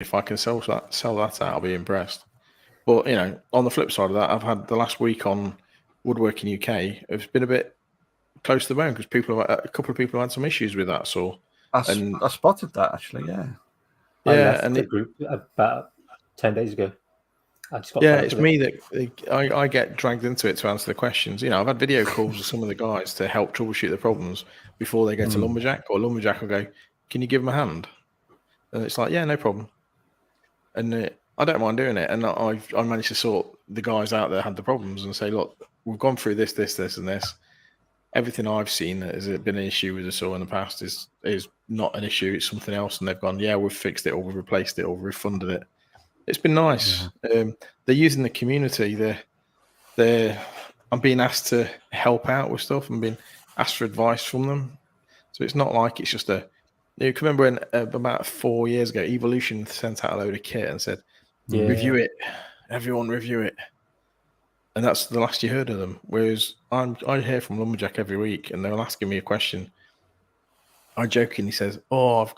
if I can sell that out, I'll be impressed. But on the flip side of that, I've had the last week on Woodworking UK. It's been a bit close to the bone because a couple of people have had some issues with that saw. I spotted that actually. Yeah. I left the group about 10 days ago. I just got it's me that I get dragged into it to answer the questions. I've had video calls with some of the guys to help troubleshoot the problems before they go to Lumberjack, or Lumberjack will go, "Can you give them a hand?" And it's like, "Yeah, no problem." And I don't mind doing it. And I managed to sort the guys out that had the problems and say, "Look, we've gone through this, and this. Everything I've seen that has been an issue with the saw in the past is not an issue. It's something else." And they've gone, "Yeah, we've fixed it, or we've replaced it, or we've refunded it." It's been nice. Yeah. They're using the community. I'm being asked to help out with stuff. I'm being asked for advice from them. So it's not like it's just you can remember when about 4 years ago, Evolution sent out a load of kit and said, "Review it, everyone review it." And that's the last you heard of them. Whereas I hear from Lumberjack every week, and they're asking me a question. I jokingly says, "Oh, I've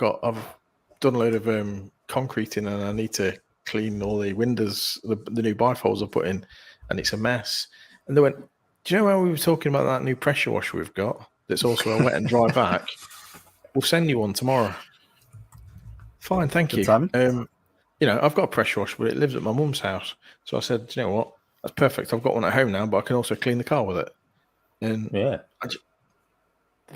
done a load of concreting, and I need to clean all the windows, the new bifolds I put in, and it's a mess." And they went, "Do you know how we were talking about that new pressure washer we've got that's also a wet and dry vac? We'll send you one tomorrow." Fine, thank you. I've got a pressure washer, but it lives at my mum's house. So I said, "Do you know what? That's perfect. I've got one at home now, but I can also clean the car with it." And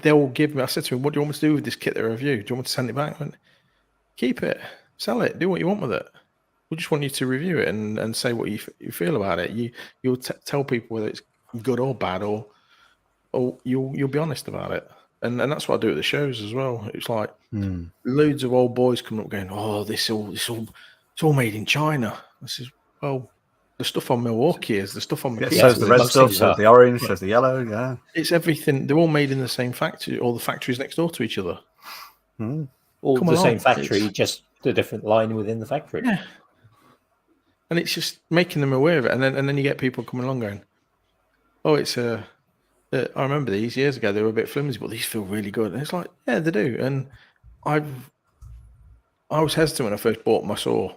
they'll give me. I said to him, "What do you want me to do with this kit they review? Do you want me to send it back?" I went, "Keep it, sell it, do what you want with it. We just want you to review it and say what you feel about it. You'll tell people whether it's good or bad, or you'll be honest about it." And that's what I do at the shows as well. It's like loads of old boys coming up going, "Oh, it's all made in China." I says, "Well, the stuff on Milwaukee is the stuff on McKinsey. So the red stuff, so the orange, there's the yellow, yeah. It's everything. They're all made in the same factory, or the factories next door to each other. All the same factory, just the different line within the factory." Yeah. And it's just making them aware of it. And then you get people coming along going, "Oh, it's I remember these years ago, they were a bit flimsy, but these feel really good." And it's like, yeah, they do. And I was hesitant when I first bought my saw.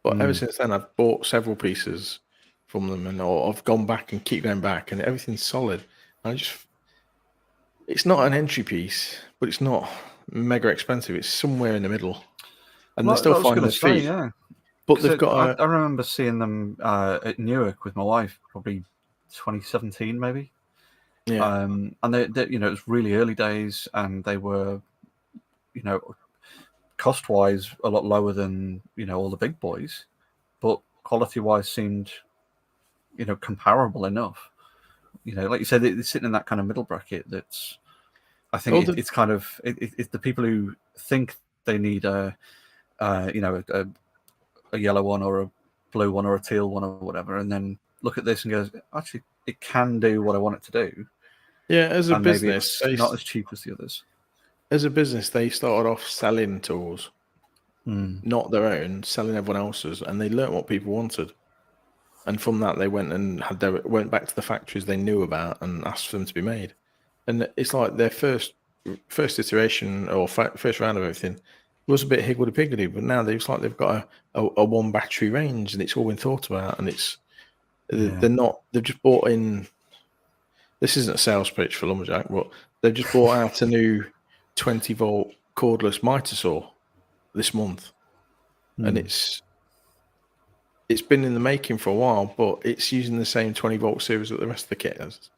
But ever since then, I've bought several pieces from them, and I've gone back and keep going back, and everything's solid. It's not an entry piece, but it's not mega expensive. It's somewhere in the middle. And they're still finding their feet. Yeah. But they've got. I remember seeing them at Newark with my wife, probably 2017, maybe. Yeah. And they, it was really early days, and they were, cost-wise a lot lower than all the big boys, but quality-wise seemed, comparable enough. Like you said, it's sitting in that kind of middle bracket. That's, I think, it's kind of it's the people who think they need a yellow one or a blue one or a teal one or whatever, and then look at this and goes, actually, it can do what I want it to do. Yeah, as a business, maybe it's not as cheap as the others. As a business, they started off selling tools, not their own, selling everyone else's, and they learnt what people wanted. And from that, they went and went back to the factories they knew about and asked for them to be made. And it's like their first iteration or first round of everything was a bit higgledy-piggledy, but now they've got a one battery range, and it's all been thought about, and they've just bought in. This isn't a sales pitch for Lumberjack, but they've just bought out a new 20-volt cordless miter saw this month, and it's been in the making for a while, but it's using the same 20-volt series that the rest of the kit has.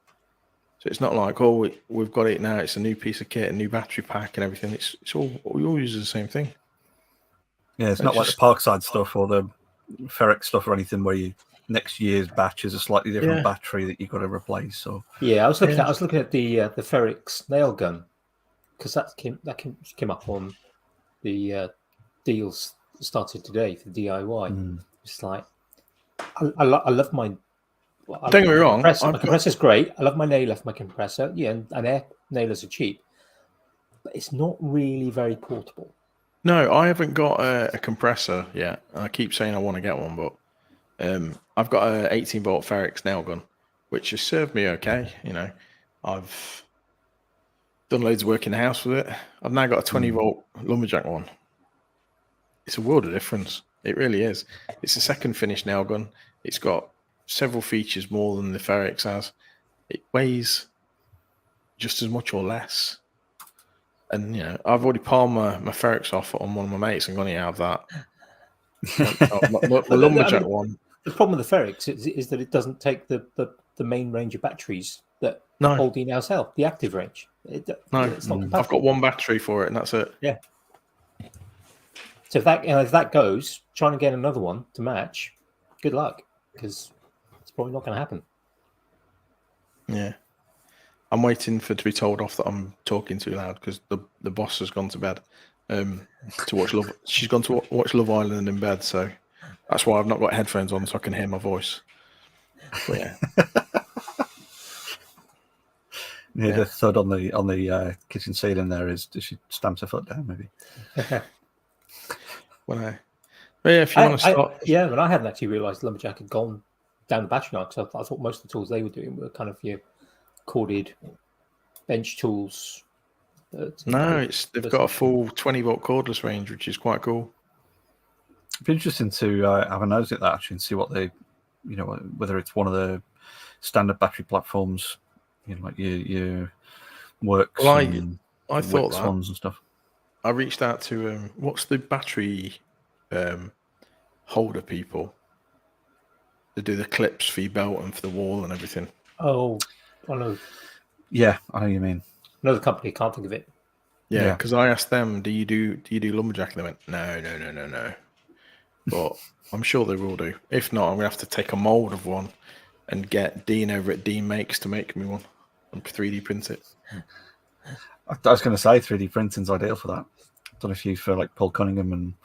So it's not like, "Oh, we've got it now. It's a new piece of kit, a new battery pack, and everything." It's all we all use the same thing. Yeah, it's not like the Parkside stuff or the Ferric stuff or anything where next year's batch is a slightly different battery that you've got to replace. So I was looking at the Ferric's nail gun, because that came up on the deals started today for DIY. It's like I love my. Don't get me wrong. My compressor's great. I love my nail off my compressor. Yeah, and air nailers are cheap, but it's not really very portable. No, I haven't got a compressor yet. I keep saying I want to get one, but I've got a 18-volt Ferrix nail gun, which has served me okay. I've done loads of work in the house with it. I've now got a 20-volt Lumberjack one. it's a world of difference. It really is. It's a second finish nail gun. It's got several features more than the Ferrix has. It weighs just as much or less. And, I've already palmed my Ferrix off on one of my mates and gone, yeah, have that. My lumberjack one. The problem with the Ferrix is that it doesn't take the main range of batteries that No. old nails help, the active range. It's not compatible. I've got one battery for it, and that's it. Yeah. So if that goes, trying to get another one to match, good luck, because it's probably not going to happen. Yeah. I'm waiting to be told off that I'm talking too loud because the boss has gone to bed to watch Love. She's gone to watch Love Island in bed, so that's why I've not got headphones on so I can hear my voice. But yeah. The thud on the kitchen ceiling there is, does she stamp her foot down maybe? But yeah, if you want to start, but I hadn't actually realised Lumberjack had gone down the battery line because I thought most of the tools they were doing were kind of corded bench tools. No, they've got a full 20-volt cordless range, which is quite cool. It'd be interesting to have a nose at that actually and see what they, whether it's one of the standard battery platforms, like your Works. Well, I thought that ones and stuff. I reached out to what's the battery holder people? They do the clips for your belt and for the wall and everything. Oh, I know. Yeah, I know what you mean. Another company, can't think of it. Yeah, because I asked them, do you do lumberjack? And they went, no. But I'm sure they will do. If not, I'm gonna have to take a mold of one and get Dean over at Dean Makes to make me one and 3D print it. I was going to say 3D printing's ideal for that. I don't know if you feel like Paul Cunningham and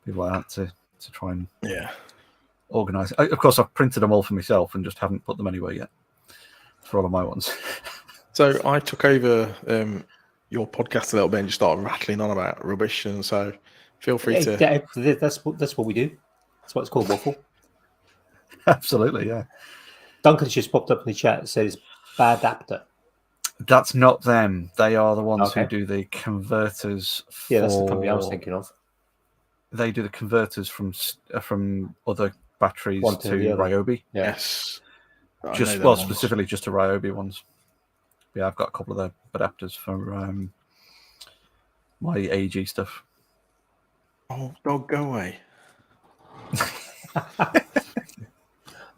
people like that to try and organise. Of course, I've printed them all for myself and just haven't put them anywhere yet for all of my ones. So I took over your podcast a little bit and just started rattling on about rubbish, and so feel free to. That's what we do. That's what it's called, Waffle. Absolutely, yeah. Duncan's just popped up in the chat and says bad adapter. That's not them. They are the ones who do the converters. Yeah, that's the company I was thinking of. They do the converters from other batteries to Ryobi. Yeah. Yes. Specifically just to Ryobi ones. Yeah, I've got a couple of the adapters for my AEG stuff. Oh, dog, go away.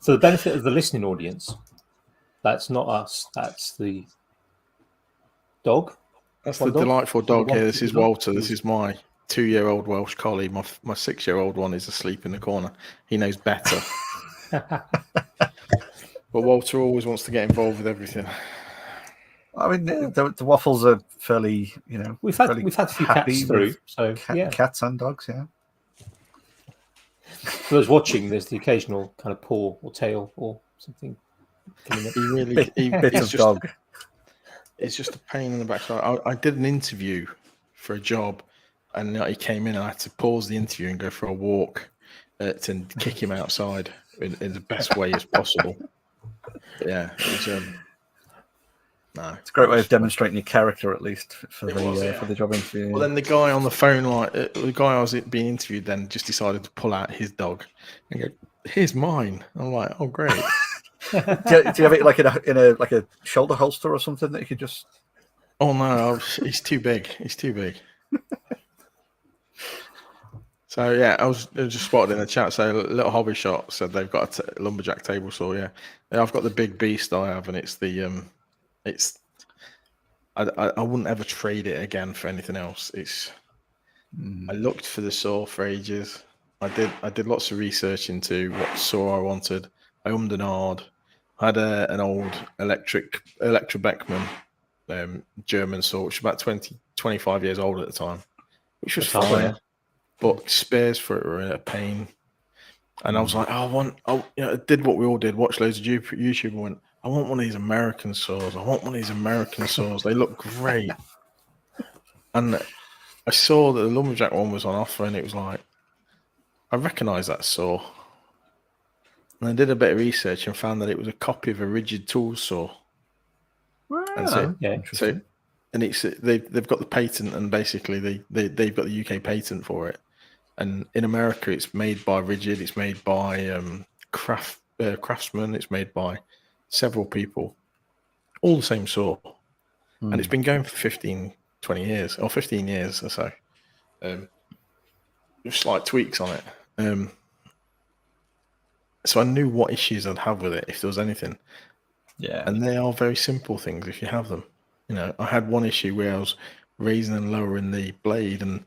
For the benefit of the listening audience, that's not us. That's the dog. That's the delightful dog here. This is Walter. This is my 2-year-old Welsh collie. My 6-year-old one is asleep in the corner. He knows better. But Walter always wants to get involved with everything. I mean, the Waffles are fairly, we've had a few cats through, so cats and dogs, yeah. For those watching, there's the occasional kind of paw or tail or something. Bit of dog. It's just a pain in the backside. I did an interview for a job, and he came in, and I had to pause the interview and go for a walk to kick him outside in the best way as possible. But yeah, it was. It's a great way of demonstrating your character, at least for the job interview. Well, then the guy on the phone, the guy I was being interviewed, then just decided to pull out his dog and go, "Here's mine." I'm like, "Oh, great." do you have it like in a shoulder holster or something that you could just? Oh no, he's too big. He's too big. So yeah, I was just spotted in the chat. So Little Hobby Shop said they've got a lumberjack table saw. Yeah, I've got the big beast I have, and it's the I wouldn't ever trade it again for anything else. I looked for the saw for ages. I did lots of research into what saw I wanted. I ummed and ahed. I had an old Electra Beckman German saw, which was about 25 years old at the time, which was fine. But spares for it were a pain. And I was like, I did what we all did, watch loads of YouTube and went, I want one of these American saws. They look great. And I saw that the lumberjack one was on offer, and it was like, I recognise that saw. And I did a bit of research and found that it was a copy of a rigid tool saw. Wow. And and they've got the patent, and basically they've got the UK patent for it. And in America, it's made by Rigid. It's made by Craftsman. It's made by several people, all the same saw. And it's been going for 15, 20 years, or 15 years or so. With slight tweaks on it. So I knew what issues I'd have with it if there was anything. Yeah. And they are very simple things if you have them. I had one issue where I was raising and lowering the blade and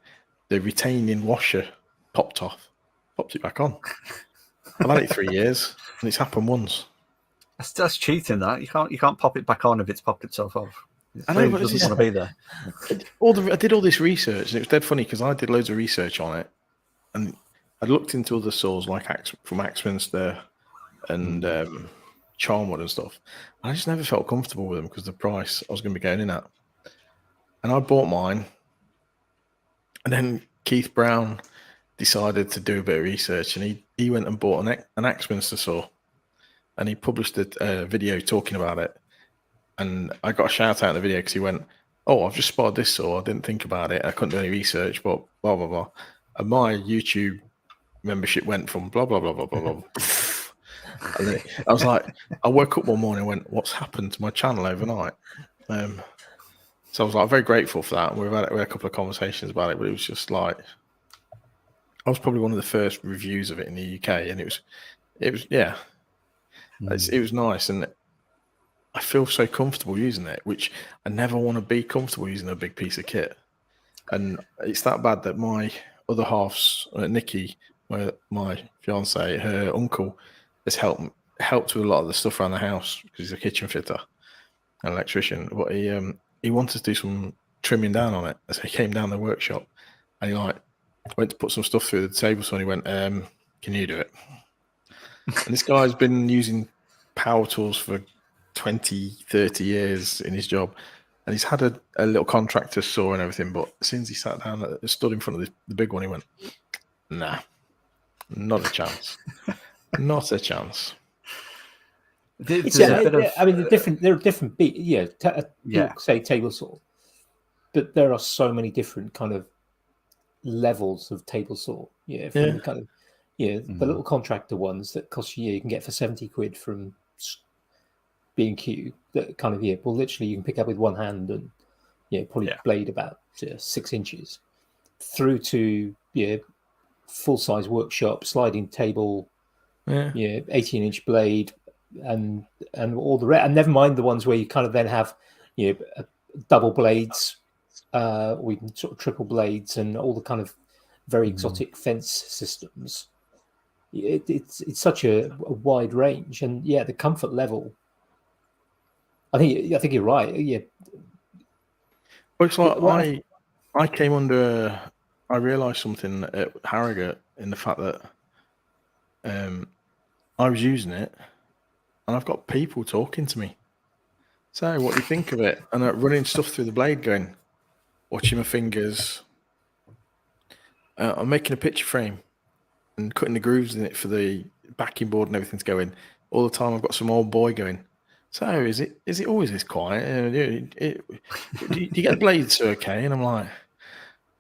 the retaining washer popped it back on. I've had it 3 years and it's happened once. That's cheating. That you can't pop it back on if it's popped itself off. I know, but it doesn't want to be there. I did all this research and it was dead funny because I did loads of research on it and I looked into other saws like from Axminster and Charnwood and stuff. I just never felt comfortable with them because of the price I was going to be going in at. And I bought mine. And then Keith Brown decided to do a bit of research and he went and bought an Axminster saw. And he published a video talking about it. And I got a shout out in the video because he went, "Oh, I've just spotted this saw. I didn't think about it. I couldn't do any research, but blah, blah, blah." And my YouTube membership went from blah, blah, blah, blah, blah, blah. And then I was like, I woke up one morning and went, "What's happened to my channel overnight?" So I was like very grateful for that. We had a couple of conversations about it, but it was just like, I was probably one of the first reviews of it in the UK. And it was yeah. It was nice, and I feel so comfortable using it, which I never want to be comfortable using a big piece of kit. And it's that bad that my other half's, Nikki, my fiance, her uncle, has helped with a lot of the stuff around the house because he's a kitchen fitter, an electrician. But he wanted to do some trimming down on it, so he came down the workshop and he went to put some stuff through the table. So he went, "Can you do it?" And this guy's been using power tools for 20, 30 years in his job. And he's had a little contractor saw and everything. But as soon as he sat down, stood in front of the big one, he went, "Nah, not a chance. Not a chance." I mean, there are different beats. Say table saw. But there are so many different kind of levels of table saw. From the kind of the little contractor ones that cost you can get for 70 quid from B&Q that kind of well, literally you can pick up with one hand and probably blade about 6 inches, through to full size workshop sliding table, 18-inch blade, and all the rest. And never mind the ones where you kind of then have double blades, or even sort of triple blades, and all the kind of very exotic fence systems. It's such a wide range, and the comfort level. I think you're right. Yeah. Well, it's like I came under. I realised something at Harrogate in the fact that I was using it, and I've got people talking to me. So, what do you think of it? And running stuff through the blade, going, watching my fingers. I'm making a picture frame and cutting the grooves in it for the backing board and everything to go in. All the time, I've got some old boy going, "So is it always this quiet? Do you get the blades okay?" And I'm like,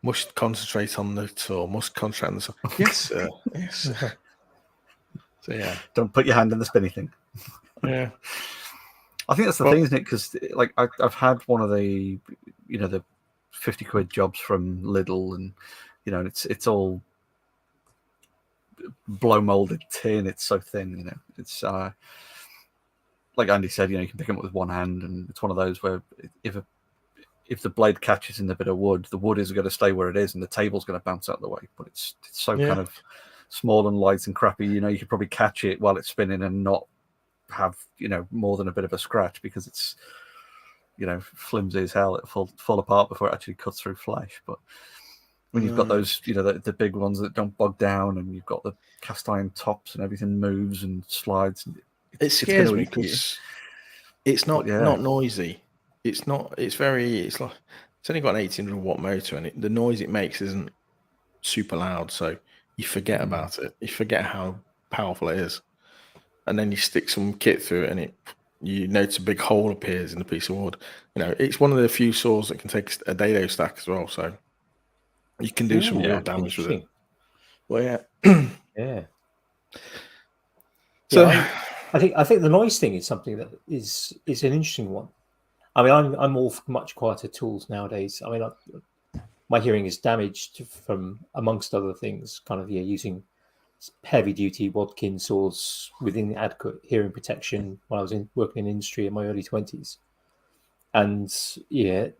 "Must concentrate on the saw. Must concentrate on the saw." "Yes, sir. Yes, sir." So yeah, don't put your hand in the spinny thing. Yeah, I think that's the thing, isn't it? Because like I've had one of the the 50 quid jobs from Lidl, and it's all blow molded tin. It's so thin, it's like Andy said, you can pick them up with one hand, and it's one of those where if the blade catches in the bit of wood, the wood is going to stay where it is, and the table's going to bounce out of the way. But it's so kind of small and light and crappy. You could probably catch it while it's spinning and not have more than a bit of a scratch, because it's flimsy as hell. It'll fall apart before it actually cuts through flesh. But when you've got those, the big ones that don't bog down, and you've got the cast iron tops and everything moves and slides, it scares me because it's not noisy. It's not. It's very. It's like it's only got an 1800 watt motor, and the noise it makes isn't super loud. So you forget about it. You forget how powerful it is, and then you stick some kit through it, and you notice a big hole appears in the piece of wood. It's one of the few saws that can take a dado stack as well. So you can do some real damage with it. Well, yeah. Yeah. So I think the noise thing is something that is an interesting one. I mean, I'm all for much quieter tools nowadays. I mean, my hearing is damaged from, amongst other things, kind of using heavy duty Watkins saws with inadequate hearing protection when I was working in industry in my early 20s. And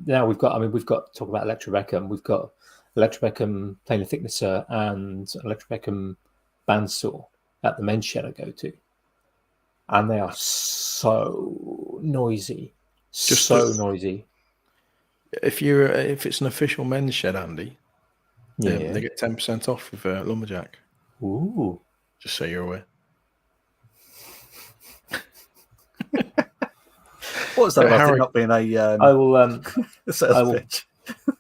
now we've got talk about Electro-Beckham. We've got Electro-Beckham planar thicknesser and Electro-Beckham bandsaw at the men's shed I go to, and they are so noisy, noisy. If it's an official men's shed, Andy, they get 10% off with Lumberjack. Ooh. Just so you're aware. What was that about it not being a I will sales pitch?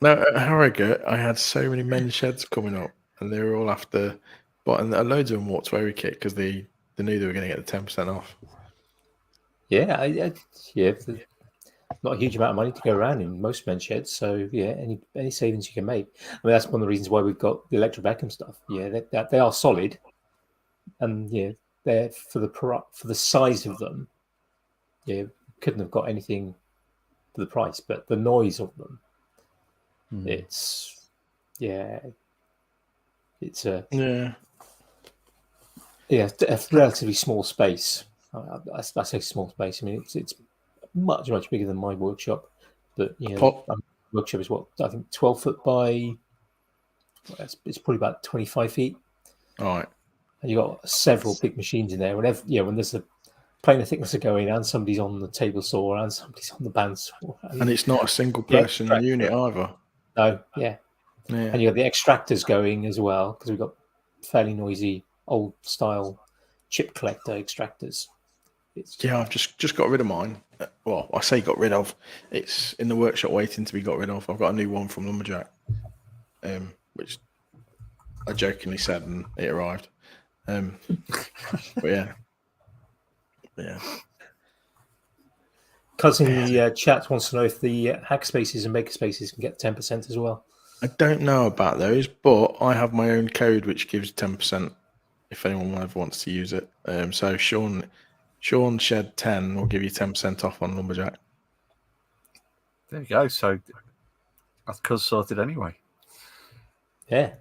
No, at Harrogate, I had so many men's sheds coming up, and they were all after. But and loads of them walked away with kit because they knew they were going to get the 10% off. Yeah, not a huge amount of money to go around in most men's sheds. So any savings you can make. I mean, that's one of the reasons why we've got the Electro-Beckham stuff. Yeah, they are solid, and they're for the size of them. Yeah, couldn't have got anything for the price, but the noise of them, it's a relatively small space. I say small space. I mean, it's much bigger than my workshop. But workshop is what I think 12 foot by. It's probably about 25 feet. All right. And you got several big machines in there. Whenever when there's a planar thicknesser going, and somebody's on the table saw, and somebody's on the bandsaw, and it's not a single person unit either. No, and you got the extractors going as well, because we've got fairly noisy old style chip collector extractors. I've just got rid of mine. Well, I say got rid of. It's in the workshop waiting to be got rid of. I've got a new one from Lumberjack, which I jokingly said, and it arrived. But yeah. Cousin in the chat wants to know if the hack spaces and maker spaces can get 10% as well. I don't know about those, but I have my own code which gives 10% if anyone ever wants to use it. So Shaun Shed 10 will give you 10% off on Lumberjack. There you go. So that's cuz sorted anyway. Yeah.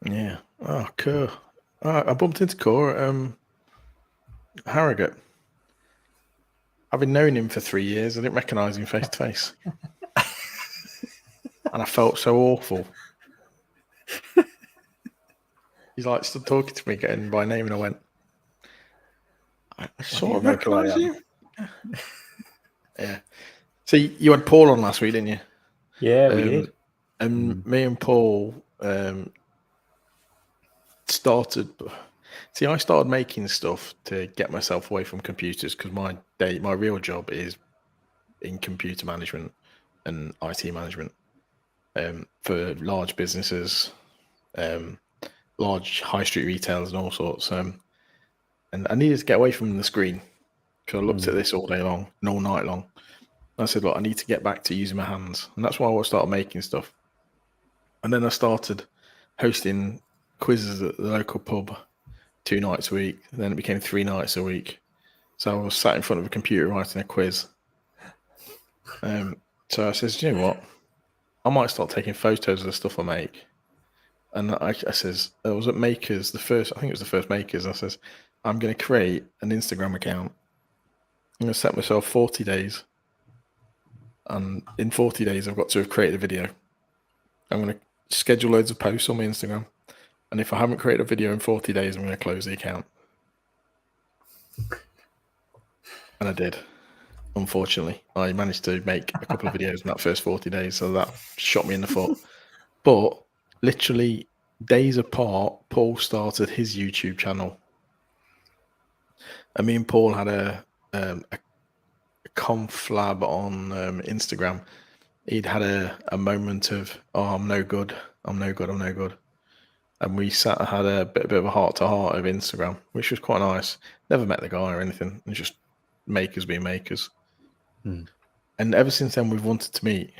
Yeah. Oh, cool. I bumped into Core at Harrogate. Having known him for 3 years, I didn't recognise him face to face. And I felt so awful. He's like stood talking to me, getting by name, and I went, I sort of recognise you. Yeah. So you had Paul on last week, didn't you? Yeah, we did. And me and Paul started. See, I started making stuff to get myself away from computers because my real job is in computer management and IT management for large businesses, large high street retailers and all sorts. And I needed to get away from the screen because I looked at this all day long and all night long. I said, look, I need to get back to using my hands. And that's why I started making stuff. And then I started hosting quizzes at the local pub 2 nights a week. And then it became 3 nights a week. So I was sat in front of a computer writing a quiz. So I says, you know what? I might start taking photos of the stuff I make. And I says, I was at Makers, I think it was the first Makers. I says, I'm going to create an Instagram account. I'm going to set myself 40 days. And in 40 days, I've got to have created a video. I'm going to schedule loads of posts on my Instagram. And if I haven't created a video in 40 days, I'm going to close the account. And I did. Unfortunately, I managed to make a couple of videos in that first 40 days. So that shot me in the foot. But literally days apart, Paul started his YouTube channel. And me and Paul had a conflab on Instagram. He'd had a moment of, I'm no good. And we sat and had a bit of a heart-to-heart of Instagram, which was quite nice. Never met the guy or anything. It's just makers being makers. And ever since then, we've wanted to meet.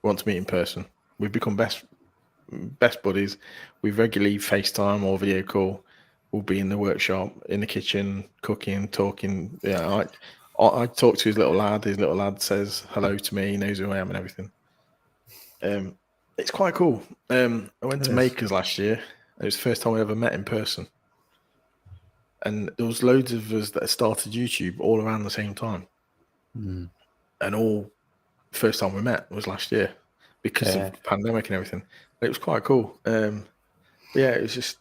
We want to meet in person. We've become best best buddies. We regularly FaceTime or video call. We'll be in the workshop, in the kitchen, cooking, talking. Yeah, I talk to his little lad. His little lad says hello to me. He knows who I am and everything. It's quite cool. I went to Makers last year. It was the first time I ever met in person. And there was loads of us that started YouTube all around the same time. And all first time we met was last year because of the pandemic and everything. It was quite cool. Yeah, it was just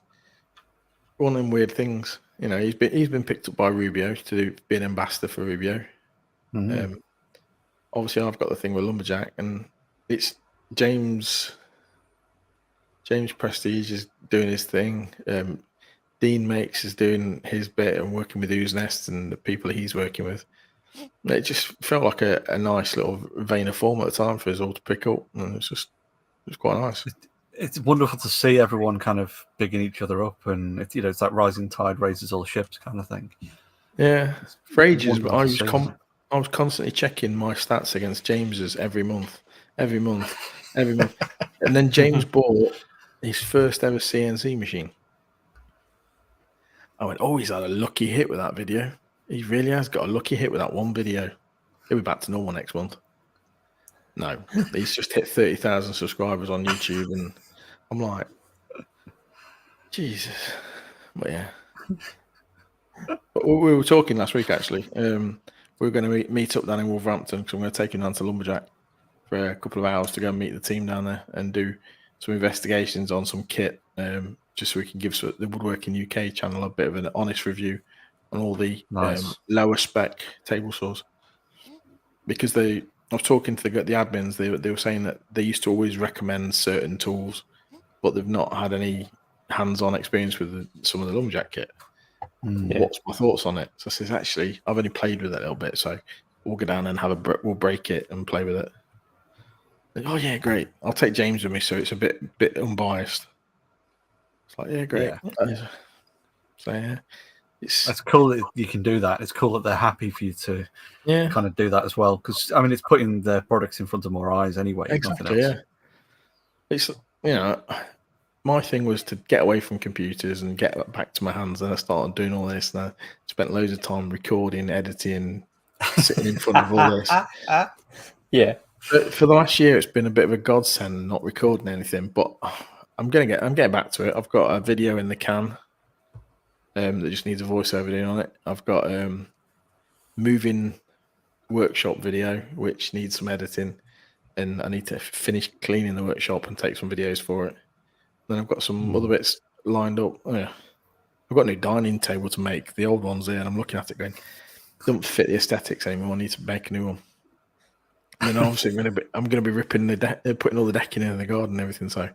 one of them weird things. You know, he's been picked up by Rubio to be an ambassador for Rubio. Obviously, I've got the thing with Lumberjack, and it's James Prestige is doing his thing. Dean Makes is doing his bit and working with Ooze Nest and the people he's working with. It just felt like a nice little vein of form at the time for us all to pick up, and it was quite nice. It's wonderful to see everyone kind of bigging each other up, and it's that rising tide raises all ships kind of thing. Yeah, for ages, but I was constantly checking my stats against James's every month, and then James bought his first ever CNC machine. I went, oh, he's had a lucky hit with that video. He really has got a lucky hit with that one video. He'll be back to normal next month. No, he's just hit 30,000 subscribers on YouTube, and I'm like, Jesus. But yeah. But we were talking last week, actually. We were going to meet up down in Wolverhampton because I'm going to take him down to Lumberjack for a couple of hours to go and meet the team down there and do some investigations on some kit, just so we can give the Woodworking UK channel a bit of an honest review on all the lower spec table saws. Because I was talking to the admins, they were saying that they used to always recommend certain tools, but they've not had any hands-on experience with some of the Lumberjack kit. What's my thoughts on it? So I says, actually, I've only played with it a little bit, so we'll go down and we'll break it and play with it. Like, oh yeah, great. I'll take James with me, so it's a bit unbiased. It's like, yeah, great. Yeah. So yeah, that's cool that you can do that. It's cool that they're happy for you to kind of do that as well, because I mean, it's putting their products in front of more eyes anyway. Exactly. Yeah. It's my thing was to get away from computers and get back to my hands, and I started doing all this, and I spent loads of time recording, editing, sitting in front of all this. Yeah. But for the last year, it's been a bit of a godsend not recording anything, but I'm getting back to it. I've got a video in the can that just needs a voiceover doing on it. I've got moving workshop video which needs some editing, and I need to finish cleaning the workshop and take some videos for it. Then I've got some other bits lined up. Oh, yeah. I've got a new dining table to make. The old one's there, and I'm looking at it going, don't fit the aesthetics anymore. I need to make a new one. And then obviously I'm gonna be ripping putting all the decking in the garden and everything. So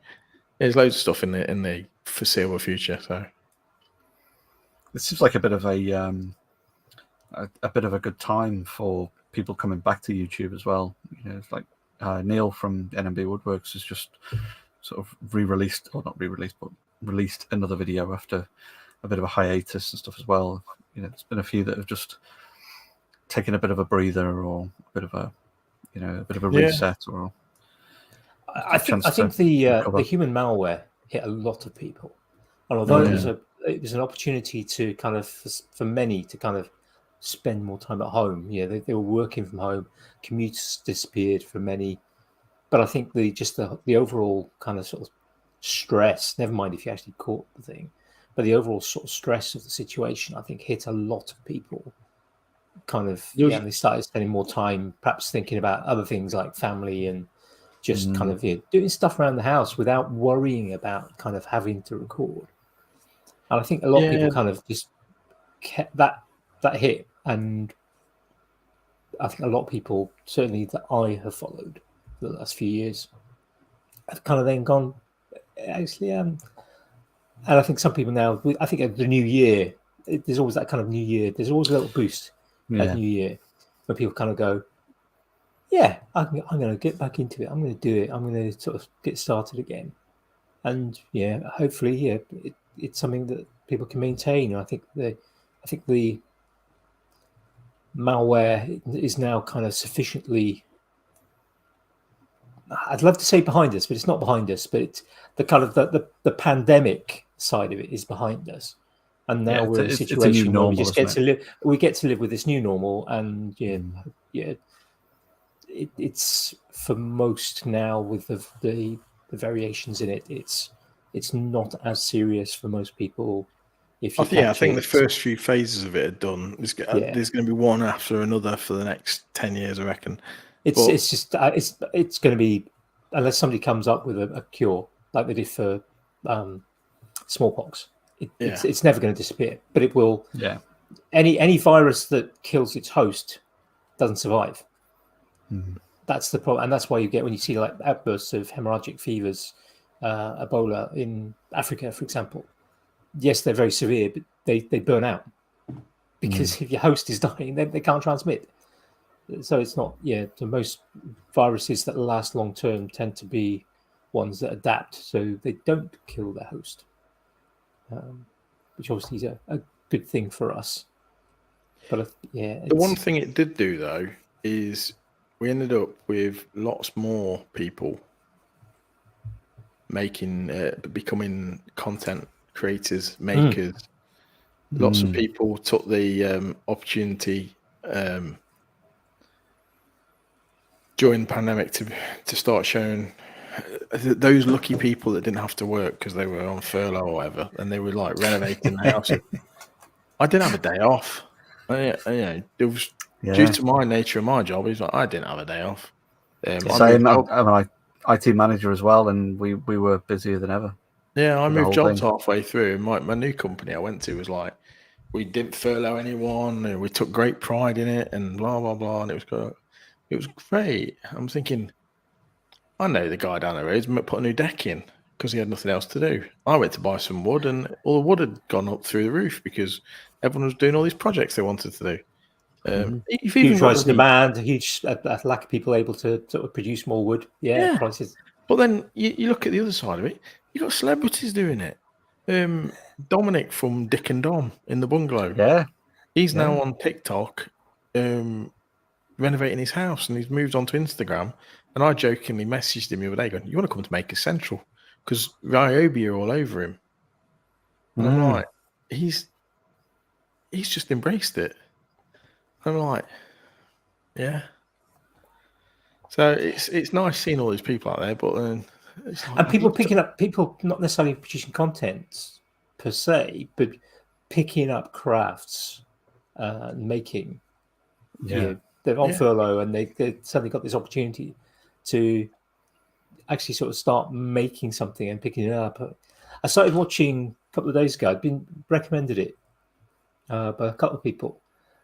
there's loads of stuff in the foreseeable future. So it seems like a bit of a good time for people coming back to YouTube as well. It's like Neil from NMB Woodworks has just sort of released another video after a bit of a hiatus and stuff as well. There's been a few that have just taken a bit of a breather or a bit of a reset. Or I think the human malware hit a lot of people, and although it was an opportunity to kind of for many to kind of spend more time at home. They were working from home. Commutes disappeared for many. But I think the overall kind of sort of stress, never mind if you actually caught the thing, but the overall sort of stress of the situation, I think, hit a lot of people. Kind of, and they started spending more time perhaps thinking about other things like family and just kind of doing stuff around the house without worrying about kind of having to record. And I think a lot of people kind of just kept that hit. And I think a lot of people, certainly that I have followed the last few years, I've kind of then gone, actually, and I think some people now, I think at the new year, there's always that kind of new year, there's always a little boost at new year where people kind of go, I'm going to get back into it, I'm going to do it, I'm going to sort of get started again. And hopefully, it's something that people can maintain. And I think the malware is now kind of sufficiently I'd love to say behind us, but it's not behind us. But it's the kind of the pandemic side of it is behind us, and now we're in a situation where we just get to live. We get to live with this new normal, and it's for most now with the variations in it. It's not as serious for most people. If you I think the first few phases of it are done. There's going to be one after another for the next 10 years, I reckon. It's going to be, unless somebody comes up with a cure like they did for smallpox. It's never going to disappear, but it will. Yeah. Any virus that kills its host doesn't survive. Mm-hmm. That's the problem, and that's why you get when you see like outbursts of hemorrhagic fevers, Ebola in Africa, for example. Yes, they're very severe, but they burn out because if your host is dying, then they can't transmit. So it's not, the most viruses that last long term tend to be ones that adapt, so they don't kill their host, which obviously is a good thing for us. But the one thing it did do though is we ended up with lots more people becoming content creators, makers. Lots of people took the opportunity during the pandemic to start showing those lucky people that didn't have to work because they were on furlough or whatever, and they were like renovating their house. I didn't have a day off. It was due to my nature of my job. I didn't have a day off. Same. I'm an IT manager as well, and we were busier than ever. Yeah, I moved jobs halfway through. My new company I went to was like, we didn't furlough anyone, and we took great pride in it, and blah blah blah, and it was great. I'm thinking, I know the guy down the road's put a new deck in because he had nothing else to do. I went to buy some wood, and all the wood had gone up through the roof because everyone was doing all these projects they wanted to do. Huge rise in demand, a huge lack of people able to sort of produce more wood. Yeah. Prices. But then you look at the other side of it. You got celebrities doing it. Dominic from Dick and Dom in the bungalow. Yeah, he's now on TikTok, renovating his house, and he's moved on to Instagram. And I jokingly messaged him the other day, going, "You want to come to Maker Central?" Because Ryobi are all over him. And I'm like, he's just embraced it. I'm like, yeah. So it's nice seeing all these people out there, but then it's like, and people not necessarily producing content per se, but picking up crafts, making. They're on furlough, and they suddenly got this opportunity to actually sort of start making something and picking it up. I started watching a couple of days ago. I'd been recommended it by a couple of people.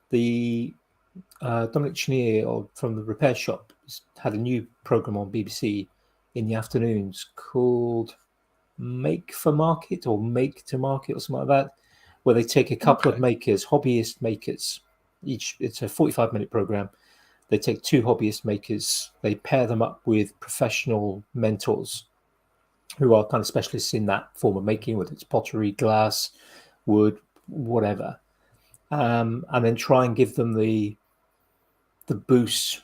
The Dominic Chenier from the Repair Shop had a new program on BBC in the afternoons called Make for Market or Make to Market or something like that, where they take a couple of makers, hobbyist makers. It's a 45-minute program. They take two hobbyist makers, they pair them up with professional mentors who are kind of specialists in that form of making, whether it's pottery, glass, wood, whatever, and then try and give them the boost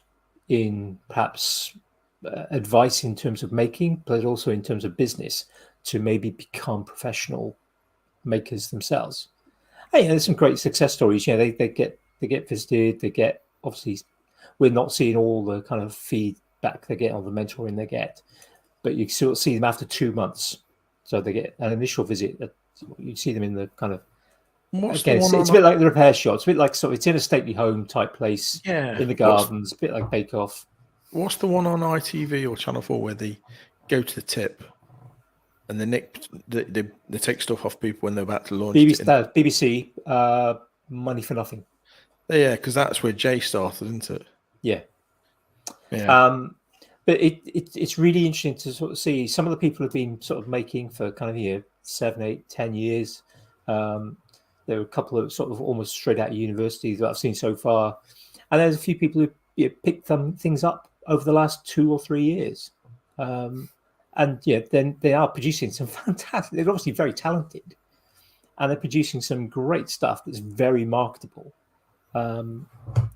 in perhaps advice in terms of making, but also in terms of business to maybe become professional makers themselves. Hey, there's some great success stories. They get visited. They get, obviously, we're not seeing all the kind of feedback they get on the mentoring they get, but you sort of see them after 2 months. So they get an initial visit. You see them in the kind of, again, it's a bit like the Repair Shop. It's a bit like it's in a stately home type place in the gardens, a bit like Bake Off. What's the one on ITV or Channel 4 where they go to the tip and they take stuff off people when they're about to launch BBC, Money for Nothing. Yeah, because that's where Jay started, isn't it? Yeah. But it's really interesting to sort of see some of the people have been sort of making for kind of 7, 8, 10 years. There are a couple of sort of almost straight out of university that I've seen so far, and there's a few people who picked things up over the last 2 or 3 years, and then they are producing some fantastic. They're obviously very talented, and they're producing some great stuff that's very marketable. And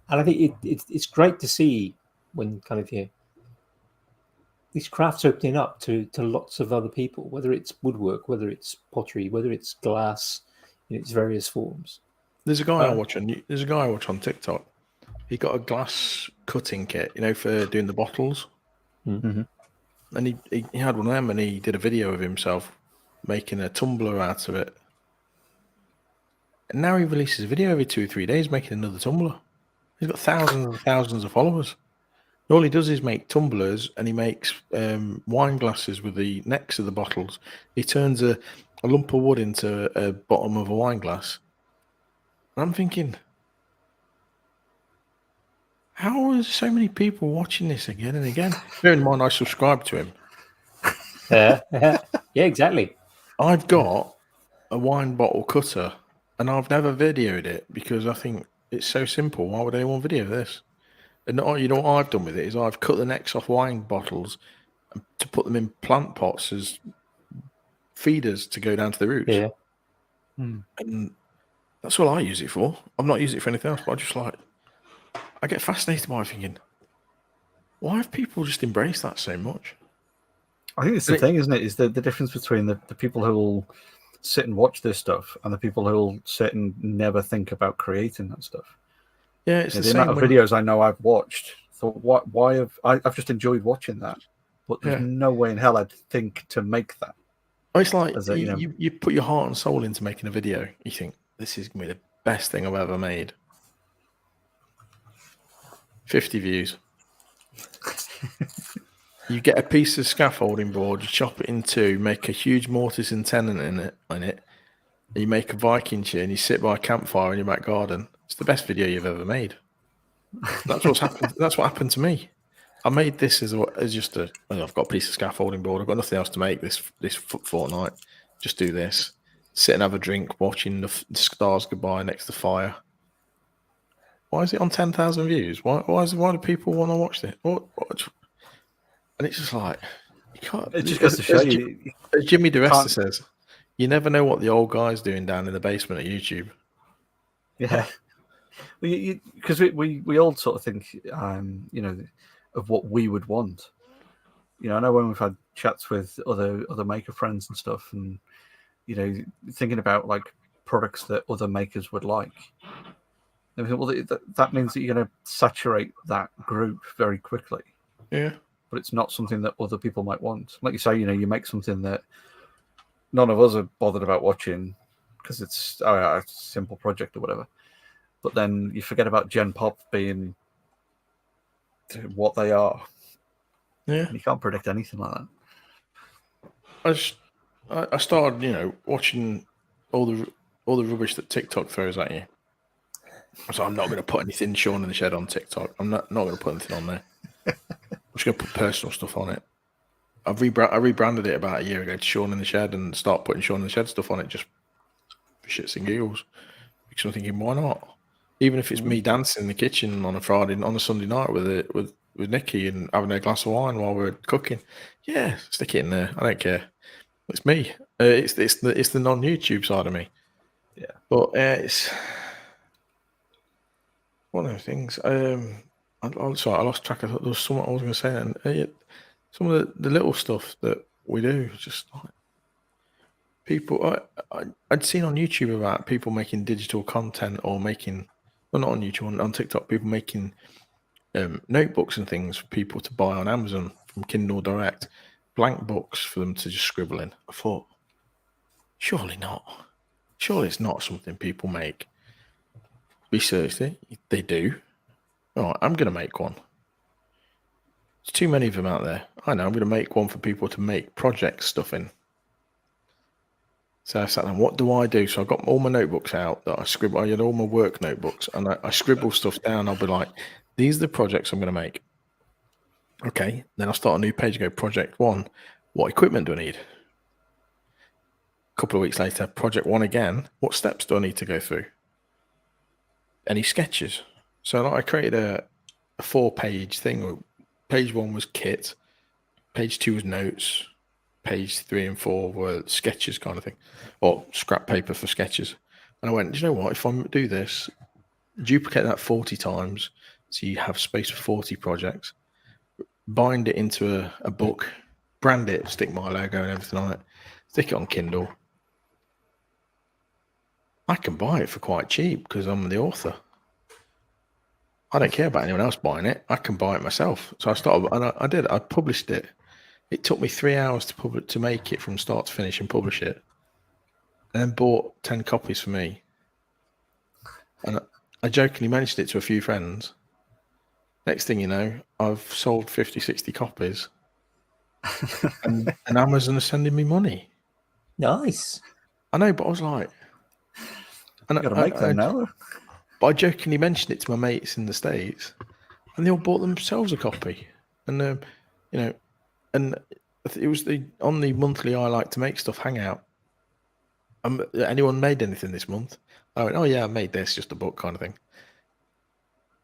I think it's great to see when kind of these crafts opening up to lots of other people, whether it's woodwork, whether it's pottery, whether it's glass in its various forms. There's a guy I watch on TikTok. He got a glass cutting kit, for doing the bottles. Mm-hmm. And he had one of them, and he did a video of himself making a tumbler out of it. And now he releases a video every 2 or 3 days making another tumbler. He's got thousands and thousands of followers. All he does is make tumblers, and he makes wine glasses with the necks of the bottles. He turns a lump of wood into a bottom of a wine glass. And I'm thinking, how are so many people watching this again and again? Bearing in mind, I subscribe to him. Yeah, exactly. I've got a wine bottle cutter, and I've never videoed it because I think it's so simple. Why would anyone video this? And you know what I've done with it is I've cut the necks off wine bottles to put them in plant pots as feeders to go down to the roots. Yeah. And that's all I use it for. I'm not using it for anything else, but I get fascinated by it, thinking, why have people just embraced that so much? I think it's the thing, isn't it? Is the difference between the people who will sit and watch this stuff and the people who will sit and never think about creating that stuff. Yeah, it's the amount of videos I know I've watched. Thought, why have I've just enjoyed watching that? But there's no way in hell I'd think to make that. It's like you put your heart and soul into making a video. You think, this is going to be the best thing I've ever made. 50 views. You get a piece of scaffolding board, you chop it in two, make a huge mortise and tenon in it, and you make a Viking chair, and you sit by a campfire in your back garden. It's the best video you've ever made. That's what's happened. That's what happened to me. I made this as just I've got a piece of scaffolding board. I've got nothing else to make this fortnight. Just do this. Sit and have a drink, watching the stars go by next to the fire. Why is it on 10,000 views? Why do people want to watch this? What? And it's just like, you can't. It just goes to show you. As Jimmy DeResta says, you never know what the old guy's doing down in the basement at YouTube. Yeah. Because we all sort of think, of what we would want. I know when we've had chats with other maker friends and stuff, and thinking about like products that other makers would like. And we think, well, that means that you're going to saturate that group very quickly. Yeah. But it's not something that other people might want. Like you say, you make something that none of us are bothered about watching because it's a simple project or whatever. But then you forget about Gen Pop being what they are. Yeah. You can't predict anything like that. I started, watching all the rubbish that TikTok throws at you. So I'm not going to put anything Shaun in the Shed on TikTok. I'm not going to put anything on there. I'm just going to put personal stuff on it. I rebranded it about a year ago to Shaun in the Shed and start putting Shaun in the Shed stuff on it just for shits and giggles. Because I'm thinking, why not? Even if it's me dancing in the kitchen on a Sunday night with Nikki and having a glass of wine while we're cooking, yeah, stick it in there. I don't care. It's me. It's the non-YouTube side of me. Yeah, but it's one of those things. I lost track of. There was something I was going to say, and some of the little stuff that we do, just like people. I'd seen on YouTube about people making digital content or making. Well, not on YouTube, on TikTok, people making notebooks and things for people to buy on Amazon from Kindle Direct, blank books for them to just scribble in. I thought, surely not. Surely it's not something people make. Researched it. They do. All right, I'm going to make one. There's too many of them out there. I know, I'm going to make one for people to make project stuff in. So I sat down, what do I do? So I got all my notebooks out that I scribble. I had all my work notebooks and I scribble stuff down. I'll be like, these are the projects I'm going to make. Okay. Then I'll start a new page and go, project 1. What equipment do I need? A couple of weeks later, project 1 again. What steps do I need to go through? Any sketches? So I created a 4-page thing. Page 1 was kit. Page 2 was notes. Page 3 and 4 were sketches kind of thing, or scrap paper for sketches. And I went, do you know what? If I do this, duplicate that 40 times, so you have space for 40 projects. bind it into a book, brand it, stick my logo and everything on it, stick it on Kindle. I can buy it for quite cheap because I'm the author. I don't care about anyone else buying it. I can buy it myself. So I started, and I did. I published it. It took me 3 hours to make it from start to finish and publish it, and then bought 10 copies for me. And I jokingly mentioned it to a few friends. Next thing you know, I've sold 50, 60 copies, and Amazon is sending me money. Nice. I know, but I was like, and You got to make them now. But I jokingly mentioned it to my mates in the States, and they all bought themselves a copy. And you know, and it was on the monthly I Like to Make Stuff hangout. Anyone made anything this month? I went, oh yeah, I made this, just a book kind of thing.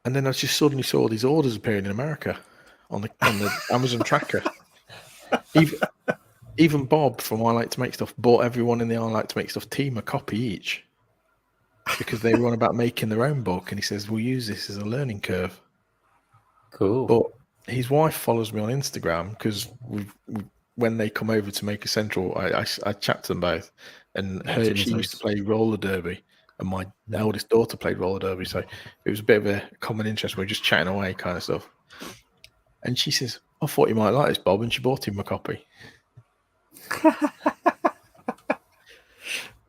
And then I just suddenly saw these orders appearing in America on the Amazon tracker. Even Bob from I Like to Make Stuff bought everyone in the I Like to Make Stuff team a copy each because they were on about making their own book, and he says we'll use this as a learning curve. Cool. But his wife follows me on Instagram because when they come over to Make a Central, I chat to them both, and she used to play roller derby, and my eldest daughter played roller derby, so it was a bit of a common interest. We were just chatting away, kind of stuff. And she says, "I thought you might like this, Bob," and she bought him a copy.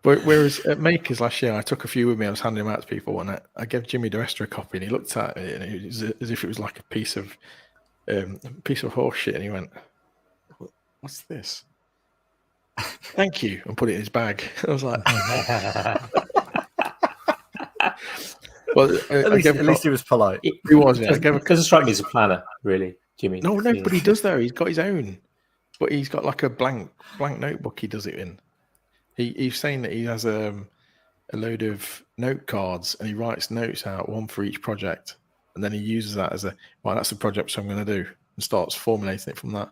Whereas at Makers last year, I took a few with me. I was handing them out to people, and I gave Jimmy the rest of a copy, and he looked at it, and it was as if it was like a piece of horse shit, and he went, "What's this?" "Thank you," and put it in his bag. I was like, "Well, at least he was polite." He was. Yeah. Doesn't strike me as a planner, really, Jimmy. No, but he does though. He's got his own, but he's got like a blank notebook. He does it in. He's saying that he has a load of note cards, and he writes notes out, one for each project, and then he uses that as that's the project so I'm going to do, and starts formulating it from that.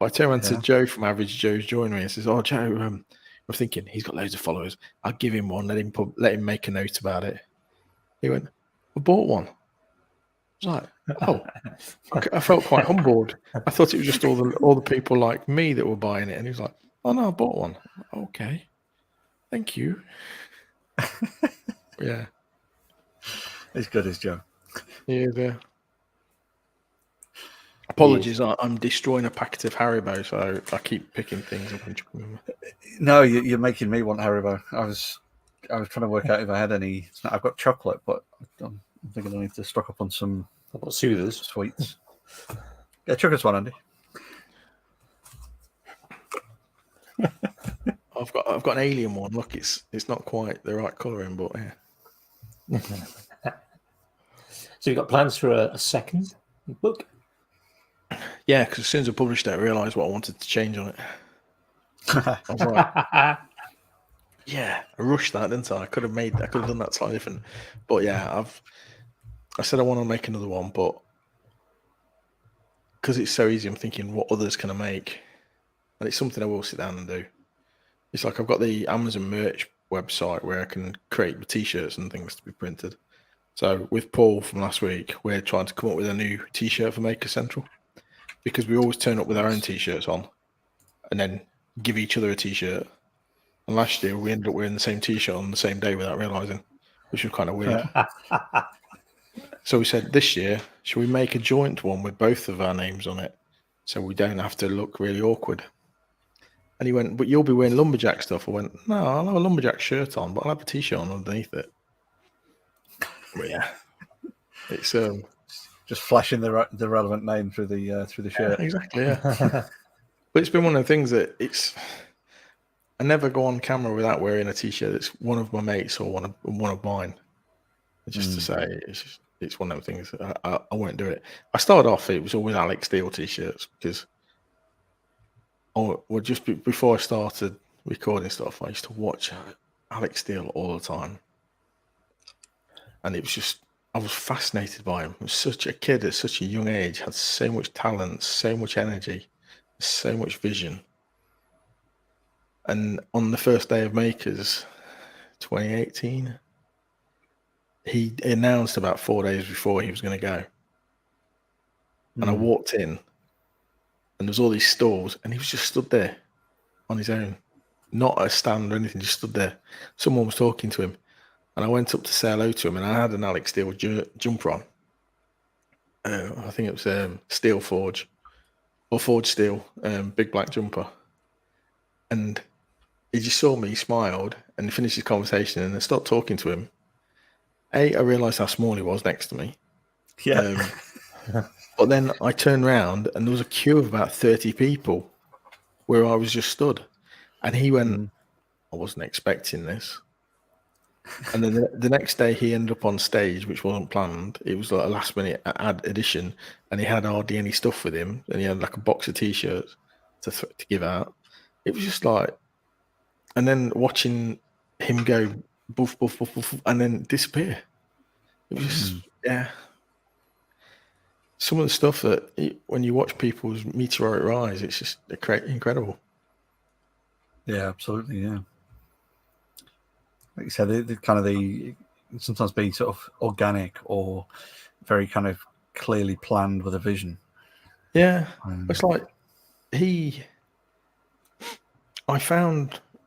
But I turn around to Joe from Average Joe's Joinery and says, "Oh, Joe, I'm thinking he's got loads of followers. I'll give him one. Let him make a note about it." He went, "I bought one." I was like, "Oh," I felt quite humbled. I thought it was just all the people like me that were buying it, and he was like, "Oh no, I bought one." Okay, thank you. Yeah, As good as Joe. Yeah. Apologies, I'm destroying a packet of Haribo, so I keep picking things up and chucking them. No, you're making me want Haribo. I was trying to work out if I had any. I've got chocolate, but I'm thinking I need to stock up on some. I've got soothers, sweets. Yeah, chuck us one, Andy. I've got an alien one. Look, it's not quite the right colouring, but yeah. So you've got plans for a second book? Yeah, because as soon as I published it, I realised what I wanted to change on it. I was like, yeah, I rushed that, didn't I? I could have done that slightly different. But yeah, I said I want to make another one, but because it's so easy, I'm thinking, what others can I make? And it's something I will sit down and do. It's like I've got the Amazon merch website where I can create the t-shirts and things to be printed. So with Paul from last week, we're trying to come up with a new t-shirt for Maker Central, because we always turn up with our own t-shirts on and then give each other a t-shirt. And last year we ended up wearing the same t-shirt on the same day without realising, which was kind of weird. So we said this year, should we make a joint one with both of our names on it so we don't have to look really awkward? And he went, "But you'll be wearing lumberjack stuff." I went, "No, I'll have a lumberjack shirt on, but I'll have a t-shirt on underneath it." But yeah, it's just flashing the relevant name through the shirt. Yeah, exactly, yeah. But it's been one of the things that I never go on camera without wearing a t-shirt that's one of my mates or one of mine. Just to say, it's one of the things that I won't do it. I started off, it was always Alex Steele t-shirts because just before I started recording stuff, I used to watch Alex Steele all the time, and it was just, I was fascinated by him. He was such a kid at such a young age, had so much talent, so much energy, so much vision. And on the first day of Makers, 2018, he announced about 4 days before he was going to go. And I walked in and there was all these stalls, and he was just stood there on his own, not a stand or anything, just stood there. Someone was talking to him, and I went up to say hello to him, and I had an Alex Steele jumper on. I think it was Steel Forge or Forge Steel, big black jumper. And he just saw me, smiled, and finished his conversation, and I stopped talking to him. I realised how small he was next to me. Yeah. But then I turned around, and there was a queue of about 30 people where I was just stood. And he went, I wasn't expecting this. And then the next day he ended up on stage, which wasn't planned. It was like a last minute addition, and he had hardly any stuff with him, and he had like a box of t-shirts to give out. It was just like, and then watching him go boof, boof, boof, boof, and then disappear. It was just, yeah. Some of the stuff that when you watch people's meteoric rise, it's just incredible. Yeah, absolutely. Yeah. Like you said, they sometimes be sort of organic or very kind of clearly planned with a vision. Yeah. It's like I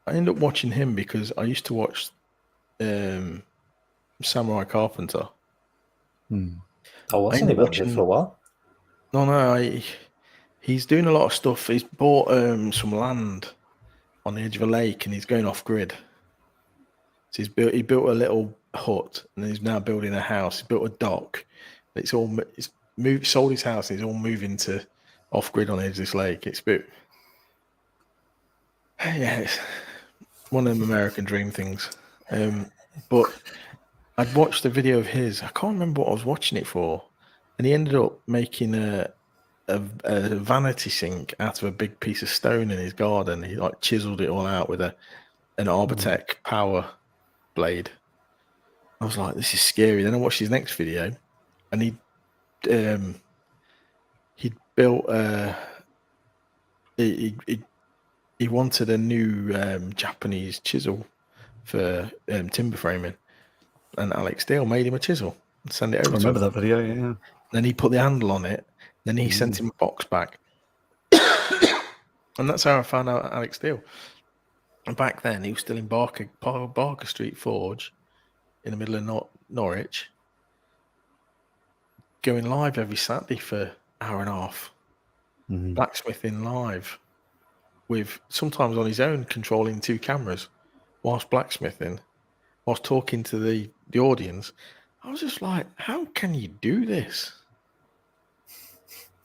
ended up watching him because I used to watch Samurai Carpenter. I wasn't about it for a while. No, he's doing a lot of stuff. He's bought some land on the edge of a lake, and he's going off grid. So he built a little hut, and he's now building a house. He built a dock. He's sold his house, and he's all moving to off grid on the edge of this lake. It's it's one of them American dream things. But I'd watched a video of his. I can't remember what I was watching it for, and he ended up making a vanity sink out of a big piece of stone in his garden. He like chiseled it all out with an Arbitech power blade. I was like, this is scary. Then I watched his next video, and he'd built he wanted a new Japanese chisel for timber framing, and Alex Steele made him a chisel and sent it over to him. I remember that video, yeah. Then he put the handle on it. Then he sent him a box back. And that's how I found out Alex Steele. And back then, he was still in Barker Street Forge in the middle of Norwich, going live every Saturday for an hour and a half, blacksmithing live, with sometimes on his own controlling 2 cameras, whilst blacksmithing, whilst talking to the audience. I was just like, how can you do this?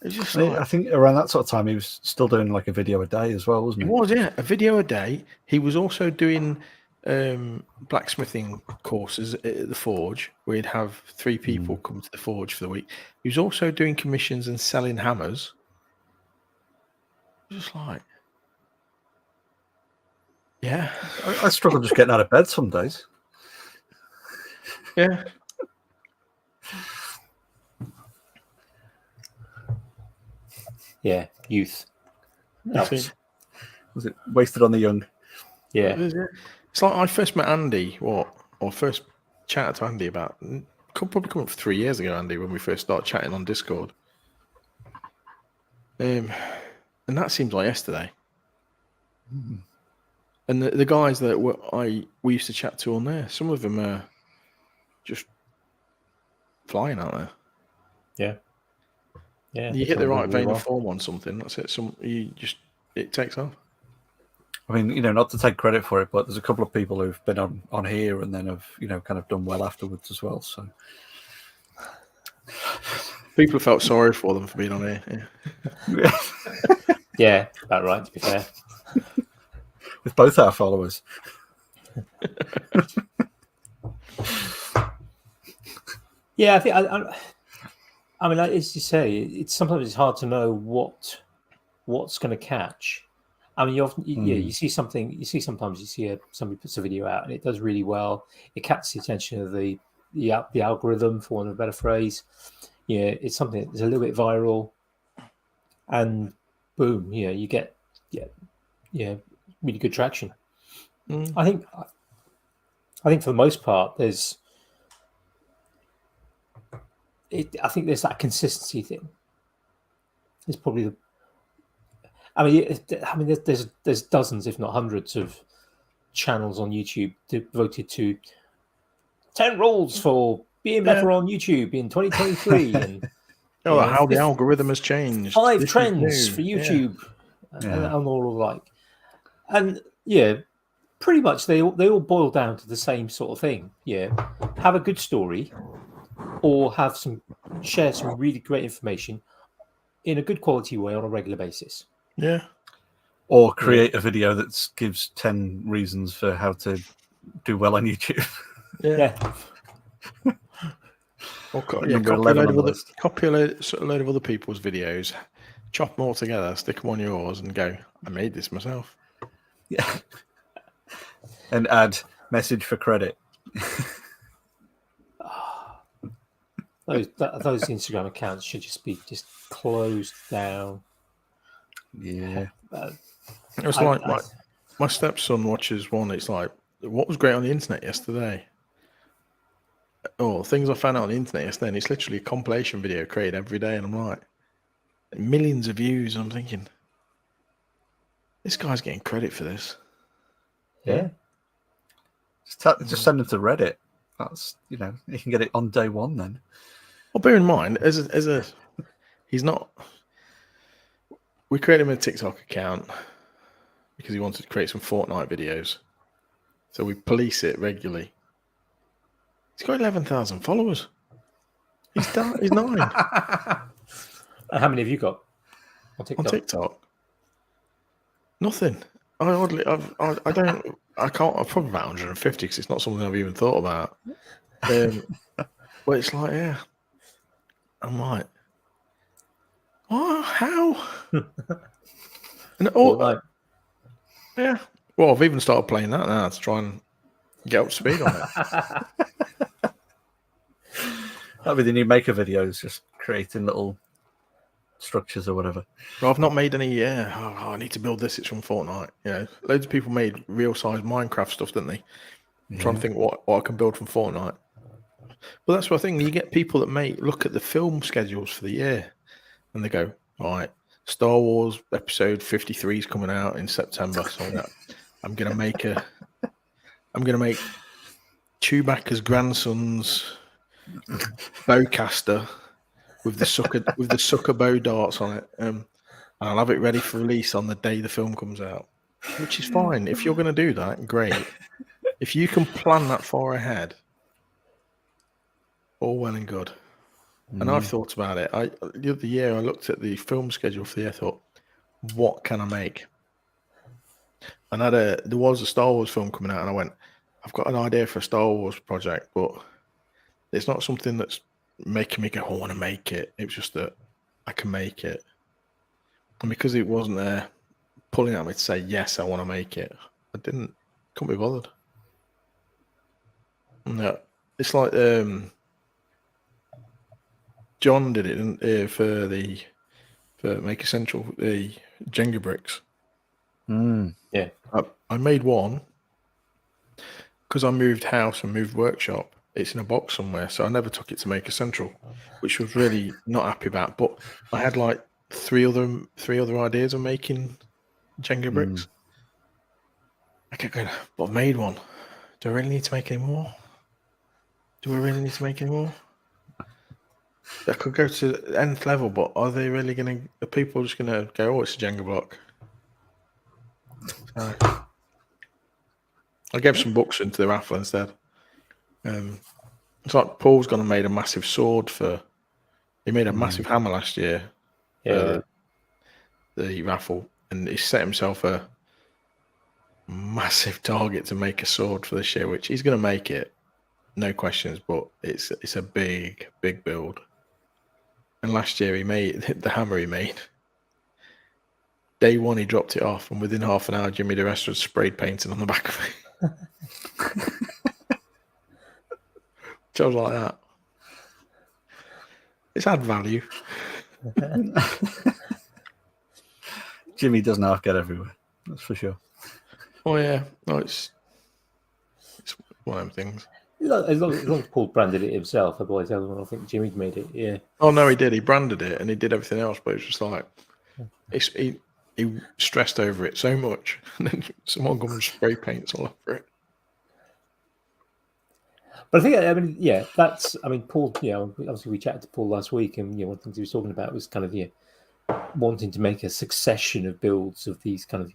It's just I think around that sort of time, he was still doing like a video a day as well, wasn't he? He was, yeah, a video a day. He was also doing blacksmithing courses at the forge, where he'd have 3 people come to the forge for the week. He was also doing commissions and selling hammers. Just like, yeah. I struggle just getting out of bed some days. Yeah. Yeah, youth. Was it wasted on the young? Yeah. It's like I first met Andy, or first chatted to Andy about, probably come up 3 years ago, Andy, when we first started chatting on Discord. And that seems like yesterday. And the guys that we used to chat to on there, some of them are just flying out there. Yeah. Yeah. You hit the right vein of form on something, that's it. It takes off. I mean, not to take credit for it, but there's a couple of people who've been on here and then have, kind of done well afterwards as well. So people have felt sorry for them for being on here. Yeah, yeah, about right, to be fair. With both our followers. Yeah, I think I mean, as you say, sometimes it's hard to know what's going to catch. I mean, you see something. Sometimes you see somebody puts a video out and it does really well. It catches the attention of the algorithm, for want of a better phrase. Yeah, it's something that's a little bit viral, and boom, you get really good traction. I think for the most part, I think there's that consistency thing. It's probably I mean, there's dozens, if not hundreds, of channels on YouTube devoted to 10 rules for being better on YouTube in 2023, and how the algorithm has changed. 5 This is trends new. for YouTube, Yeah. and all like, and yeah, pretty much they all boil down to the same sort of thing. Yeah, have a good story, or share some really great information in a good quality way on a regular basis. Yeah. Or create a video that gives 10 reasons for how to do well on YouTube. Yeah. Or Number 11 on the list. Copy a load of other people's videos, chop them all together, stick them on yours, and go, I made this myself. Yeah. And add message for credit. Those Instagram accounts should just be closed down. Yeah. It's like my stepson watches one. It's like, what was great on the internet yesterday? Or things I found out on the internet yesterday. And it's literally a compilation video created every day. And I'm like, millions of views. I'm thinking, this guy's getting credit for this. Yeah. Just send them to Reddit. That's, you can get it on day one then. Well, bear in mind, he's not. We created him a TikTok account because he wanted to create some Fortnite videos. So we police it regularly. He's got 11,000 followers. He's 9. How many have you got on TikTok? On TikTok? Nothing. I can't. I've probably about 150 because it's not something I've even thought about. But it's like, yeah. I'm like, what? How? And yeah. Well, I've even started playing that now to try and get up to speed on it. That'll be the new maker videos, just creating little structures or whatever. But I've not made any. I need to build this. It's from Fortnite. Loads of people made real size Minecraft stuff, didn't they? I'm trying to think what I can build from Fortnite. But that's what I think. You get people that look at the film schedules for the year, and they go, "All right, Star Wars Episode 53 is coming out in September, so I'm gonna make Chewbacca's grandson's bowcaster with the sucker bow darts on it, and I'll have it ready for release on the day the film comes out, which is fine. If you're going to do that, great. If you can plan that far ahead, all well and good. And I've thought about it. The other year, I looked at the film schedule for the year. I thought, what can I make? And there was a Star Wars film coming out, and I went, I've got an idea for a Star Wars project, but it's not something that's making me go, I want to make it. It was just that I can make it. And because it wasn't there pulling at me to say, yes, I want to make it, couldn't be bothered. No, it's like John did it for Make Essential, the Jenga bricks. Yeah. I made one because I moved house and moved workshop. It's in a box somewhere, so I never took it to Make Essential, which was really not happy about. But I had like three other ideas of making Jenga bricks. I kept going, but I've made one. Do I really need to make any more? I could go to the nth level, but are people just going to go, oh, it's a Jenga block? I gave some books into the raffle instead. It's like Paul's gone and made a massive sword he made a massive hammer last year for the raffle, and he set himself a massive target to make a sword for this year, which he's going to make it, no questions, but it's a big build. And last year he made the hammer he made. Day one he dropped it off, and within half an hour Jimmy DeResta was sprayed painting on the back of it. So I was like that. It's had value. Jimmy does not get everywhere, that's for sure. Oh yeah, no, it's one of them things. As long as Paul branded it himself, otherwise everyone will think Jimmy made it. Yeah. Oh no, he did. He branded it and he did everything else, but it's just like he he stressed over it so much, and then someone comes and spray paints all over it. But I think, Paul, obviously we chatted to Paul last week, and one of the things he was talking about was kind of wanting to make a succession of builds of these kind of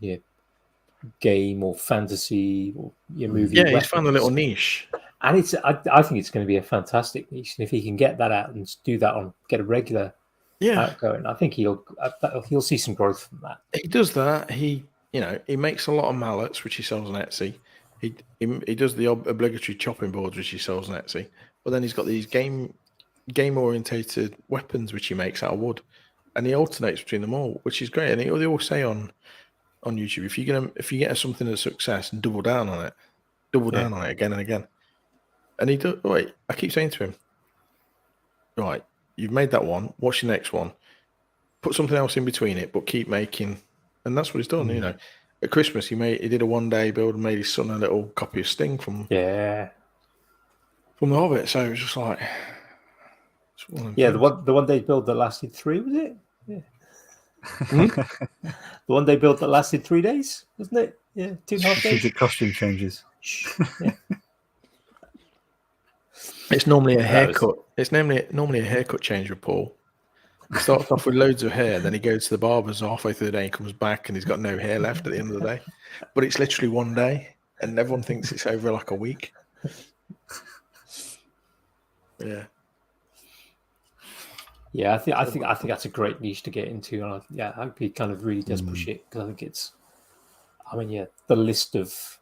game or fantasy or movie. Yeah, he's found a little niche, and I think it's going to be a fantastic niche. And if he can get that out and do that get a regular outgoing, I think he'll see some growth from that. He does that. He makes a lot of mallets, which he sells on Etsy. He does the obligatory chopping boards, which he sells on Etsy. But then he's got these game orientated weapons, which he makes out of wood, and he alternates between them all, which is great. And they all say on YouTube, if you get something a success, double down on it again and again. And he does. Right, I keep saying to him, right, you've made that one. What's your next one? Put something else in between it, but keep making. And that's what he's done. At Christmas, he did a 1-day build and made his son a little copy of Sting from The Hobbit. So it was just like, the 1-day build that lasted 3, was it? Yeah. The 1-day build that lasted 3 days, wasn't it? Yeah, 2.5 days. Strategic costume changes. Yeah. It's normally a haircut. It's normally a haircut change with Paul. He starts off with loads of hair, then he goes to the barber's halfway through the day and comes back and he's got no hair left at the end of the day. But it's literally 1 day, and everyone thinks it's over like a week. Yeah. Yeah, I think that's a great niche to get into, and I hope he kind of really does push it, because I think the list of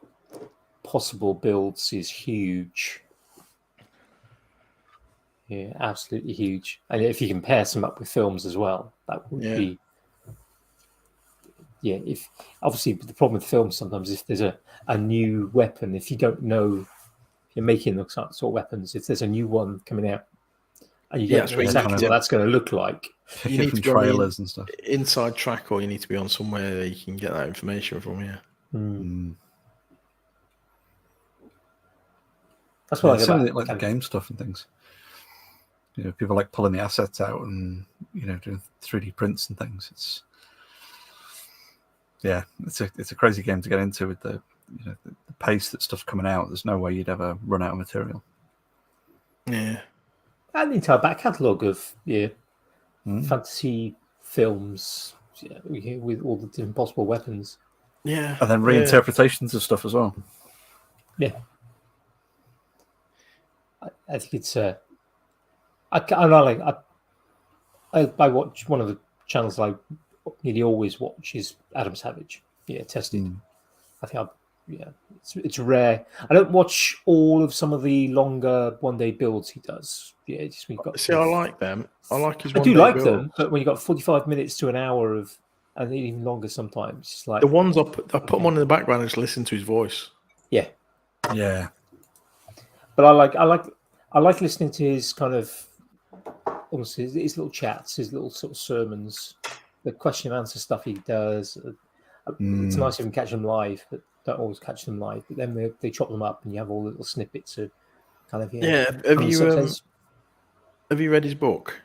possible builds is huge. Yeah, absolutely huge. And if you can pair some up with films as well, that would be. Yeah, if obviously the problem with films sometimes, if there's a new weapon, if you don't know you're making the sort of weapons, if there's a new one coming out and you don't know exactly what that's going to look like, you need to trailers and stuff. Inside track, or you need to be on somewhere that you can get that information from. Yeah. That's what I like about the game stuff and things. People like pulling the assets out and doing 3D prints and things. It's a crazy game to get into with the pace that stuff's coming out. There's no way you'd ever run out of material. Yeah, and the entire back catalogue of fantasy films with all the different possible weapons. Yeah, and then reinterpretations of stuff as well. Yeah, I think it's I watch one of the channels I nearly always watch is Adam Savage. Yeah, Tested. I think it's rare. I don't watch all of some of the longer 1-day builds he does. Yeah, I like them. I like his. I do like them, but when you got 45 minutes to an hour of, and even longer sometimes, it's like the ones I put them on in the background and just listen to his voice. Yeah. But I like listening to his kind of almost his little chats, his little sort of sermons, the question and answer stuff he does. It's nice if you can catch them live, but don't always catch them live. But then they chop them up, and you have all little snippets of kind of Have you read his book?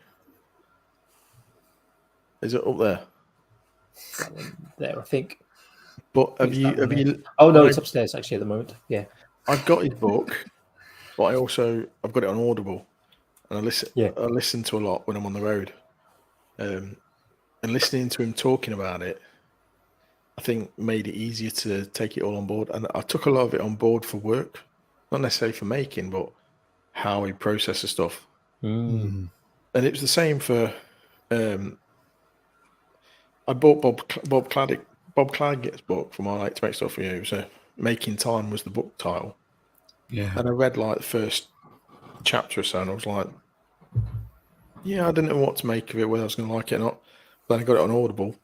Is it up there? That one there, I think. But have you? Oh no, it's upstairs actually at the moment. Yeah, I've got his book, but I've got it on Audible, and I listen. Yeah. I listen to a lot when I'm on the road, and listening to him talking about it, I think made it easier to take it all on board. And I took a lot of it on board for work, not necessarily for making, but how he processes stuff. And it was the same for. I bought Bob Claggett's book from I Like to Make Stuff for You. So Making Time was the book title. Yeah. And I read like the first chapter or so, and I was like, I didn't know what to make of it, whether I was going to like it or not. Then I got it on Audible,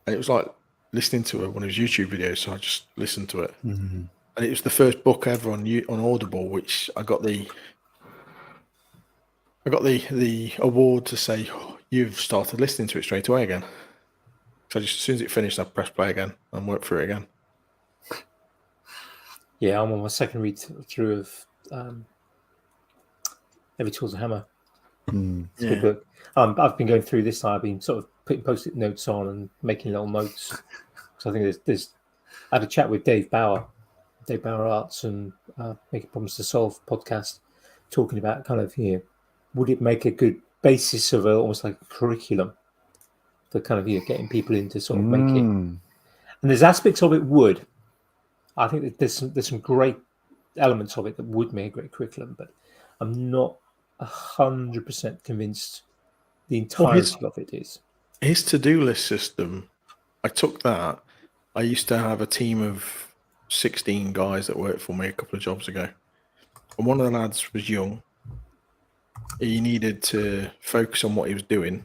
and it was like listening to one of his YouTube videos. So I just listened to it, and it was the first book ever on Audible, which I got the award to say you've started listening to it straight away again. So just as soon as it finished, I pressed play again and worked through it again. Yeah, I'm on my second read through of Every Tool's a Hammer. It's a good book. I've been going through this. I've been sort of putting post-it notes on and making little notes. So I think there's I had a chat with Dave Bauer Arts and Making Problems to Solve podcast, talking about kind of would it make a good basis of almost like a curriculum for kind of getting people into sort of make it. And there's aspects of it would. I think that there's some great elements of it that would make a great curriculum, but I'm not 100% convinced the entirety of it is. His to-do list system, I took that. I used to have a team of 16 guys that worked for me a couple of jobs ago. And one of the lads was young. He needed to focus on what he was doing.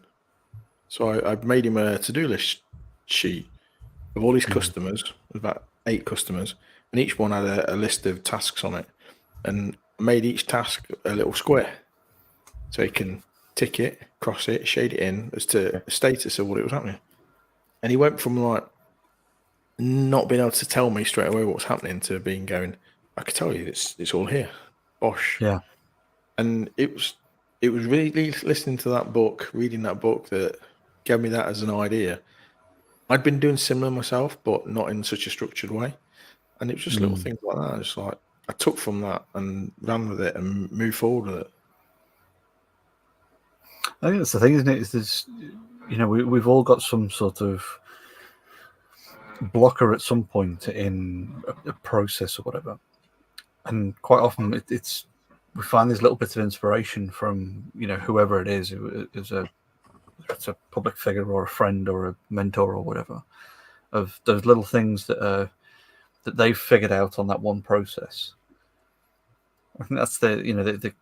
So I made him a to-do list sheet of all his customers, about 8 customers, and each one had a list of tasks on it. And I made each task a little square. So he can tick it, cross it, shade it in as to the status of what it was happening. And he went from like not being able to tell me straight away what's happening to going, I could tell you it's all here. Bosh. Yeah. And it was really listening to that book, reading that book that gave me that as an idea. I'd been doing similar myself, but not in such a structured way. And it was just little things like that. Just like I took from that and ran with it and moved forward with it. I think that's the thing, isn't it? Is there's, we've all got some sort of blocker at some point in a process or whatever, and quite often we find these little bits of inspiration from whoever it is, it's a public figure or a friend or a mentor or whatever, of those little things that they've figured out on that one process. I think that's the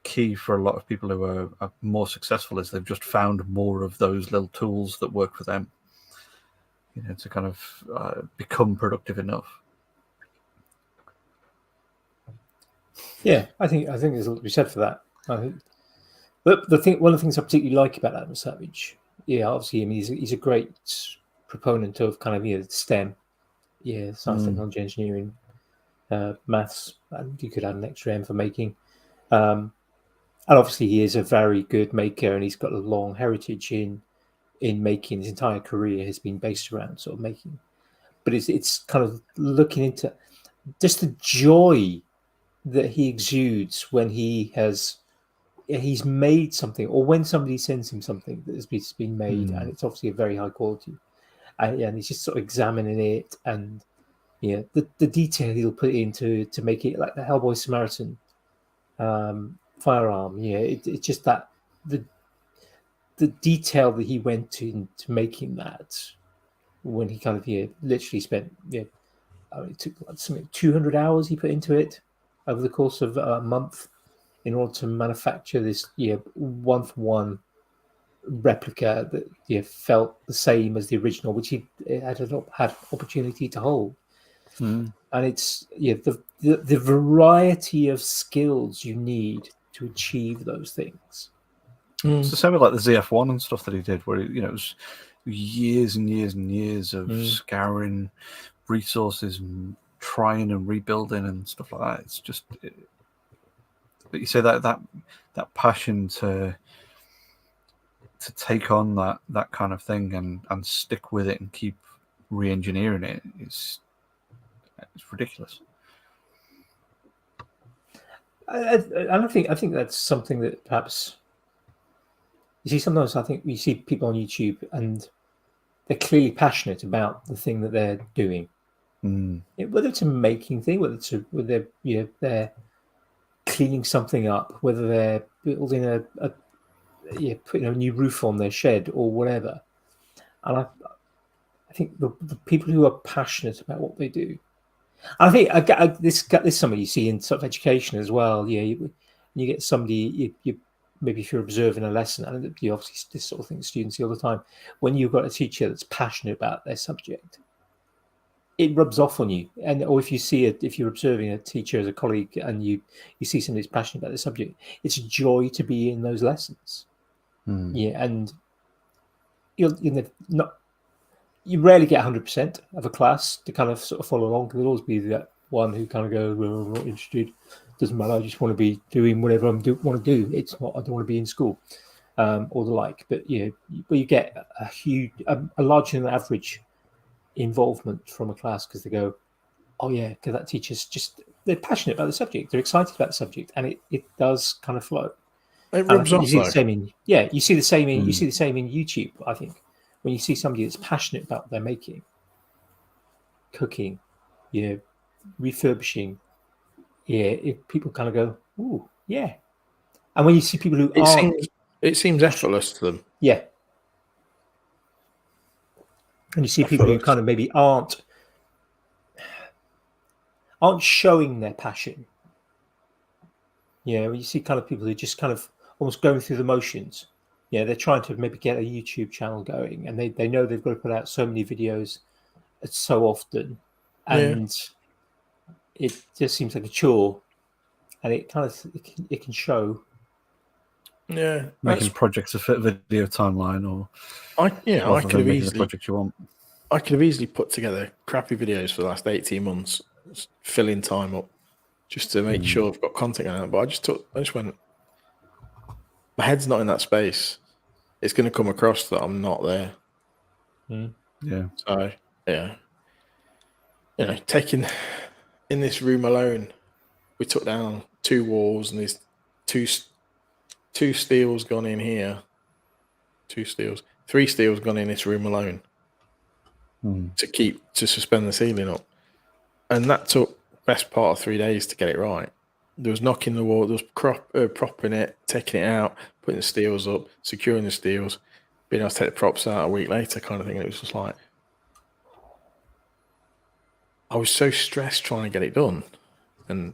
key for a lot of people who are more successful is they've just found more of those little tools that work for them, to kind of become productive enough. Yeah, I think there's a lot to be said for that. I think, but one of the things I particularly like about Adam Savage, obviously, I mean, he's a great proponent of kind of STEM, science, technology, engineering, maths, and you could add an extra M for making. And obviously, he is a very good maker, and he's got a long heritage in making. His entire career has been based around sort of making. But it's kind of looking into just the joy that he exudes when he's made something, or when somebody sends him something that has been made, and it's obviously a very high quality. And he's just sort of examining it, and the detail he'll put into to make it like the Hellboy Samaritan firearm. It's just that the detail that he went to making that, when he kind of literally spent it took something 200 hours he put into it over the course of a month in order to manufacture this 1-for-1 replica that felt the same as the original, which he had opportunity to hold. And it's the variety of skills you need to achieve those things. It's the same with like the ZF1 and stuff that he did, where it was years and years and years of scouring resources and trying and rebuilding and stuff like that. It's just, but you say that passion to take on that kind of thing and stick with it and keep re-engineering it it's ridiculous. And I think that's something that perhaps you see. Sometimes I think you see people on YouTube and they're clearly passionate about the thing that they're doing. Whether it's a making thing, whether they're cleaning something up, whether they're building putting a new roof on their shed or whatever. And I think the people who are passionate about what they do, I think this is something you see in sort of education as well. You get somebody, you maybe if you're observing a lesson, and you obviously this sort of thing students see all the time. When you've got a teacher that's passionate about their subject, it rubs off on you. Or if you're observing a teacher as a colleague and you see somebody that's passionate about the subject, it's a joy to be in those lessons. And you rarely get 100% of a class to kind of sort of follow along. There'll always be that one who kind of goes, well, I'm not interested. Doesn't matter. I just want to be doing whatever I want to do. It's not. I don't want to be in school. or the like. But you get a larger than average involvement from a class because they go, oh yeah, because that teacher's they're passionate about the subject, they're excited about the subject, and it does kind of flow. It And I rubs think off you see though. the same in you see the same in YouTube. I think when you see somebody that's passionate about what they're making, cooking, refurbishing, people kind of go, ooh, yeah. And when you see people who It seems effortless to them. yeah, and you see people who kind of maybe aren't showing their passion. When you see kind of people who just kind of almost going through the motions. They're trying to maybe get a YouTube channel going, and they know they've got to put out so many videos so often, and it just seems like a chore, and it kind of it can show. Yeah, making projects a fit video timeline, or I could have making easily the project you want. I could have easily put together crappy videos for the last 18 months, filling time up, just to make sure I've got content on it. But I just went, my head's not in that space. It's going to come across that I'm not there. Yeah. So yeah, taking in this room alone, we took down 2 walls and there's two steels gone in here. 3 steels gone in this room alone to suspend the ceiling up, and that took best part of 3 days to get it right. There was knocking the wall, there was propping it, taking it out, putting the steels up, securing the steels, being able to take the props out a week later, kind of thing. And it was just like, I was so stressed trying to get it done, and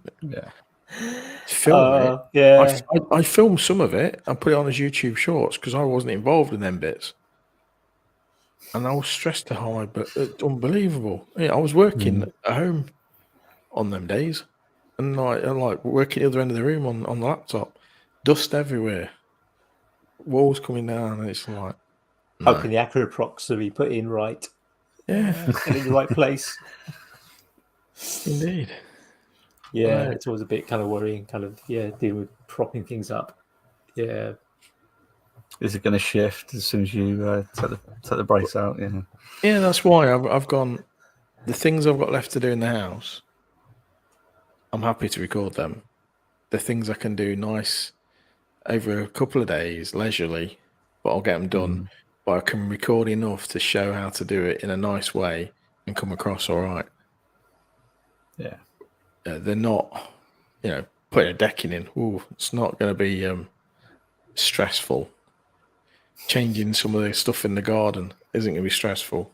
film it. Yeah, I filmed some of it and put it on as YouTube shorts because I wasn't involved in them bits. And I was stressed to high, but it's unbelievable. I was working at home on them days, and like working at the other end of the room on the laptop, dust everywhere, walls coming down, and it's like, how can the accurate props be put in right? Yeah, and in the right place. Indeed. Yeah, it's always a bit kind of worrying, kind of dealing with propping things up. Yeah. Is it going to shift as soon as you take the brace out? Yeah. Yeah, that's why I've gone. The things I've got left to do in the house, I'm happy to record them. The things I can do nice over a couple of days, leisurely, but I'll get them done. But I can record enough to show how to do it in a nice way and come across all right. Yeah. They're not, putting a decking in. Ooh, it's not going to be stressful. Changing some of the stuff in the garden isn't going to be stressful.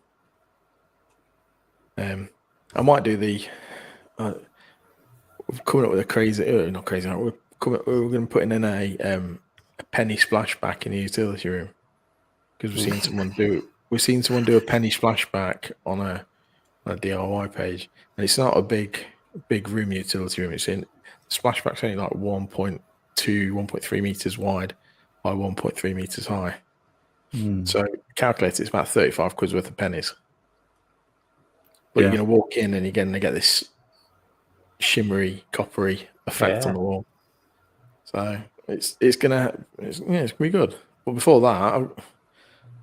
I might do we're coming up with a crazy, not crazy. We're going to put in a penny splashback in the utility room because we've seen someone do a penny splashback on a DIY page, and it's not a big room utility room. It's in splashback's only like 1.3 meters wide by 1.3 meters high. So calculate it's about 35 quid's worth of pennies. But you're going to walk in and you're going to get this shimmery, coppery effect on the wall. So it's gonna be good. But before that, I've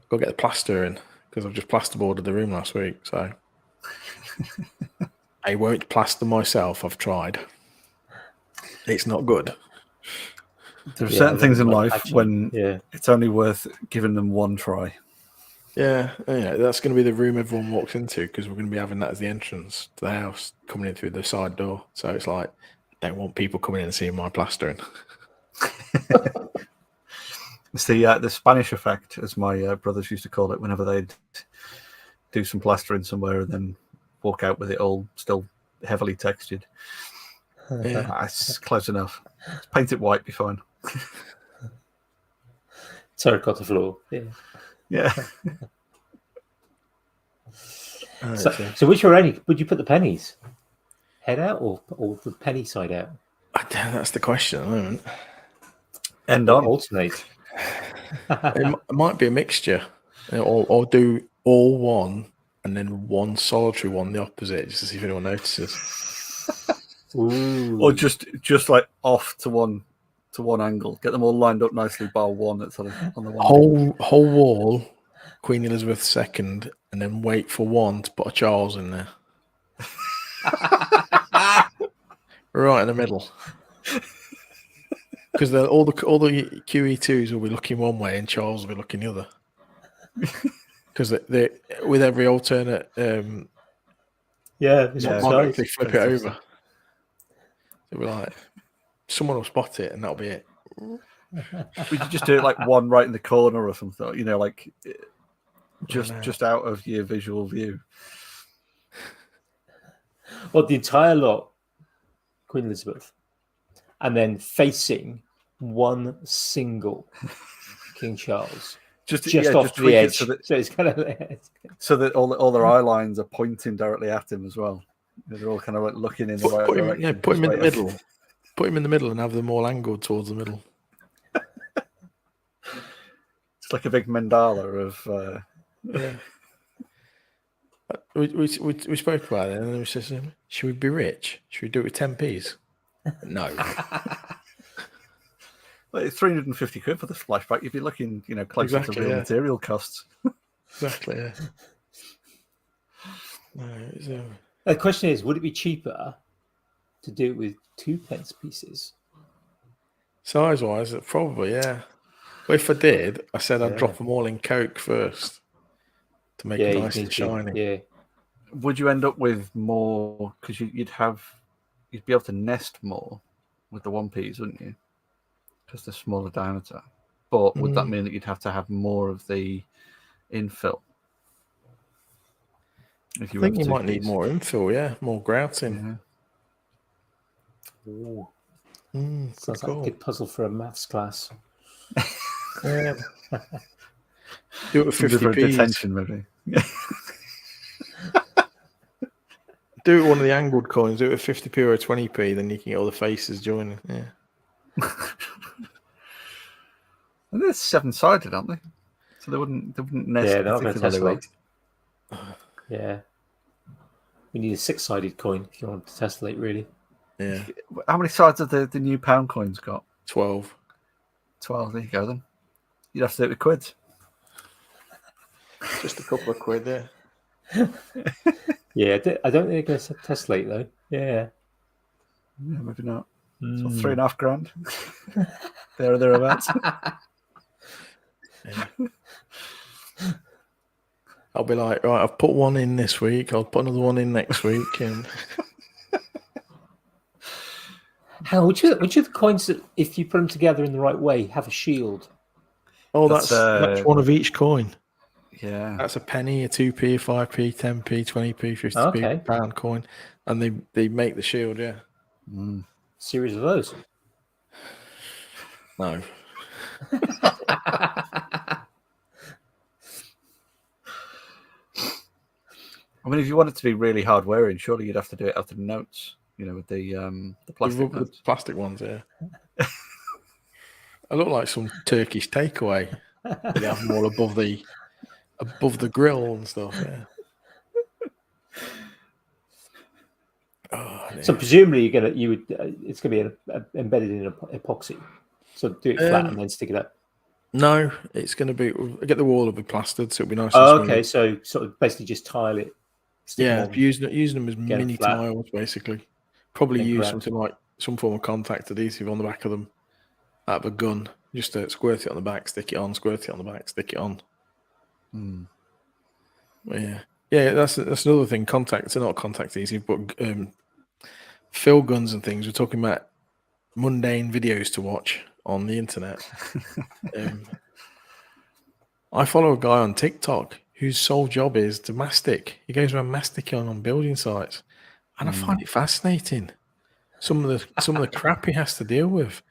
got to get the plaster in because I've just plasterboarded the room last week. So I won't plaster myself. I've tried. It's not good. There are certain things in life when it's only worth giving them one try. Yeah, that's going to be the room everyone walks into because we're going to be having that as the entrance to the house, coming in through the side door. So it's like, I don't want people coming in and seeing my plastering. It's the Spanish effect, as my brothers used to call it, whenever they'd do some plastering somewhere and then walk out with it all still heavily textured. It's close enough. Just paint it white, be fine. Terracotta floor. Yeah. So which would you put the pennies? Head out or the penny side out? That's the question at the moment. End on. Alternate. It might be a mixture, or do all one and then one solitary one the opposite, just to see if anyone notices. Ooh. Or just like off to one to one angle. Get them all lined up nicely, bar one that's on the one. Whole wall, Queen Elizabeth II, and then wait for one to put a Charles in there. Right in the middle. Because all the QE2s will be looking one way and Charles will be looking the other. Because they with every alternate Sorry. they flip it over. It'll be like someone will spot it and that'll be it. We could just do it like one right in the corner or something, you know, like just out of your visual view. Well, the entire lot, Queen Elizabeth, and then facing one single King Charles. Just off the edge. So it's kind of so that all their eye lines are pointing directly at him as well. They're all kind of like looking in the right direction. Yeah, put him in the middle. Put him in the middle and have them all angled towards the middle. It's like a big mandala of. Yeah. We spoke about it, and then we said, "Should we be rich? Should we do it with 10p's?" No. Well, it's 350 quid for the splashback. You'd be looking, you know, closer to real material costs. Exactly. Yeah. No, the question is, would it be cheaper to do it with 2p pieces? Size-wise, probably, yeah. But if I did, I said I'd drop them all in Coke first to make it nice and shiny. Yeah. Would you end up with more? Because you'd be able to nest more with the 1p's, wouldn't you? Because they're smaller diameter. But would that mean that you'd have to have more of the infill? I think you might need more infill, yeah, more grouting. Yeah. Sounds like a good puzzle for a maths class. Yeah. Do it with 50p. Detention, maybe. Do it one of the angled coins. Do it with 50p or a 20p, then you can get all the faces joining. Yeah. And they're 7-sided, aren't they? So they wouldn't nest. Yeah, they're not going to tessellate. Yeah. We need a 6-sided coin if you want to tessellate, really. Yeah. How many sides have the new pound coins got? 12. 12, there you go then. You'd have to do it with quids. Just a couple of quid there. Yeah, I don't think they're going to tessellate, though. Yeah. Yeah, maybe not. So 3.5 grand. There or thereabouts. Yeah. I'll be like, right, I've put one in this week. I'll put another one in next week. And which are the coins that, if you put them together in the right way, have a shield? Oh, that's one of each coin. Yeah. That's a penny, a 2p, a 5p, 10p, 20p, 50p, pound coin. And they make the shield, yeah. Series of those? No. I mean, if you want it to be really hard wearing, surely you'd have to do it out of the notes, you know, with the plastic ones. The plastic ones, yeah. I look like some Turkish takeaway. They have them all above the grill and stuff, yeah. Oh, so presumably it's going to be embedded in epoxy. So do it flat and then stick it up. No, it's going to be. Get the wall will be plastered, so it'll be nice. Oh, okay. So sort of basically just tile it. Yeah, using them as mini tiles, basically. Probably use something like some form of contact adhesive on the back of them, out of a gun. Just squirt it on the back, stick it on, squirt it on the back, stick it on. Yeah. That's another thing. Contacts are not contact adhesive, but fill guns and things. We're talking about mundane videos to watch on the internet. I follow a guy on TikTok whose sole job is to mastic. He goes around masticing on building sites, and I find it fascinating. Some of the crap he has to deal with.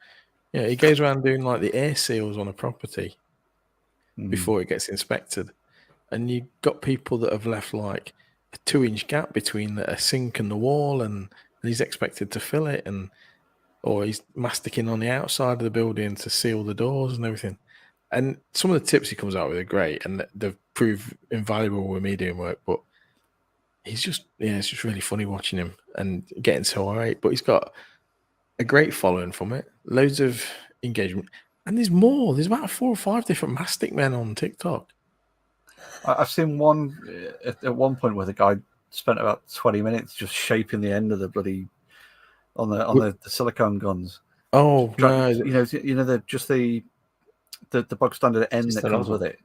Yeah, he goes around doing like the air seals on a property before it gets inspected, and you've got people that have left like a 2-inch gap between a sink and the wall, and he's expected to fill it, or he's masticing on the outside of the building to seal the doors and everything. And some of the tips he comes out with are great, and they've proved invaluable with me doing work. But it's just really funny watching him and getting so irate. But he's got a great following from it. Loads of engagement. And there's more. There's about 4 or 5 different mastic men on TikTok. I've seen one at one point where the guy spent about 20 minutes just shaping the end of the bloody on the silicone guns. Oh no! You know the bog standard end Just that the comes nozzle. with it.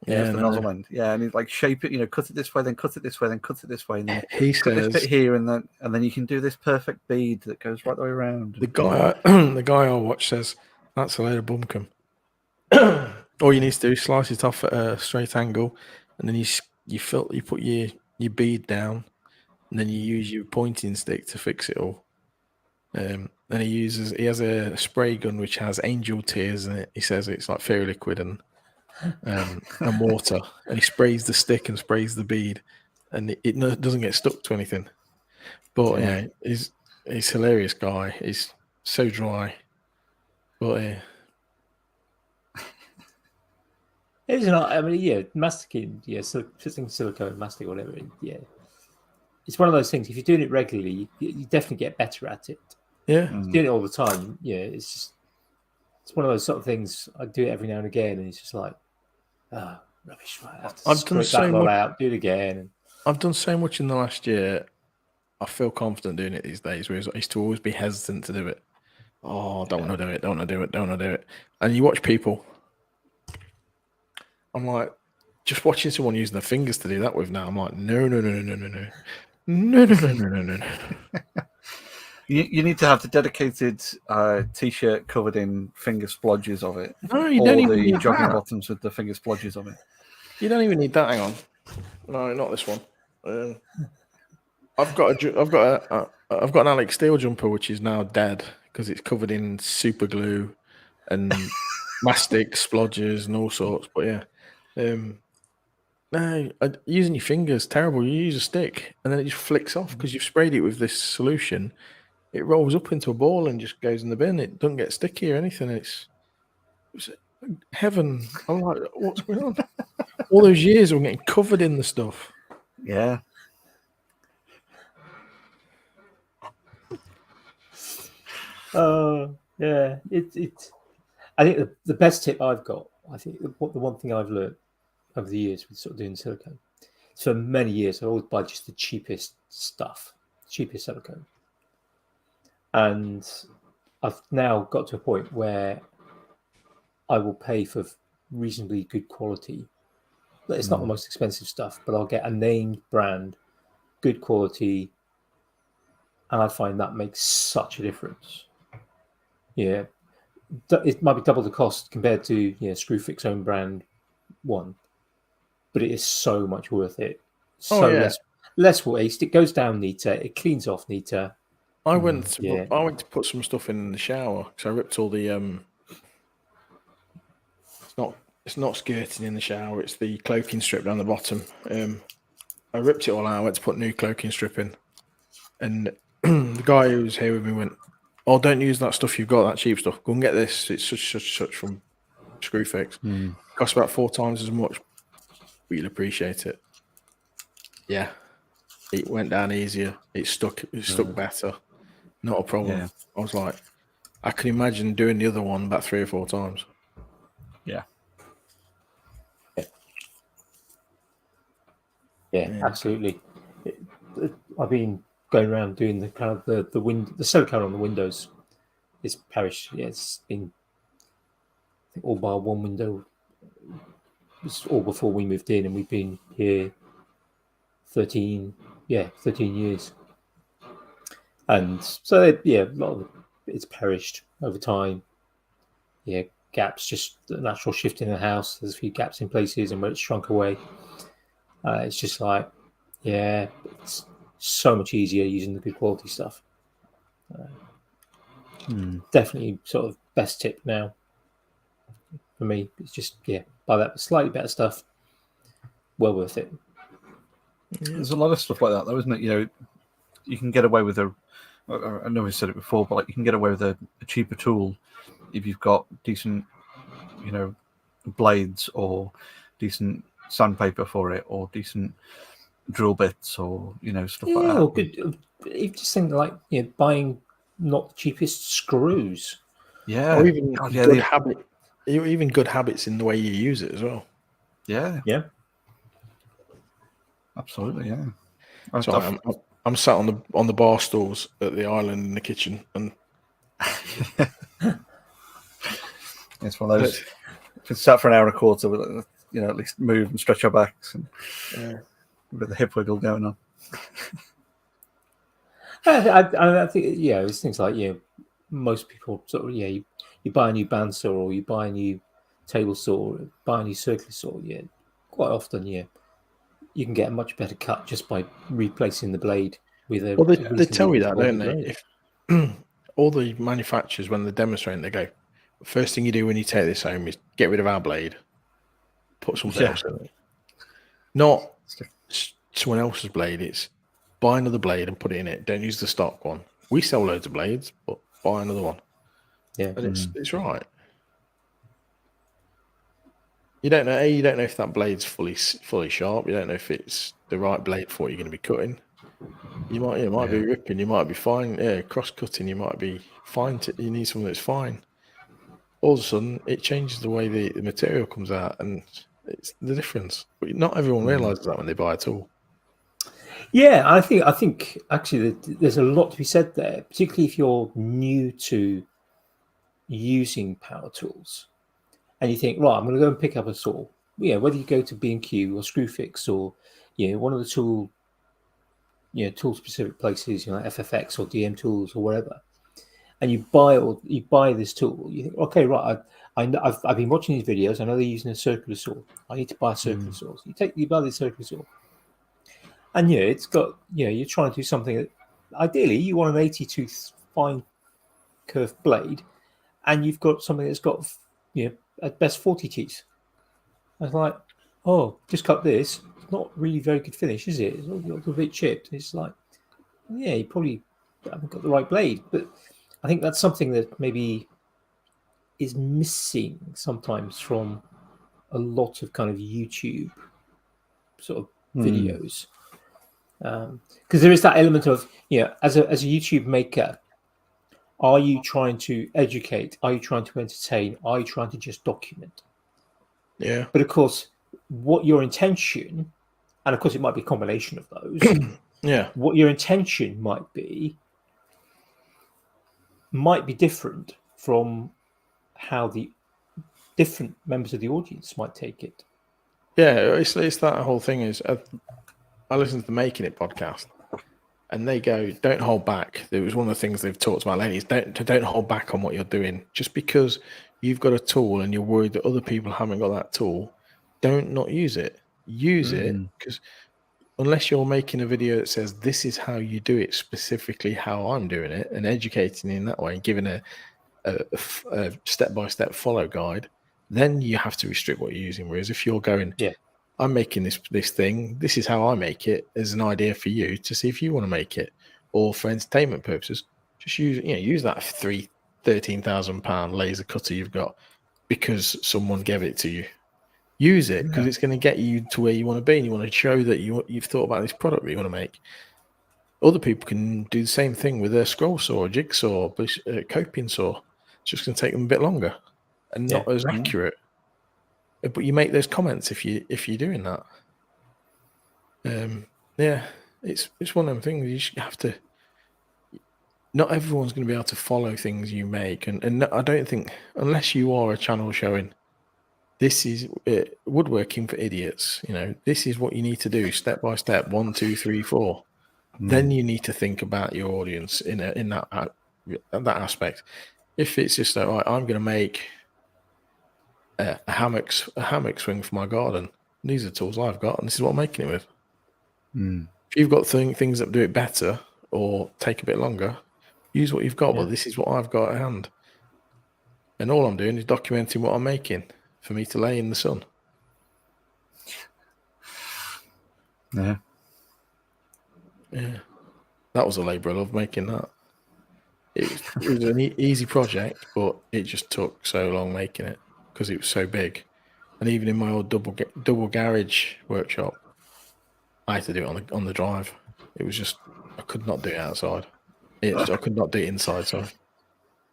Yeah, the nozzle end. Yeah, and he's like shape it. Cut it this way, then cut it this way, then cut it this way, and then he cut says this bit here, and then you can do this perfect bead that goes right the way around. the guy the guy I watch says that's a load of bumcum. All you need to do is slice it off at a straight angle, and then you put your bead down, and then you use your pointing stick to fix it all. And he has a spray gun which has angel tears in it. He says it's like fairy liquid and water, and he sprays the stick and sprays the bead, and it doesn't get stuck to anything. But yeah, he's a hilarious guy. He's so dry, but yeah. It's not. I mean, yeah, masticing, fixing silicone, mastic, whatever. Yeah, it's one of those things. If you're doing it regularly, you definitely get better at it. Yeah, if you're doing it all the time. Yeah, it's one of those sort of things. I do it every now and again, and it's just like, rubbish. Right, I have to I've done so much. Out, do it again. I've done so much in the last year. I feel confident doing it these days. Whereas I used to always be hesitant to do it. Oh, don't want to do it. Don't want to do it. Don't want to do it. And you watch people. I'm like, just watching someone using their fingers to do that with now. I'm like, no. You need to have the dedicated T-shirt covered in finger splodges of it. No, you don't even need jogging that. bottoms with the finger splodges of it. You don't even need that. Hang on. No, not this one. I've got an Alex Steele jumper which is now dead because it's covered in super glue and mastic splodges and all sorts. But yeah. No, using your fingers terrible. You use a stick and then it just flicks off because you've sprayed it with this solution. It rolls up into a ball and just goes in the bin. It doesn't get sticky or anything. It's heaven. I'm like, what's going on? All those years I'm getting covered in the stuff. Yeah. Yeah. I think the best tip I've got. I think the one thing I've learned over the years with sort of doing silicone. For many years, I always buy just the cheapest stuff, cheapest silicone. And I've now got to a point where I will pay for reasonably good quality. It's not the most expensive stuff, but I'll get a named brand, good quality, and I find that makes such a difference. Yeah, it might be double the cost compared to Screwfix own brand one, but it is so much worth it. Less waste. It goes down neater. It cleans off neater. I went to put some stuff in the shower because I ripped all the It's not skirting in the shower. It's the cloaking strip down the bottom. I ripped it all out. I went to put new cloaking strip in, and the guy who was here with me went, "Oh, don't use that stuff you've got, that cheap stuff. Go and get this. It's such from Screwfix. Costs about 4 times as much, but you'll appreciate it." Yeah, it went down easier. It stuck better. Not a problem. Yeah. I was like, I can imagine doing the other one about 3 or 4 times. Yeah. Yeah, absolutely. I've been going around doing the kind of the silicone on the windows. It's perished. Yeah, it's been I think all bar one window. It's all before we moved in, and we've been here 13 years. And so a lot of it's perished over time. Yeah, gaps, just the natural shift in the house. There's a few gaps in places, and where it's shrunk away. It's just like, it's so much easier using the good quality stuff. Definitely sort of best tip now for me. It's just, buy that slightly better stuff. Well worth it. There's a lot of stuff like that, though, isn't it? You can get away with I know we said it before, but you can get away with a cheaper tool if you've got decent, blades or decent sandpaper for it, or decent drill bits, or stuff like that. Or good. You just think like buying not the cheapest screws. Yeah. Or even God, yeah, even good habits in the way you use it as well. Yeah. Yeah. Absolutely. Yeah. So I'm sat on the bar stools at the island in the kitchen, and it's one of those. If it's sat for an hour and a quarter, we'll, at least move and stretch our backs and with the hip wiggle going on. I think it's things like most people sort of you buy a new bandsaw or you buy a new table saw, or buy a new circular saw. Yeah, quite often you can get a much better cut just by replacing the blade with a well, they reasonably tell you good that, quality don't they? blade. If all the manufacturers, when they're demonstrating, they go, first thing you do when you take this home is get rid of our blade, put something else in it. Not someone else's blade. It's buy another blade and put it in it. Don't use the stock one. We sell loads of blades, but buy another one. Yeah, And it's right. You don't know. You don't know if that blade's fully sharp. You don't know if it's the right blade for what you're going to be cutting. You might be ripping. You might be fine. Yeah, cross cutting. You might be fine. You need something that's fine. All of a sudden, it changes the way the material comes out, and it's the difference. But not everyone realizes that when they buy a tool. yeah. I think actually there's a lot to be said there, particularly if you're new to using power tools, and you think, right, I'm going to go and pick up a saw. Whether you go to B&Q or Screwfix or one of the tool specific places, FFX or DM Tools or whatever, and you buy this tool, you think, okay, right, I've been watching these videos. I know they're using a circular saw. I need to buy a circular saw. So you buy the circular saw, and it's got you're trying to do something that ideally you want an 80 tooth fine curved blade, and you've got something that's got at best 40 teeth. I was like, oh, just cut this. It's not really very good finish, is it? It's a little bit chipped. It's like, yeah, you probably haven't got the right blade. But I think that's something that maybe is missing sometimes from a lot of kind of YouTube sort of videos. Because there is that element of, as a YouTube maker, are you trying to educate? Are you trying to entertain? Are you trying to just document? Yeah. But of course, what your intention, and of course it might be a combination of those, Yeah. what your intention might be different from how the different members of the audience might take it. Yeah, it's that whole thing is, I listen to the Making It podcast, and they go, don't hold back. It was one of the things they've talked about lately is don't hold back on what you're doing. Just because you've got a tool and you're worried that other people haven't got that tool, don't not use it. Use it, because unless you're making a video that says this is how you do it, specifically how I'm doing it, and educating in that way, and giving a step-by-step follow guide, then you have to restrict what you're using. Whereas if you're going, I'm making this thing, this is how I make it, as an idea for you to see if you want to make it, or for entertainment purposes, just use that £13,000 laser cutter you've got because someone gave it to you. Use it because it's going to get you to where you want to be, and you want to show that you've thought about this product that you want to make. Other people can do the same thing with a scroll saw, a jigsaw, a coping saw. It's just going to take them a bit longer and not as accurate. But you make those comments if you're doing that. It's one of them things you just have to. Not everyone's going to be able to follow things you make, and I don't think, unless you are a channel showing this is woodworking for idiots. This is what you need to do step by step, 1, 2, 3, 4. Then you need to think about your audience in that aspect. If it's just I'm going to make a hammock swing for my garden. These are the tools I've got, and this is what I'm making it with. If you've got things that do it better or take a bit longer, use what you've got. But this is what I've got at hand, and all I'm doing is documenting what I'm making for me to lay in the sun. Yeah, that was a labour of love making that. It was an easy project, but it just took so long making it because it was so big. And even in my old double garage workshop, I had to do it on the drive. It was just I could not do it outside. I could not do it inside. Sorry,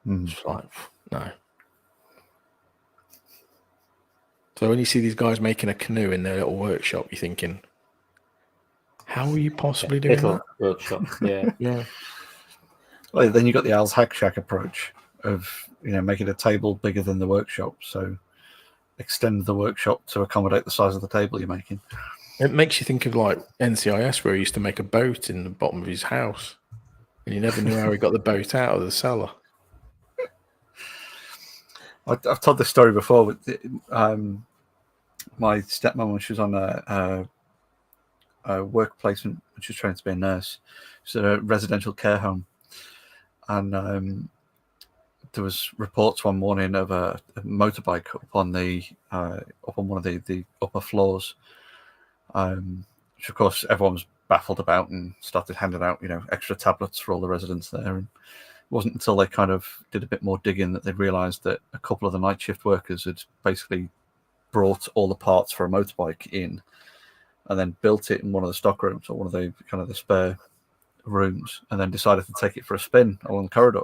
it's like No. So when you see these guys making a canoe in their little workshop, you're thinking, how are you possibly doing Little that? workshop, yeah. Yeah. Well, then you got the Al's Hack Shack approach of making a table bigger than the workshop, so extend the workshop to accommodate the size of the table you're making. It makes you think of like NCIS, where he used to make a boat in the bottom of his house, and you never knew how he got the boat out of the cellar. I've told this story before. With my stepmom, when she was on a work placement, when she was trying to be a nurse, she's at a residential care home, and there was reports one morning of a motorbike up on one of the upper floors, which of course everyone was baffled about and started handing out extra tablets for all the residents there. And it wasn't until they kind of did a bit more digging that they realised that a couple of the night shift workers had basically brought all the parts for a motorbike in and then built it in one of the stock rooms or one of the kind of the spare rooms, and then decided to take it for a spin along the corridor,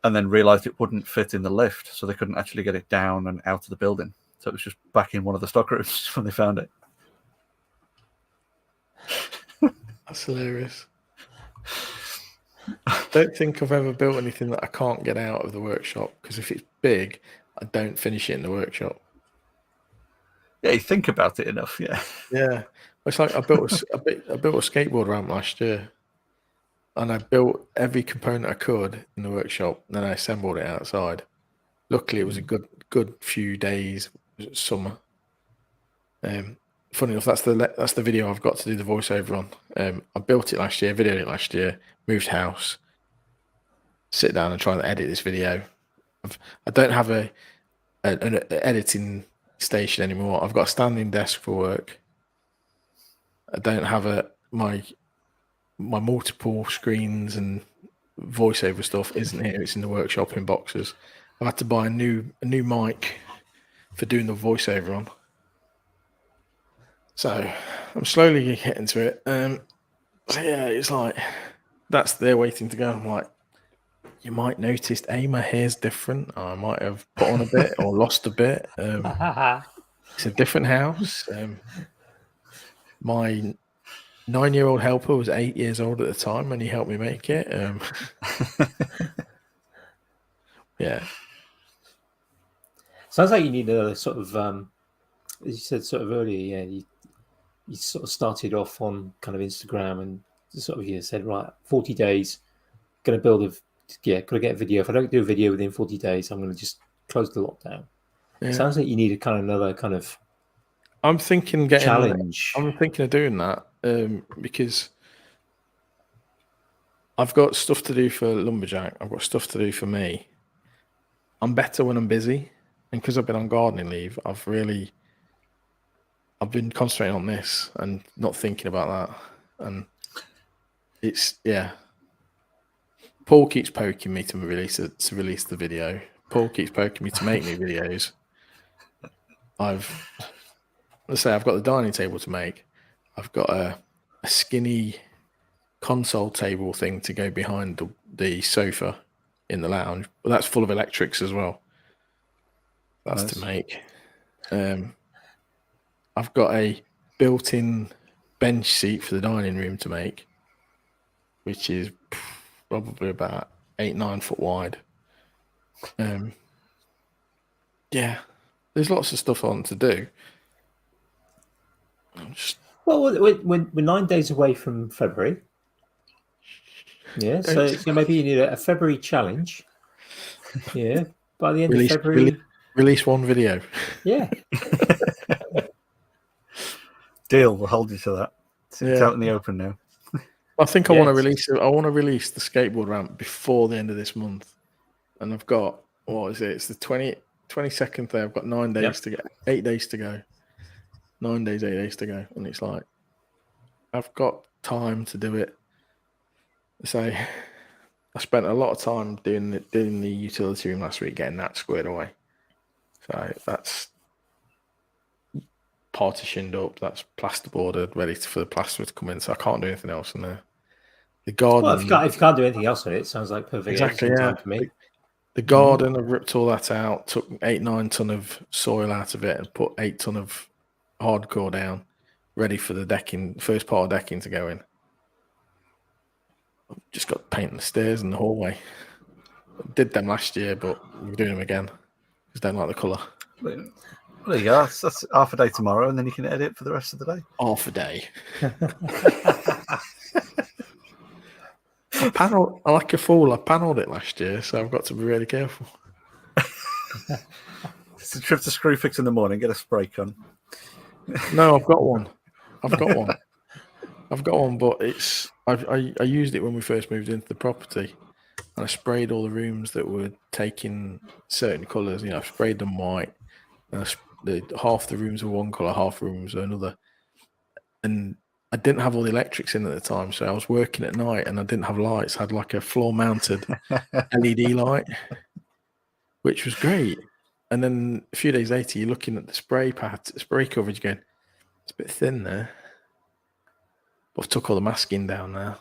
and then realised it wouldn't fit in the lift, so they couldn't actually get it down and out of the building. So it was just back in one of the stock rooms when they found it. That's hilarious. I don't think I've ever built anything that I can't get out of the workshop, because if it's big, I don't finish it in the workshop. Yeah, you think about it enough, yeah. Yeah. It's like I built a skateboard ramp last year, and I built every component I could in the workshop, and then I assembled it outside. Luckily, it was a good few days, summer. Funny enough, that's the video I've got to do the voiceover on. I built it last year, videoed it last year, moved house, sit down and try and edit this video. I don't have an editing station anymore. I've got a standing desk for work. I don't have my multiple screens and voiceover stuff isn't here. It's in the workshop in boxes. I've had to buy a new mic for doing the voiceover on. So I'm slowly getting to it. So yeah, it's like that's there waiting to go. I'm like, you might notice, my hair's different. I might have put on a bit or lost a bit. It's a different house. My 9-year-old helper was 8 years old at the time when he helped me make it. Yeah. Sounds like you need a sort of, as you said sort of earlier, yeah, you sort of started off on kind of Instagram and sort of said, right, 40 days, going to got to get a video. If I don't do a video within 40 days, I'm going to just close the lockdown. Yeah. Sounds like you need another kind of I'm thinking challenge. I'm thinking of doing that because I've got stuff to do for Lumberjack. I've got stuff to do for me. I'm better when I'm busy, and because I've been on gardening leave, I've been concentrating on this and not thinking about that. And it's Paul keeps poking me to release the video. Paul keeps poking me to make new videos. Let's say I've got the dining table to make. I've got a skinny console table thing to go behind the sofa in the lounge. But that's full of electrics as well. That's nice to make. I've got a built-in bench seat for the dining room to make, which is probably about 8-9 foot wide. Yeah, there's lots of stuff on to do. Well, we're 9 days away from February. Yeah, so maybe you need a February challenge. Yeah, by the end of February. Release one video. Yeah. Deal, we'll hold you to that. It's out in the open now. I think I want to release the skateboard ramp before the end of this month. And I've got, what is it? It's the 22nd day. I've got 9 days to go, 8 days to go. 9 days, 8 days to go. And it's like, I've got time to do it. So I spent a lot of time doing the utility room last week, getting that squared away. So that's partitioned up, that's plasterboarded, ready for the plaster to come in. So I can't do anything else in there. The garden. Well, if you can't do anything else on it, sounds like perfect exactly time for me. The garden, I ripped all that out, took 8-9 ton of soil out of it, and put 8 ton of hardcore down, ready for the decking, first part of decking to go in. I've just got paint on the stairs and the hallway. I did them last year, but we're doing them again because I don't like the colour. Well, there you go. That's half a day tomorrow, and then you can edit for the rest of the day. Half a day. I like a fool. I panelled it last year, so I've got to be really careful. It's a trip to Screwfix in the morning. Get a spray gun. No, I've got one. I've got one, but it's I used it when we first moved into the property, and I sprayed all the rooms that were taking certain colours. You know, I sprayed them white, and half the rooms were one colour, half the rooms were another, and I didn't have all the electrics in at the time, so I was working at night and I didn't have lights. I had like a floor-mounted LED light, which was great. And then a few days later, you're looking at the spray coverage, going, it's a bit thin there. I've took all the masking down now.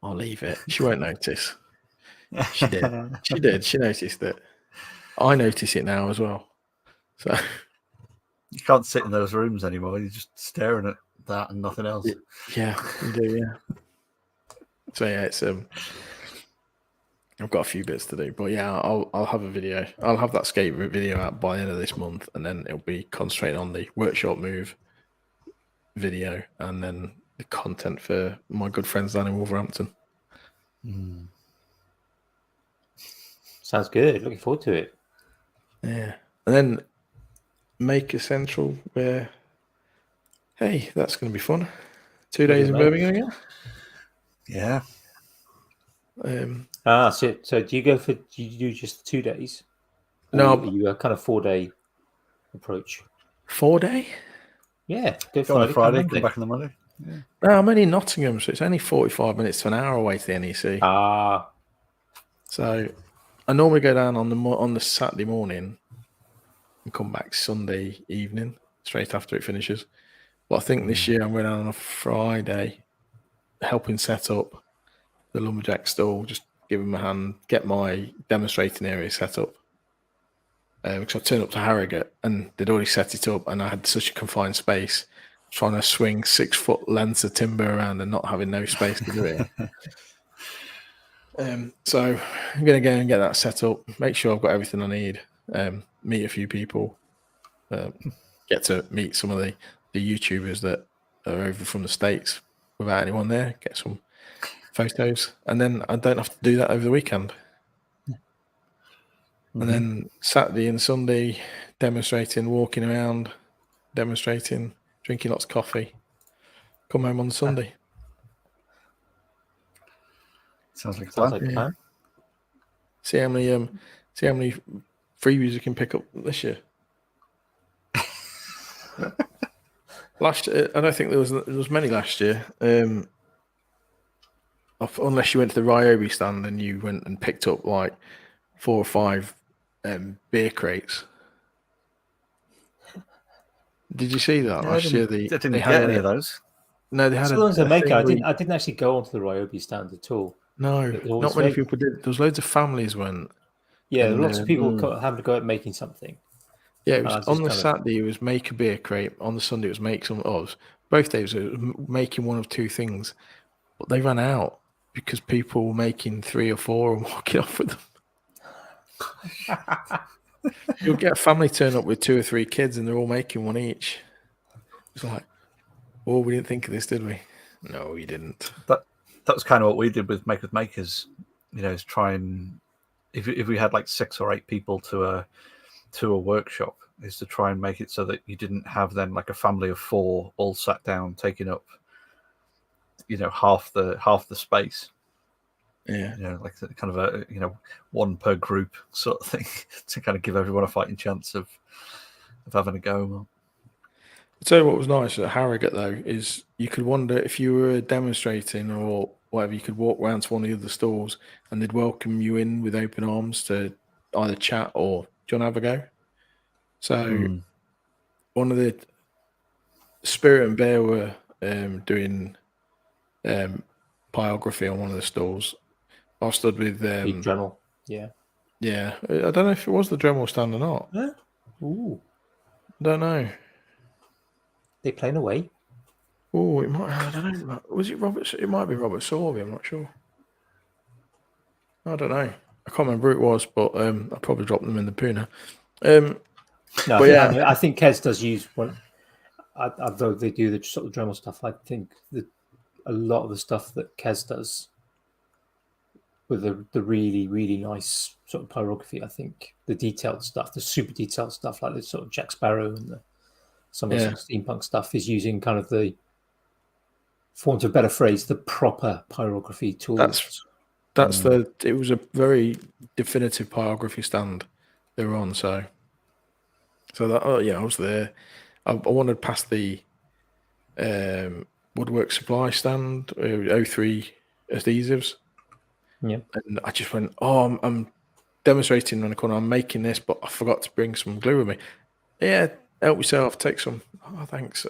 I'll leave it. She won't notice. She did. She did. She noticed it. I notice it now as well. So you can't sit in those rooms anymore. You're just staring at that and nothing else. Yeah, you do. Yeah. So yeah, it's I've got a few bits to do, but yeah, I'll have a video. I'll have that skate video out by the end of this month, and then it'll be concentrating on the workshop move video, and then the content for my good friends down in Wolverhampton. Sounds good. Looking forward to it. Yeah, and then Maker Central, where hey, that's going to be fun. 2 days in Birmingham again. Yeah. So do you go for? Do you do just 2 days? No, are you a kind of 4-day approach? 4 day? Yeah, go on Friday, come back on the Monday. Yeah. No, I'm only in Nottingham, so it's only 45 minutes to an hour away to the NEC. So I normally go down on the Saturday morning and come back Sunday evening, straight after it finishes. But I think this year I'm going down on a Friday, helping set up the lumberjack stall, just give them a hand, get my demonstrating area set up. Because I turned up to Harrogate and they'd already set it up, and I had such a confined space, trying to swing 6 foot lengths of timber around and not having no space to do it. So I'm going to go and get that set up, make sure I've got everything I need, meet a few people, get to meet some of the YouTubers that are over from the States without anyone there, get some photos, and then I don't have to do that over the weekend. And then Saturday and Sunday, demonstrating, walking around, demonstrating, drinking lots of coffee. Come home on Sunday. Sounds like a plan. See how many freebies you can pick up this year. Last year, I don't think there was many last year. Unless you went to the Ryobi stand and you went and picked up like 4 or 5 beer crates. Did you see that last year? They didn't get any of those. No, they had a maker. I didn't actually go onto the Ryobi stand at all. No, not many people did. There was loads of families went. Yeah, lots of people having to go out making something. Yeah, it was on the Saturday it was make a beer crate. On the Sunday it was make some odds. Both days it was making one of 2 things, but they ran out because people were making 3 or 4 and walking off with them. You'll get a family turn up with 2 or 3 kids and they're all making one each. It's like, oh, we didn't think of this, did we? No, we didn't. That was kind of what we did with Makers. You know, is try and if we had like 6 or 8 people to a workshop, is to try and make it so that you didn't have then like a family of 4 all sat down taking up, you know, half the space. Yeah, you know, like kind of a, you know, 1 per group sort of thing to kind of give everyone a fighting chance of having a go. I'll tell you what was nice at Harrogate though is you could wonder if you were demonstrating or whatever, you could walk round to one of the other stalls and they'd welcome you in with open arms to either chat or do you want to have a go? So one of the Spirit and Bear were doing pyrography on one of the stalls. I stood with Dremel, yeah. Yeah, I don't know if it was the Dremel stand or not. Huh? Ooh, I don't know. they playing away. Oh, it might. I don't know. Was it Robert? It might be Robert Sorby. I'm not sure. I don't know. I can't remember who it was, but I probably dropped them in the poo now. No, But yeah. I think Kez does use one. Although they do the sort of Dremel stuff, I think that a lot of the stuff that Kez does with the really, really nice sort of pyrography, I think the detailed stuff, the super detailed stuff, like the sort of Jack Sparrow and some of the sort of steampunk stuff, is using kind of the, for want of a better phrase, the proper pyrography tools. It was a very definitive pyrography stand they were on. So that I was there. I wandered past the woodwork supply stand, O3 adhesives. Yeah. And I just went, I'm demonstrating on the corner. I'm making this, but I forgot to bring some glue with me. Yeah, help yourself. Take some. Oh, thanks.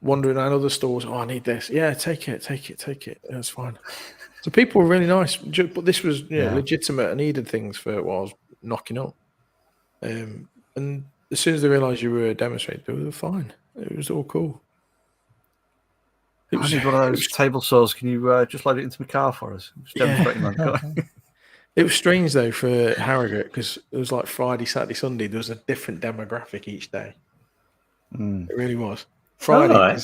Wandering around other stores. Oh, I need this. Yeah, take it. That's fine. So people were really nice, but this was legitimate and needed things for what I was knocking up. And as soon as they realised you were a demonstrator, they were fine. It was all cool. I need one of those table saws. Can you just load it into my car for us? Just demonstrating on the car. It was strange though for Harrogate because it was like Friday, Saturday, Sunday. There was a different demographic each day. It really was. Friday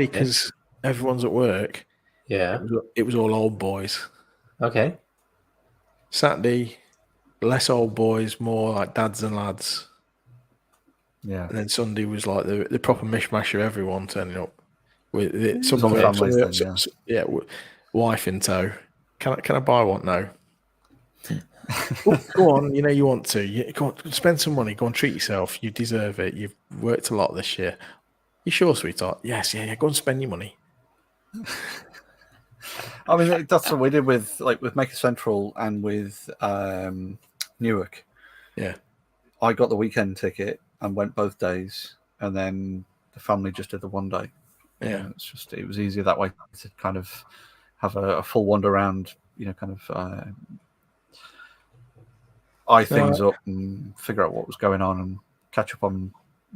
because everyone's at work. Yeah. It was all old boys. Okay. Saturday, less old boys, more like dads and lads. Yeah. And then Sunday was like the proper mishmash of everyone turning up with some families. Wife in tow. Can I buy one? No. Go on, you want to. Go on, spend some money. Go on, treat yourself. You deserve it. You've worked a lot this year. You sure, sweetheart? Yes, yeah. Go and spend your money. I mean, that's what we did with Maker Central and with Newark. Yeah. I got the weekend ticket and went both days, and then the family just did the one day. Yeah. It was easier that way to kind of have a full wander around, kind of eye things up and figure out what was going on and catch up on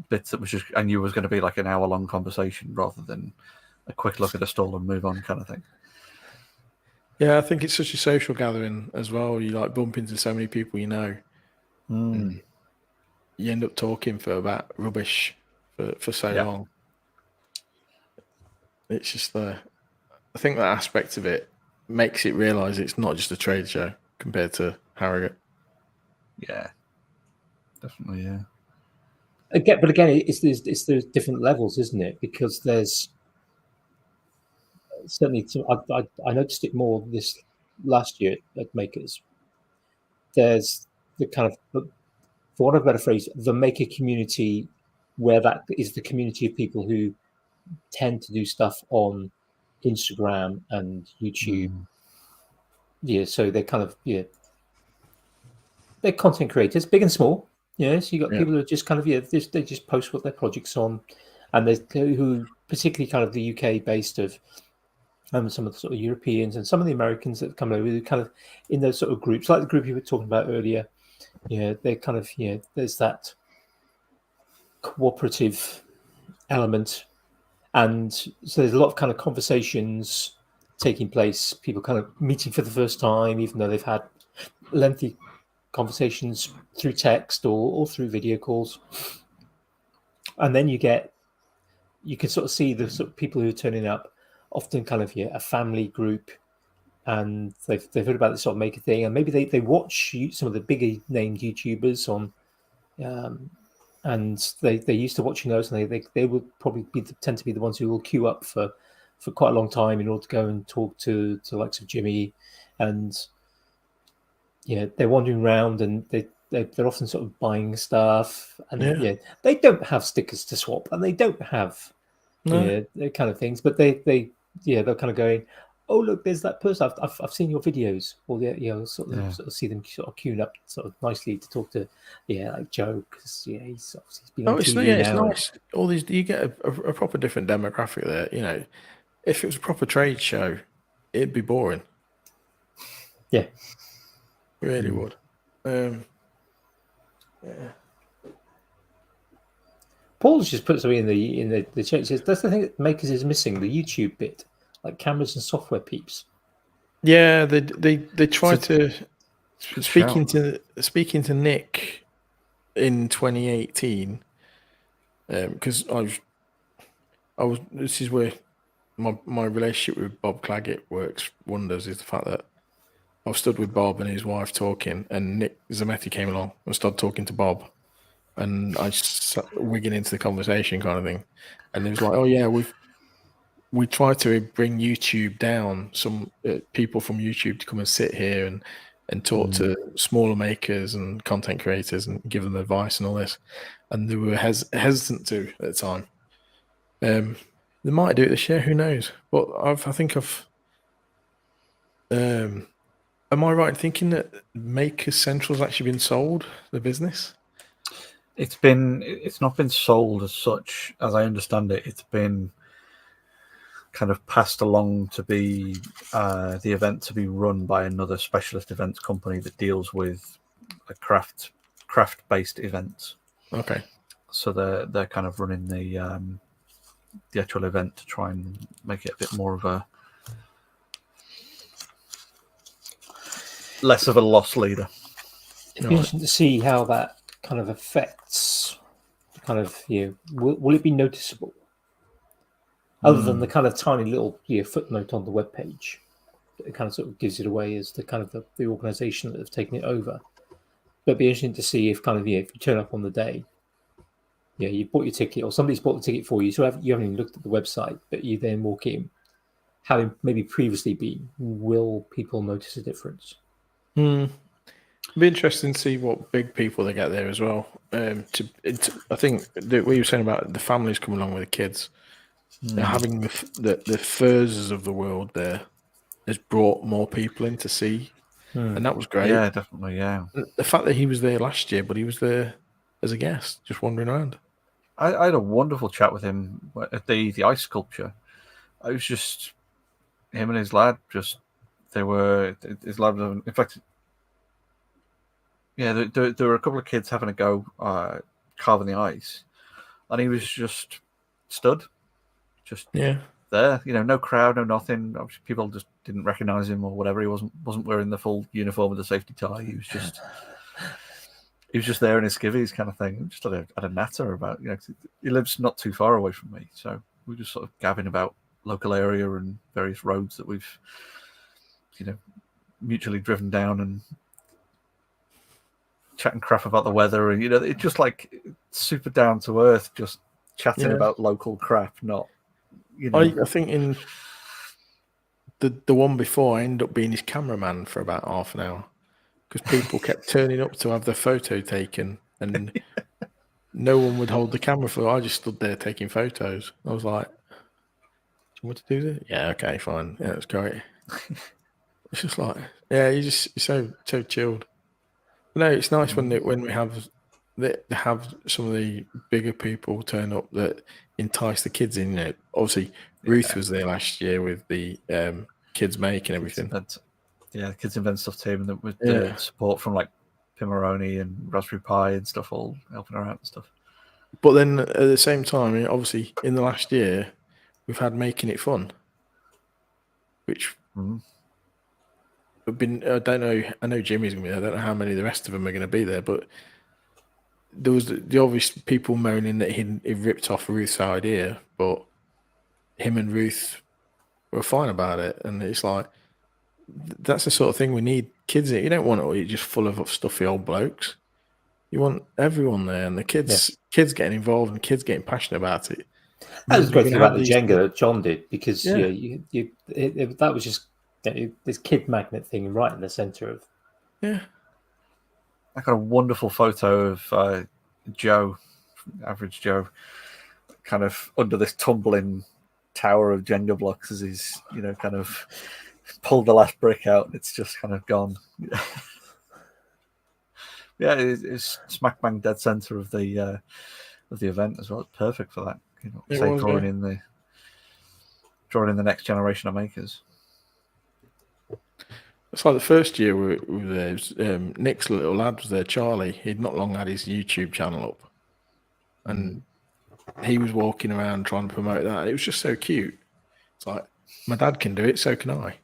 bits that I knew was going to be like an hour-long conversation rather than a quick look at a stall and move on kind of thing. Yeah, I think it's such a social gathering as well. You like bump into so many people and you end up talking for about rubbish for so long. It's just I think that aspect of it makes it realise it's not just a trade show compared to Harrogate. Yeah, definitely, yeah. But again, it's there's different levels, isn't it? Because there's certainly I noticed it more this last year at Makers. There's the kind of, for want of a better phrase, the maker community, where that is the community of people who tend to do stuff on Instagram and YouTube. Yeah, so they're kind of they're content creators, big and small. Yeah, so you got people who are just kind of they just post what their projects on, and there's who particularly kind of the UK based of some of the sort of Europeans and some of the Americans that come over who kind of in those sort of groups, like the group you were talking about earlier. Yeah, they're kind of there's that cooperative element, and so there's a lot of kind of conversations taking place. People kind of meeting for the first time, even though they've had lengthy conversations through text or through video calls, and then you can sort of see the sort of people who are turning up, often kind of a family group, and they've heard about this sort of maker thing, and maybe they watch some of the bigger named YouTubers on, and they're used to watching those, and they will probably tend to be the ones who will queue up for quite a long time in order to go and talk to the likes of Jimmy, and they're wandering around and they're often sort of buying stuff, and they don't have stickers to swap, and they don't have kind of things, but they're kind of going, oh look, there's that person, I've seen your videos, or sort of see them sort of queuing up sort of nicely to talk to like Joe, because he's been on TV it's now. nice. All these, you get a proper different demographic there. If it was a proper trade show, it'd be boring. Yeah, it really would. Yeah. Paul's just put something in the chat. He says that's the thing that Makers is missing, the YouTube bit, like cameras and software peeps. Yeah, they try to speaking shout. to Nick in 2018, because I was this is where my relationship with Bob Claggett works wonders, is the fact that I stood with Bob and his wife talking, and Nick Zametti came along and started talking to Bob, and I sat wigging into the conversation kind of thing, and it was like, oh yeah, we try to bring YouTube down, some people from YouTube to come and sit here and talk to smaller makers and content creators and give them advice and all this, and they were hesitant to at the time. They might do it this year, who knows? But I think I've. Am I right in thinking that Maker Central's actually been sold, the business? It's not been sold as such, as I understand it. It's been kind of passed along to be the event to be run by another specialist events company that deals with a craft based events. Okay. So they're kind of running the actual event to try and make it a bit more of a less of a loss leader. It'd be interesting to see how that kind of affects kind of will it be noticeable other than the kind of tiny little footnote on the webpage that kind of sort of gives it away as the kind of the organization that have taken it over. But it'd be interesting to see if kind of if you turn up on the day, you bought your ticket or somebody's bought the ticket for you, so you haven't even looked at the website, but you then walk in, having maybe previously been, will people notice a difference? It'd be interesting to see what big people they get there as well. I think what you were saying about the families coming along with the kids, having the Furzes of the world there has brought more people in to see, and that was great. Yeah, definitely. Yeah, the fact that he was there last year, but he was there as a guest, just wandering around. I had a wonderful chat with him at the ice sculpture. I was just him and his lad. Just they were his lad. In fact, yeah, there were a couple of kids having a go carving the ice, and he was just stood, just there. No crowd, no nothing. Obviously, people just didn't recognize him or whatever. He wasn't wearing the full uniform with the safety tie. He was just there in his skivvies kind of thing. Just had a natter about, he lives not too far away from me. So we were just sort of gabbing about local area and various roads that we've, mutually driven down and chatting crap about the weather. And, it's just like super down to earth, just chatting about local crap, not, I think in the one before, I ended up being his cameraman for about half an hour, because people kept turning up to have their photo taken, and no one would hold the camera for. I just stood there taking photos. I was like, "Do you want to do this?" Yeah, okay, fine. Yeah, it's great. It's just like, you're so chilled. No, it's nice when we have some of the bigger people turn up that entice the kids in. Obviously, Ruth was there last year with the kids make and everything. The kids invent stuff team, and with the support from like Pimoroni and Raspberry Pi and stuff, all helping her out and stuff. But then at the same time, obviously, in the last year, we've had Making It Fun, which have been. I don't know. I know Jimmy's gonna be there. I don't know how many of the rest of them are going to be there, but there was the obvious people moaning that he ripped off Ruth's idea, but him and Ruth were fine about it, and it's like that's the sort of thing we need kids in. You don't want it just full of stuffy old blokes. You want everyone there, and the kids getting involved and kids getting passionate about it. That was the great thing about the Jenga that John did, because that was just this kid magnet thing right in the center of. Yeah, I got a wonderful photo of Joe, average Joe, kind of under this tumbling tower of Jenga blocks as he's kind of pulled the last brick out. It's just kind of gone. Yeah, it's smack bang dead center of the event as well. It's perfect for that. Drawing in the next generation of makers. It's like the first year we were there. Was, Nick's little lad was there, Charlie. He'd not long had his YouTube channel up, and he was walking around trying to promote that. It was just so cute. It's like, my dad can do it, so can I.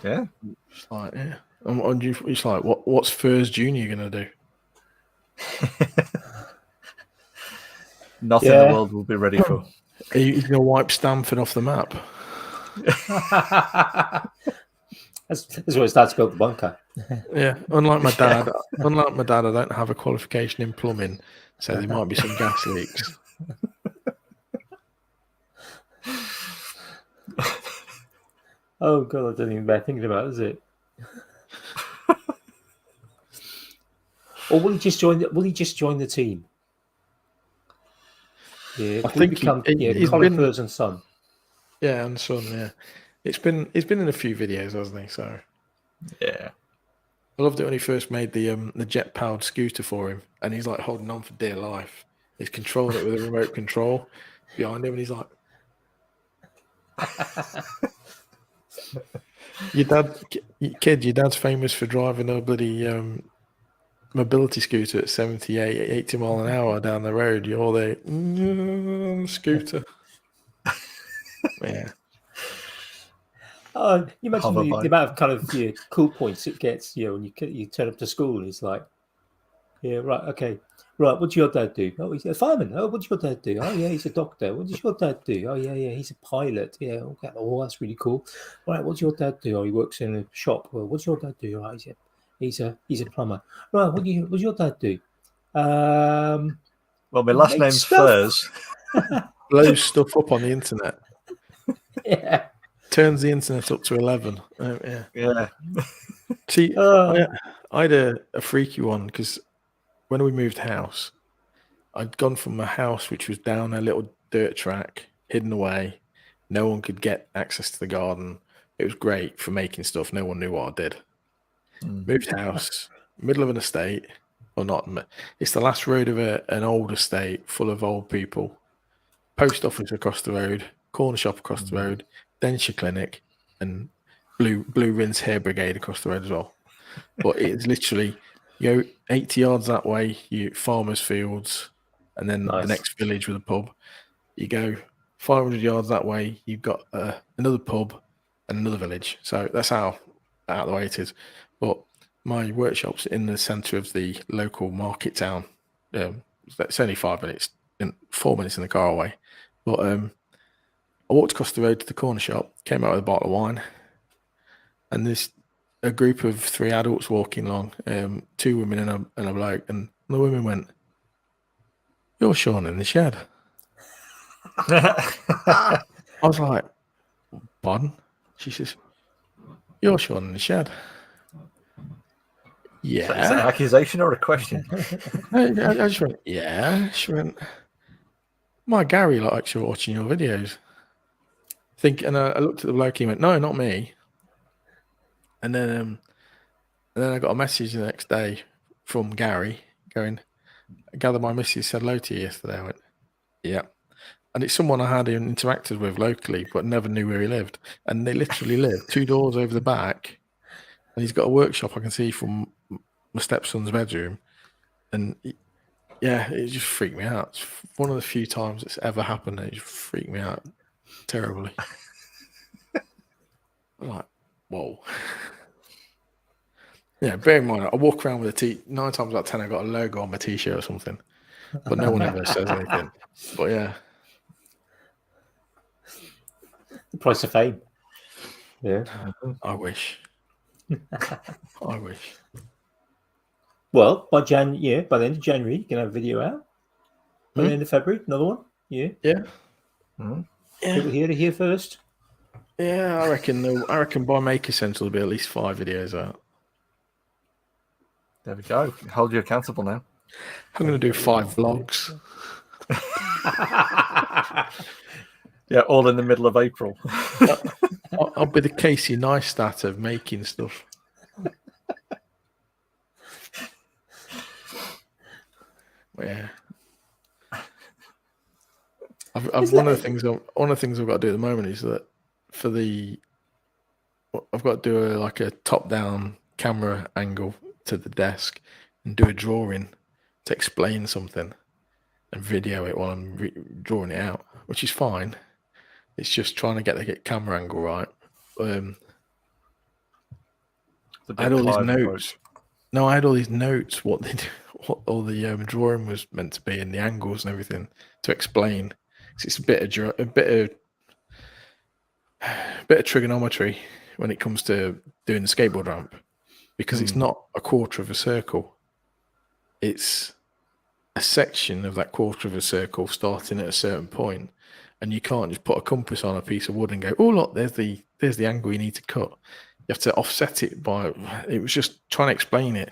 Yeah. It's like, yeah. And it's like, what's Furs Junior gonna do? Nothing the world will be ready for. He's gonna wipe Stamford off the map. That's where it starts to build the bunker. Yeah. Unlike my dad, I don't have a qualification in plumbing, so there might be some gas leaks. Oh god, I don't even bear thinking about it, is it? Or will he just join? Will he just join the team? Yeah, I think he's Colin been, Furs and Son. yeah, and son, yeah. He's been in a few videos, hasn't he? So Yeah. I loved it when he first made the jet powered scooter for him, and he's like holding on for dear life. He's controlling it with a remote control behind him, and he's like, your dad's famous for driving a bloody mobility scooter at 78, 80 mile an hour down the road. You're the scooter. Yeah. Oh, you imagine the Hoverbike. amount of kind of cool points it gets, when you turn up to school and it's like, yeah, right, okay, right. What does your dad do? Oh, he's a fireman. Oh, what does your dad do? Oh, yeah, he's a doctor. What does your dad do? Oh, yeah, he's a pilot. Yeah, okay. Oh, that's really cool. All right, what does your dad do? Oh, he works in a shop. Well, what does your dad do? All right, he's a plumber. Right, what does your dad do? Well, my last make name's stuff. Furs. Blows stuff up on the internet. Yeah. Turns the internet up to 11. Yeah. Yeah. See, I had a freaky one because when we moved house, I'd gone from a house which was down a little dirt track, hidden away. No one could get access to the garden. It was great for making stuff. No one knew what I did. Moved house, middle of an estate, or not. It's the last road of an old estate full of old people. Post office across the road, corner shop across the road, denture clinic, and blue rinse hair brigade across the road as well. But it's literally, 80 yards that way, farmers' fields, and then the next village with a pub. You go 500 yards that way, you've got another pub and another village. So that's how out of the way it is. But my workshop's in the centre of the local market town. It's only 5 minutes, 4 minutes in the car away. But I walked across the road to the corner shop, came out with a bottle of wine, and there's a group of 3 adults walking along, 2 women and a bloke, and the women went, "You're Shaun in the shed." I was like, "Pardon?" She says, "You're Shaun in the shed." Yeah. Is that an accusation or a question? I just went, yeah. She went, "My Gary likes you watching your videos." And I looked at the bloke, he went, "No, not me." And then I got a message the next day from Gary going, "I gather my missus said hello to you yesterday." I went, "Yeah." And it's someone I had interacted with locally, but never knew where he lived. And they literally live 2 doors over the back. And he's got a workshop I can see from my stepson's bedroom. And yeah, it just freaked me out. It's one of the few times it's ever happened. It just freaked me out terribly. I'm like, whoa. Yeah, bear in mind, I walk around with 9 times out of 10, I got a logo on my t-shirt or something. But no one ever says anything. But yeah. The price of fame. Yeah. I wish. I wish. Well, by the end of January, you can have a video out. By the end of February, another one. Yeah. Yeah. People here first. Yeah, I reckon by Maker Sense there'll be at least 5 videos out. There we go. Hold you accountable now. I'm going to do 5 vlogs. Yeah, all in the middle of April. I'll be the Casey Neistat of making stuff. Yeah. One of the things I've got to do at the moment is that for the I've got to do like a top-down camera angle to the desk and do a drawing to explain something and video it while I'm drawing it out, which is fine. It's just trying to get the camera angle right. I had all these notes. No, I had all these notes. What all the drawing was meant to be, and the angles and everything to explain. It's a bit of trigonometry when it comes to doing the skateboard ramp, because it's not a quarter of a circle. It's a section of that quarter of a circle starting at a certain point, and you can't just put a compass on a piece of wood and go, oh look, there's the angle you need to cut. You have to offset it by. It was just trying to explain it.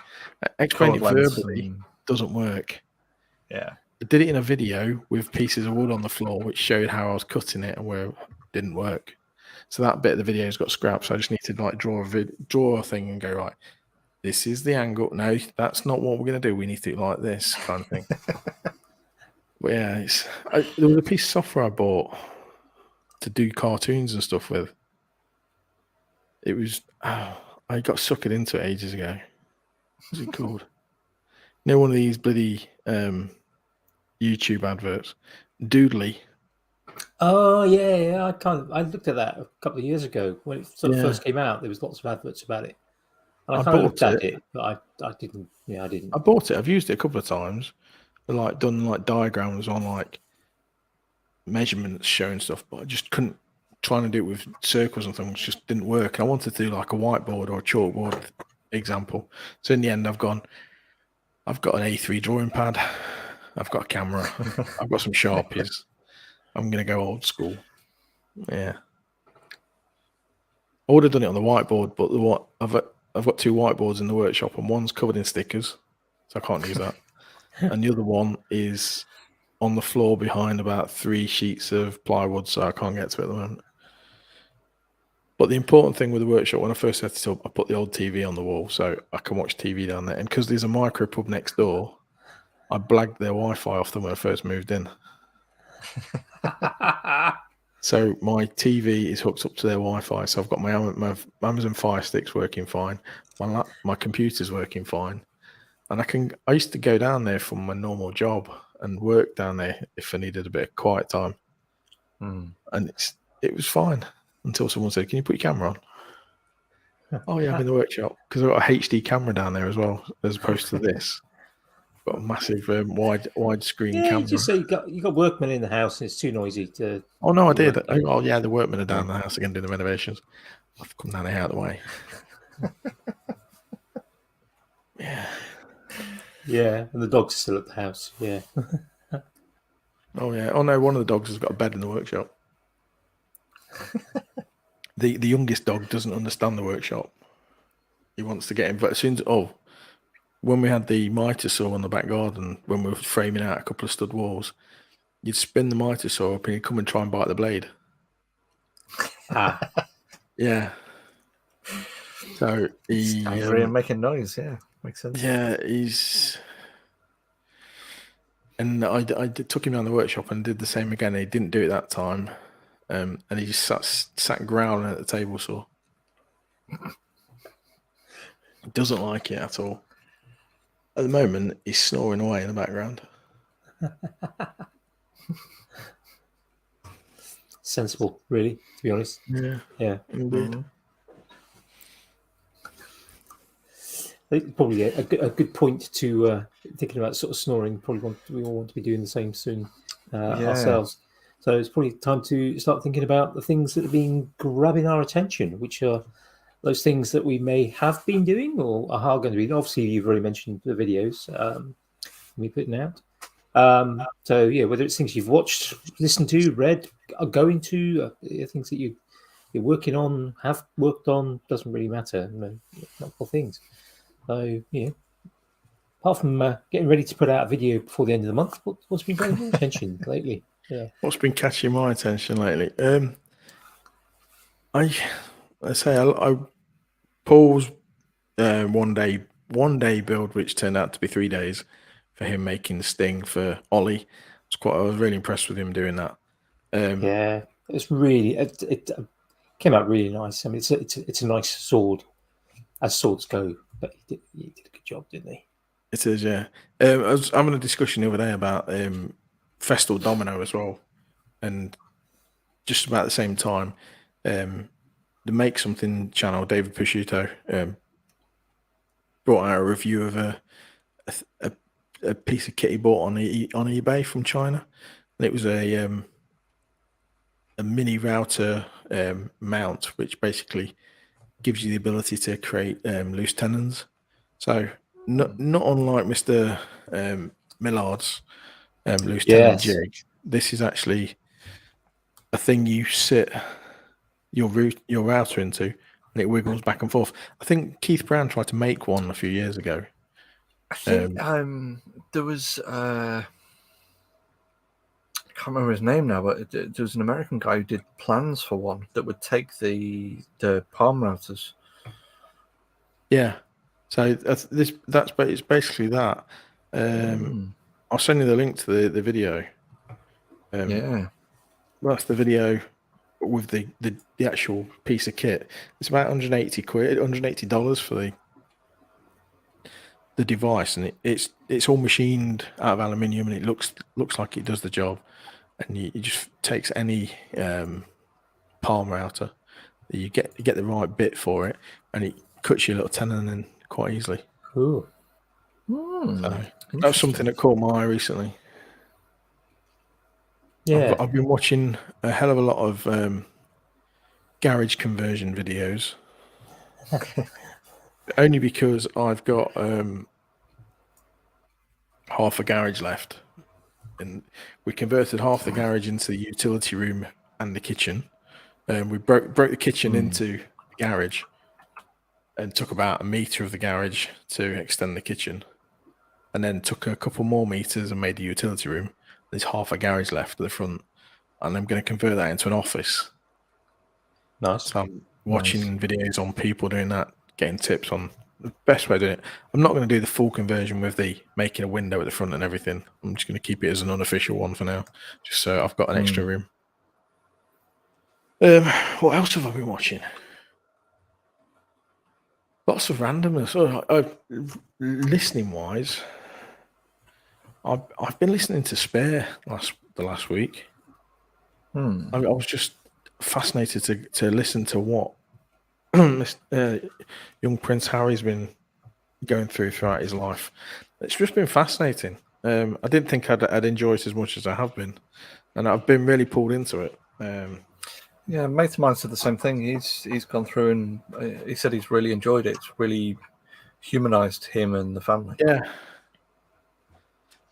Explain it verbally doesn't work. Yeah, I did it in a video with pieces of wood on the floor, which showed how I was cutting it and where it didn't work. So that bit of the video's got scrapped. So I just need to like draw a thing and go, right, this is the angle. No, that's not what we're going to do. We need to do like this kind of thing. But yeah, there was a piece of software I bought to do cartoons and stuff with. It was, I got suckered into it ages ago. What's it called? You know, one of these bloody YouTube adverts, Doodly. Oh yeah. I looked at that a couple of years ago when it sort of first came out. There was lots of adverts about it, and I kind of looked at it, but I didn't. Yeah, I didn't. I bought it. I've used it a couple of times. Like done like diagrams on like measurements showing stuff, but I just couldn't. Trying to do it with circles and things just didn't work. And I wanted to do like a whiteboard or a chalkboard example. So in the end, I've got an A3 drawing pad. I've got a camera. I've got some Sharpies. I'm going to go old school. Yeah. I would have done it on the whiteboard, but I've got two whiteboards in the workshop, and one's covered in stickers, so I can't use that. And the other one is on the floor behind about 3 sheets of plywood, so I can't get to it at the moment. But the important thing with the workshop, when I first set it up, I put the old TV on the wall so I can watch TV down there. And because there's a micro pub next door, I blagged their Wi-Fi off them when I first moved in. So my TV is hooked up to their Wi-Fi. So I've got my Amazon Fire Sticks working fine. My computer's working fine. And I used to go down there from my normal job and work down there if I needed a bit of quiet time. And it was fine. Until someone said, can you put your camera on? Oh, yeah, I'm in the workshop. Because I've got a HD camera down there as well, as opposed to this. Got a massive wide screen camera. You just say you got workmen in the house and it's too noisy to... Oh, no, I did. Oh, yeah, the workmen are down the house again doing the renovations. I've come down here out of the way. Yeah. Yeah, and the dog's still at the house. Yeah. Oh, yeah. Oh, no, one of the dogs has got a bed in the workshop. The youngest dog doesn't understand the workshop. He wants to get in, but as soon as when we had the mitre saw on the back garden, when we were framing out a couple of stud walls, you'd spin the mitre saw up and he'd come and try and bite the blade. Yeah. So he's angry and making noise. Yeah, makes sense. Yeah, and I took him down the workshop and did the same again. He didn't do it that time. And he just sat growling at the table saw. He doesn't like it at all. At the moment, he's snoring away in the background. Sensible, really, to be honest. Yeah, indeed. Probably a good point to thinking about sort of snoring. Probably we all want to be doing the same soon ourselves. So it's probably time to start thinking about the things that have been grabbing our attention, which are those things that we may have been doing or are going to be. Obviously, you've already mentioned the videos we're putting out. So, yeah, whether it's things you've watched, listened to, read, are going to, things that you're working on, have worked on, doesn't really matter. Multiple things. So, yeah. Apart from getting ready to put out a video before the end of the month, what's been grabbing your attention lately? Yeah. What's been catching my attention lately? I Paul's one day build, which turned out to be 3 days for him making the Sting for Ollie. I was really impressed with him doing that. Yeah, it's really Came out really nice. I mean, it's a nice sword, as swords go. But he did a good job, didn't he? It is, yeah. I was having a discussion the other day about Festal Domino as well, and just about the same time, the Make Something channel, David Pisciuto, brought out a review of a piece of kit he bought on eBay from China, and it was a mini router mount, which basically gives you the ability to create loose tenons. So not unlike Mr. Millard's loose tenon Yes. jig, this is actually a thing you sit your router into, and it wiggles back and forth. I think Keith Brown tried to make one a few years ago. I think there was I can't remember his name now, but there was an American guy who did plans for one that would take the palm routers. Yeah, so it's basically that. I'll send you the link to the video. Yeah, That's the video with the actual piece of kit. It's about 180 quid, $180 for the device, and it's all machined out of aluminium, and it looks like it does the job. And it just takes any palm router, you get the right bit for it, and it cuts your little tenon in quite easily. Cool. So that's something that caught my eye recently. Yeah. I've been watching a hell of a lot of garage conversion videos, only because I've got half a garage left, and we converted half the garage into the utility room and the kitchen. We broke the kitchen into the garage, and took about 1 meter of the garage to extend the kitchen, and then took a couple more meters and made the utility room. There's half a garage left at the front, and I'm going to convert that into an office. Nice. So I'm watching videos on people doing that, getting tips on the best way of doing it. I'm not going to do the full conversion with the making a window at the front and everything. I'm just going to keep it as an unofficial one for now, just so I've got an extra room. What else have I been watching? Lots of randomness. Listening wise, I've been listening to Spare the last week. I was just fascinated to listen to what young Prince Harry's been going throughout his life. It's just been fascinating. I didn't think I'd enjoy it as much as I have been, and I've been really pulled into it. Yeah, a mate of mine said the same thing. He's gone through and he said he's really enjoyed it. It's really humanized him and the family. Yeah,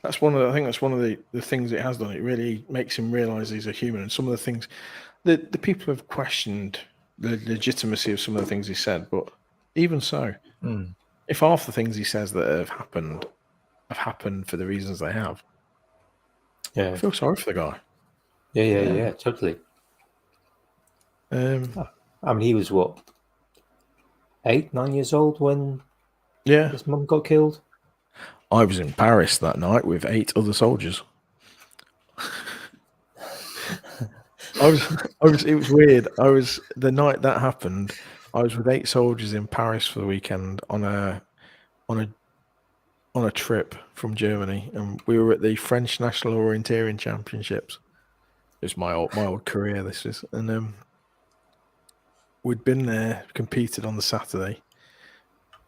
I think that's one of the things it has done. It really makes him realize he's a human, and some of the things the people have questioned the legitimacy of some of the things he said, but even so, if half the things he says that have happened for the reasons they have, I feel sorry for the guy. Yeah, totally. I mean, he was what, 8, 9 years old when his mum got killed? I was in Paris that night with 8 other soldiers. It was weird. The night that happened, I was with 8 soldiers in Paris for the weekend on a trip from Germany, and we were at the French National Orienteering Championships. It's my old career. This is, and we'd been there, competed on the Saturday,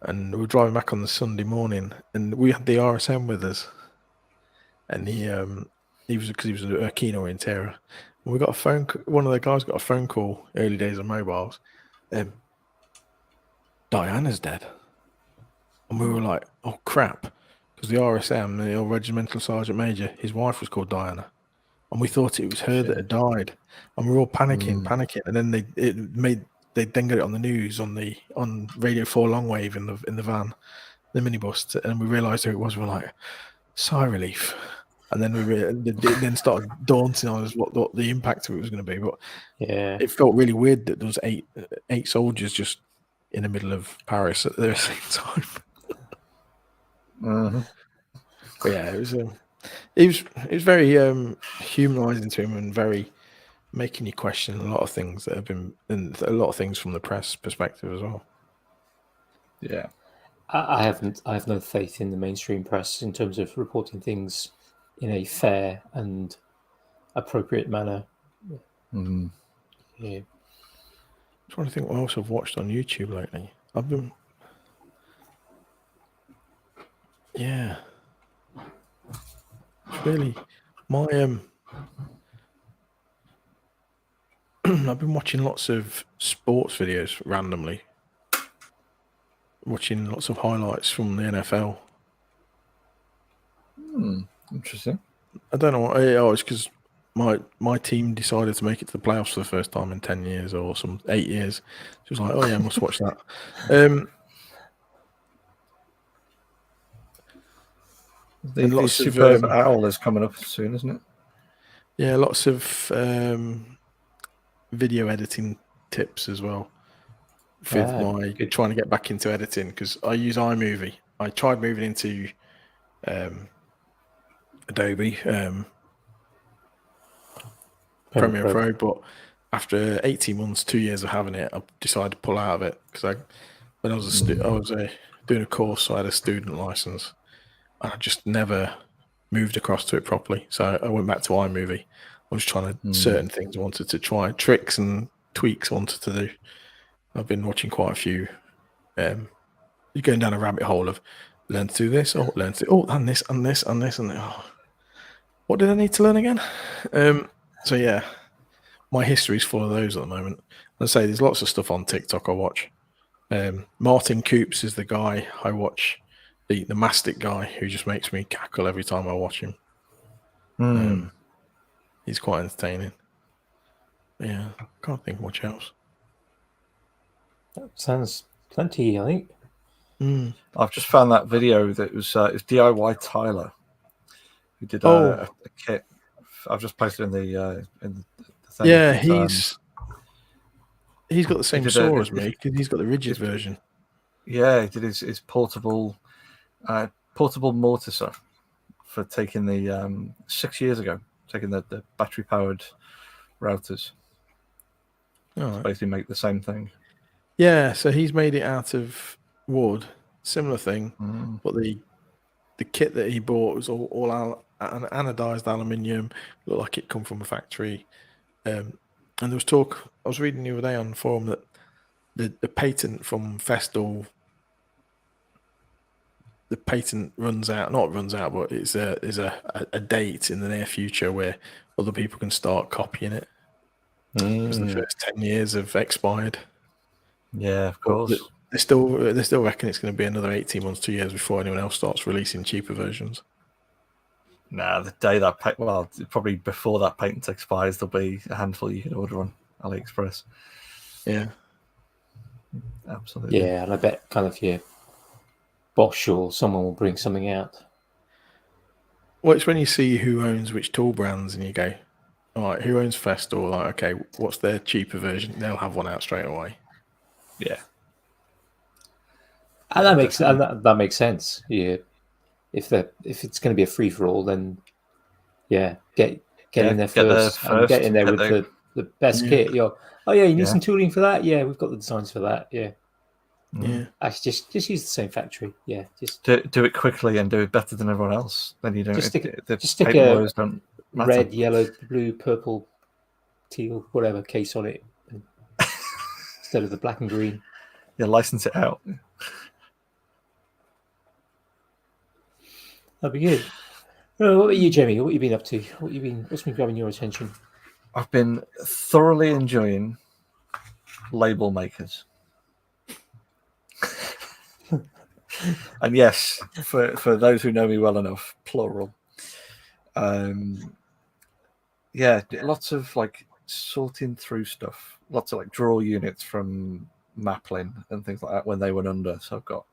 and we were driving back on the Sunday morning, and we had the RSM with us, and he was a keen orienteer. And we got a phone. One of the guys got a phone call. Early days of mobiles. Diana's dead, and we were like, "Oh crap!" Because the RSM, the Regimental Sergeant Major, his wife was called Diana, and we thought it was her that had died, and we were all panicking, and then they then got it on the news on Radio 4 Longwave in the van, the minibus, and we realised who it was. We're like, sigh of relief, and then it then started daunting on us what the impact of it was going to be. But it felt really weird that there was eight soldiers just in the middle of Paris at the same time. But yeah, it was very humanising to him, and very making you question a lot of things that have been, and a lot of things from the press perspective as well. Yeah. I have no faith in the mainstream press in terms of reporting things in a fair and appropriate manner. Mm. Yeah. I'm trying to think what else I've watched on YouTube lately. I've been, yeah, it's really my I've been watching lots of sports videos randomly, watching lots of highlights from the NFL. Interesting. I don't know. Oh, it's because my team decided to make it to the playoffs for the first time in 10 years or 8 years. So it was like, oh yeah, I must watch that. The lots of Superb Owl is coming up soon, isn't it? Yeah, lots of video editing tips as well. With my good. trying to get back into editing, because I use iMovie. I tried moving into Adobe Premiere Pro, but after 18 months, 2 years of having it, I decided to pull out of it because when I was doing a course, so I had a student license, and I just never moved across to it properly. So I went back to iMovie. I was trying to certain things I wanted to try, tricks and tweaks I wanted to do. I've been watching quite a few. You're going down a rabbit hole of learn to do this, or learn to and this and this and this and what did I need to learn again? So yeah, my history's full of those at the moment. Let's say there's lots of stuff on TikTok I watch. Martin Coops is the guy I watch, the mastic guy who just makes me cackle every time I watch him. He's quite entertaining. Yeah, can't think much else. That sounds plenty, I think. I've just found that video that was it's DIY Tyler who did a kit. I've just posted in the thing. Yeah, he's got the same saw as me because he's got the rigid version. Yeah, he did his portable mortiser for taking the 6 years ago, taking the battery powered routers. To basically make the same thing. Yeah, so he's made it out of wood, similar thing, but the kit that he bought was all anodized aluminium, looked like it come from a factory. And there was talk, I was reading the other day on the forum that the patent from Festal, the patent not runs out, but it's a date in the near future where other people can start copying it. Because the first 10 years have expired. Yeah, of course. They still reckon it's going to be another 18 months, 2 years before anyone else starts releasing cheaper versions. Nah, the day that probably before that patent expires, there'll be a handful you can order on AliExpress. Yeah, absolutely. Yeah, and I bet kind of Bosch or someone will bring something out. Well, it's when you see who owns which tool brands and you go, all right, who owns Festal? Like, okay, what's their cheaper version? They'll have one out straight away. Yeah. And that makes sense. Yeah. If it's going to be a free for all, then get in there first and get in there with the best kit. You need some tooling for that. Yeah, we've got the designs for that. Yeah. Yeah. Actually, just use the same factory. Yeah, just do it quickly and do it better than everyone else. Then you don't. Just stick a don't red, yellow, blue, purple, teal, whatever case on it instead of the black and green. Yeah, license it out. That'd be good. What about you, Jamie? What have you been up to? What's been grabbing your attention? I've been thoroughly enjoying label makers. And yes, for those who know me well enough, plural. Lots of like sorting through stuff. Lots of like draw units from Maplin and things like that when they went under. So I've got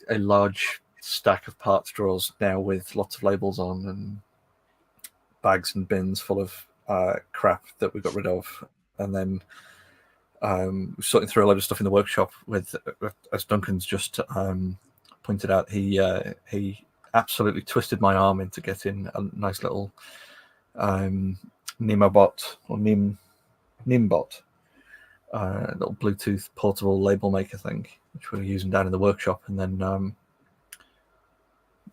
a large stack of parts drawers now with lots of labels on and bags and bins full of crap that we got rid of, and then sorting through a load of stuff in the workshop with, as Duncan's just pointed out, he absolutely twisted my arm into getting a nice little Nimobot or Nimbot, little Bluetooth portable label maker thing, which we were using down in the workshop, and then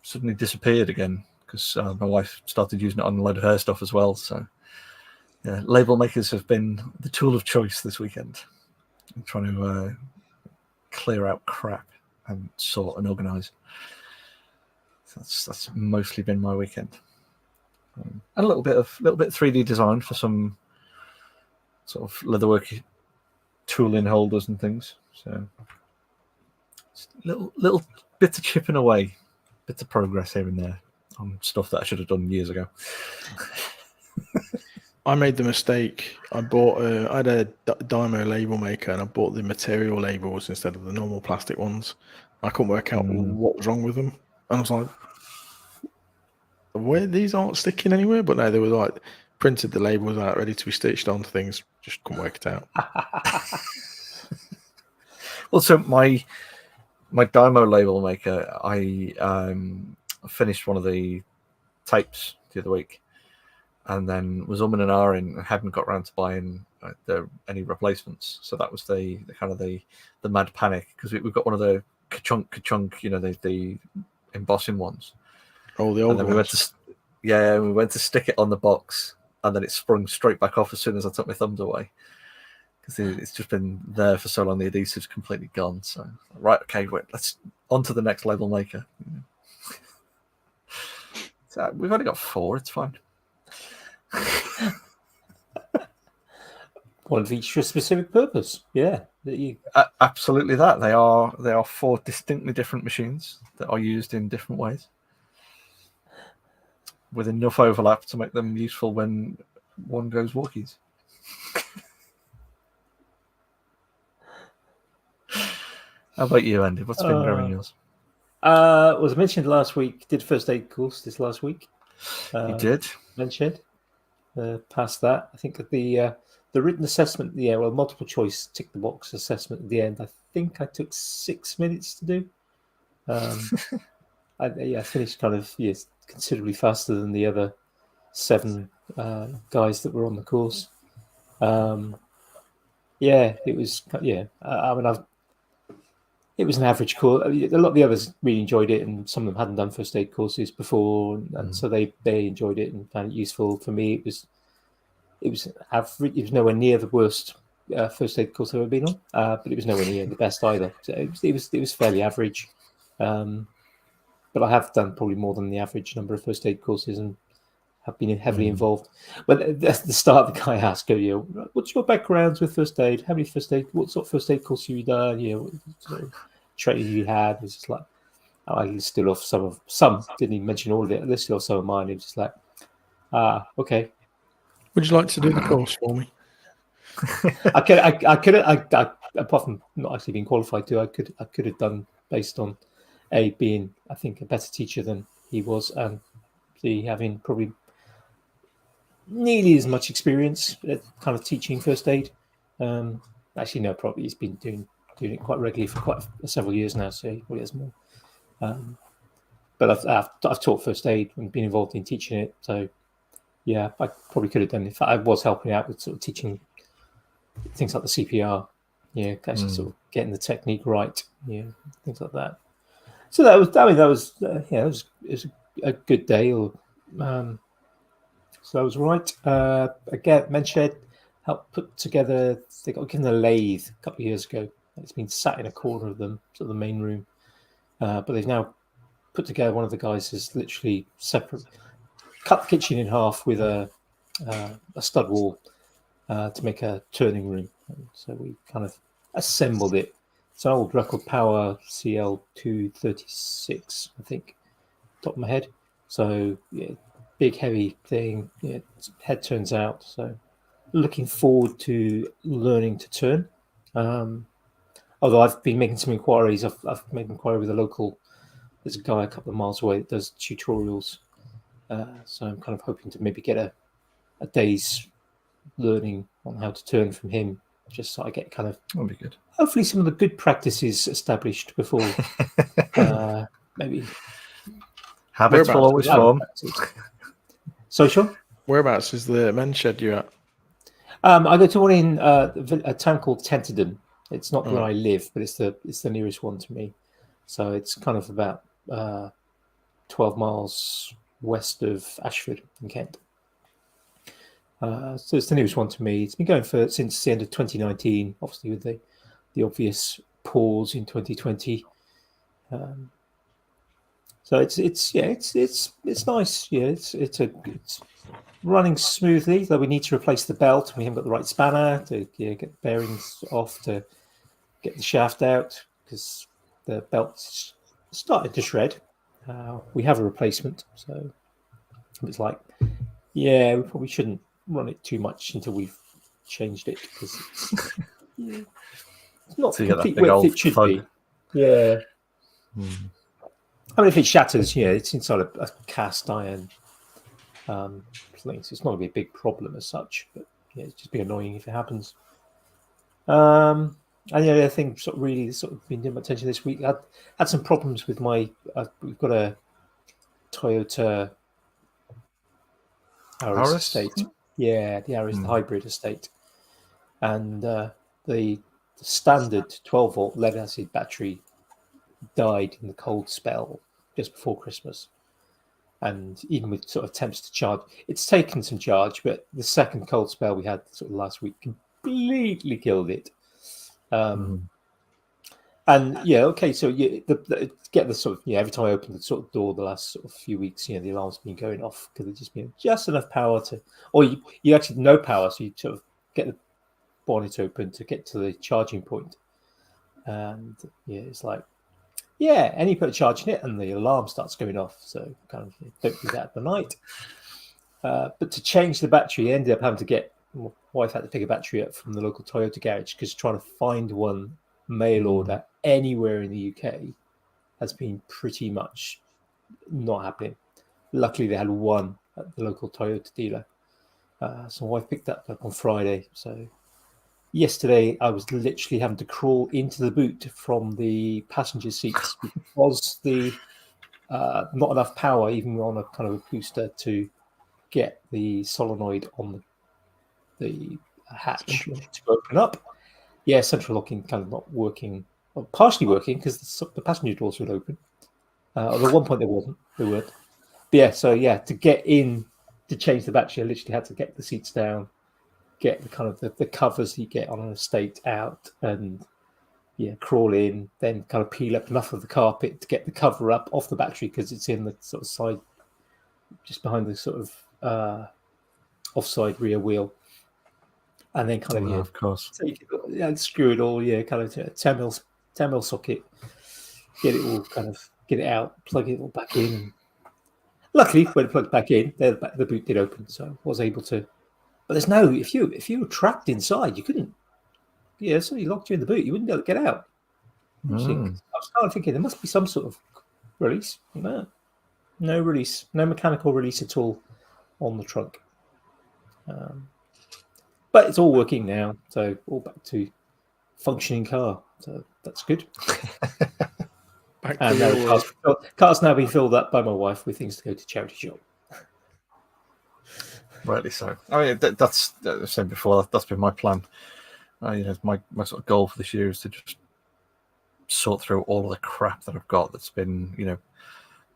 suddenly disappeared again because my wife started using it on a load of her stuff as well. So yeah, label makers have been the tool of choice this weekend. I'm trying to clear out crap and sort and organise. That's mostly been my weekend, and a little bit of 3D design for some sort of leatherworky tooling holders and things. So little bits of chipping away, bits of progress here and there on stuff that I should have done years ago. I made the mistake. I had a Dymo label maker, and I bought the material labels instead of the normal plastic ones. I couldn't work out what was wrong with them, and I was like, "Where these aren't sticking anywhere?" But no, they were like printed the labels out, ready to be stitched onto things. Just couldn't work it out. Also, my Dymo label maker, I finished one of the tapes the other week, and then was and ahhing and hadn't got around to buying any replacements. So that was the kind of the mad panic, because we've got one of the ka-chunk, the embossing ones. Oh, the old ones. We went to stick it on the box, and then it sprung straight back off as soon as I took my thumbs away, because it's just been there for so long. The adhesive's completely gone. So right, okay, let's on to the next label maker. So we've only got 4. It's fine. One of each for a specific purpose. Yeah, absolutely that. They are 4 distinctly different machines that are used in different ways, with enough overlap to make them useful when one goes walkies. How about you, Andy? What's been growing yours? Was mentioned last week. Did first aid course this last week. You did? Mentioned. Past that, I think at the written assessment, multiple choice tick the box assessment at the end. I think I took 6 minutes to do. I finished kind of considerably faster than the other 7 guys that were on the course. It was. It was an average course. A lot of the others really enjoyed it, and some of them hadn't done first aid courses before, and so they enjoyed it and found it useful. For me, it was average. It was nowhere near the worst first aid course I've ever been on, but it was nowhere near the best either. So it was fairly average. But I have done probably more than the average number of first aid courses and have been heavily involved. But at the start, the guy asked, "What's your backgrounds with first aid? What sort of first aid course have you done? What sort of training you had?" It was just like, I listed off some, didn't even mention all of it. I listed off some of mine. It was just like, okay. Would you like to do the course for me? I could, apart from not actually being qualified to, I could have done based on being, I think, a better teacher than he was, and having probably nearly as much experience at kind of teaching first aid. Actually, no, probably he's been doing it quite regularly for quite several years now, so he probably has more. But I've taught first aid and been involved in teaching it, so yeah, I probably could have done it. If I was helping out with sort of teaching things like the CPR, actually sort of getting the technique right, things like that. So that was it was a good day. So that was right. Again, Menshed helped put together. They got given a lathe a couple of years ago. It's been sat in a corner of them, sort of the main room. But they've now put together. One of the guys has literally cut the kitchen in half with a stud wall to make a turning room. And so we kind of assembled it. It's an old record power CL236, I think, top of my head. So big heavy thing. Head turns out. So looking forward to learning to turn. Although I've been making some inquiries. I've made an inquiry with a local. There's a guy a couple of miles away that does tutorials. So I'm kind of hoping to maybe get a day's learning on how to turn from him, just so I get kind of. That'd be good. Hopefully, some of the good practices established before maybe. Habits will always form. So, Shaun? Whereabouts is the men's shed you're at? I go to one in a town called Tenterden. It's not where Right. I live, but it's the nearest one to me. So it's kind of about 12 miles west of Ashford in Kent. So it's the nearest one to me. It's been going since the end of 2019, obviously with the obvious pause in 2020. So it's nice. Yeah, it's running smoothly. Though we need to replace the belt. We haven't got the right spanner to get the bearings off to get the shaft out because the belt's started to shred. We have a replacement, so it's like, yeah, we probably shouldn't run it too much until we've changed it because it's not So the you get that complete big width old it should thud. be. Yeah. I mean, if it shatters, it's inside a cast iron thing, so it's not going to be a big problem as such. But it's just be annoying if it happens. And the other thing, really been doing my attention this week. I had some problems with my. We've got a Toyota Aris estate. Yeah, the Aris, the hybrid estate, and the standard 12-volt lead acid battery died in the cold spell just before Christmas. And even with sort of attempts to charge, it's taken some charge, but the second cold spell we had last week completely killed it. And okay, so get the every time I open the door the last few weeks, the alarm's been going off because there's just been just enough power or you actually no power, so you sort of get the bonnet open to get to the charging point, and it's like, and you put a charge in it, and the alarm starts going off. So kind of don't do that at the night. But to change the battery, I ended up having to get my wife had to pick a battery up from the local Toyota garage because trying to find one mail order anywhere in the UK has been pretty much not happening. Luckily, they had one at the local Toyota dealer. So my wife picked that up on Friday. So yesterday, I was literally having to crawl into the boot from the passenger seats because not enough power, even on a kind of a booster, to get the solenoid on the hatch to open up. Yeah, central locking kind of not working, or partially working because the passenger doors would open. Although at one point they weren't. But to get in to change the battery, I literally had to get the seats down, get the kind of the covers you get on an estate out, and crawl in, then kind of peel up enough of the carpet to get the cover up off the battery because it's in the sort of side, just behind the sort of offside rear wheel, and then kind of course, take it, screw it all, kind of 10 mil socket, get it all get it out, plug it all back in. And luckily, when it plugged back in, the boot did open, so I was able to. But there's no if you were trapped inside, you couldn't. So you locked you in the boot, you wouldn't be able to get out. I was kind of thinking there must be some sort of release. No release, no mechanical release at all on the trunk. But it's all working now, so all back to functioning car. So that's good. And now car's now been filled up by my wife with things to go to charity shop. Rightly so. I mean, that's I said before. That's been my plan. My sort of goal for this year is to just sort through all of the crap that I've got. That's been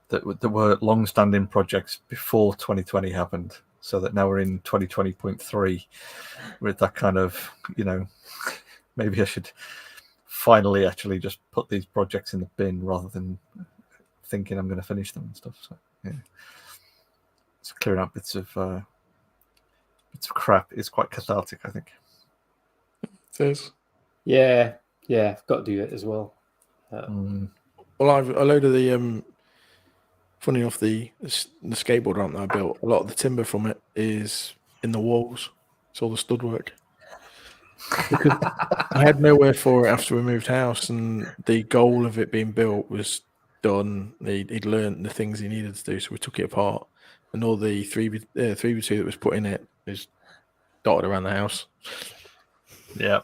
that were long-standing projects before 2020 happened. So that now we're in 2020.3 with that kind of maybe I should finally actually just put these projects in the bin rather than thinking I'm going to finish them and stuff. So it's clearing up bits of crap is quite cathartic, I think. It is. Yeah, I've got to do it as well. Well, I've a load of the funny enough, the skateboard ramp that I built, a lot of the timber from it is in the walls. It's all the stud work. Because I had nowhere for it after we moved house, and the goal of it being built was done. He'd learned the things he needed to do, so we took it apart, and all the 3x2 that was put in it is dotted around the house. Yeah.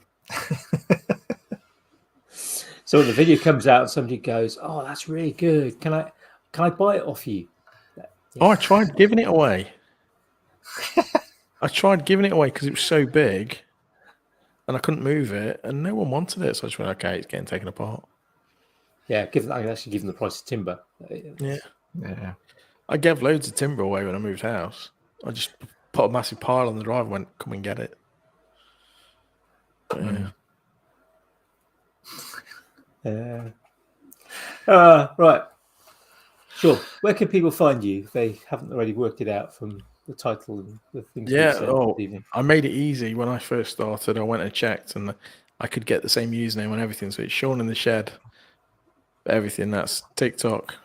So when the video comes out and somebody goes, "Oh, that's really good. Can I buy it off you?" Oh, I tried giving it away. I tried giving it away because it was so big, and I couldn't move it, and no one wanted it. So I just went, okay, it's getting taken apart. Yeah, I actually give them the price of timber. Yeah. I gave loads of timber away when I moved house. I just put a massive pile on the drive and went, come and get it. But, Right. Sure. Where can people find you if they haven't already worked it out from the title and the things we've said this evening? I made it easy when I first started. I went and checked, and I could get the same username on everything. So it's Shaun in the Shed. Everything, that's TikTok,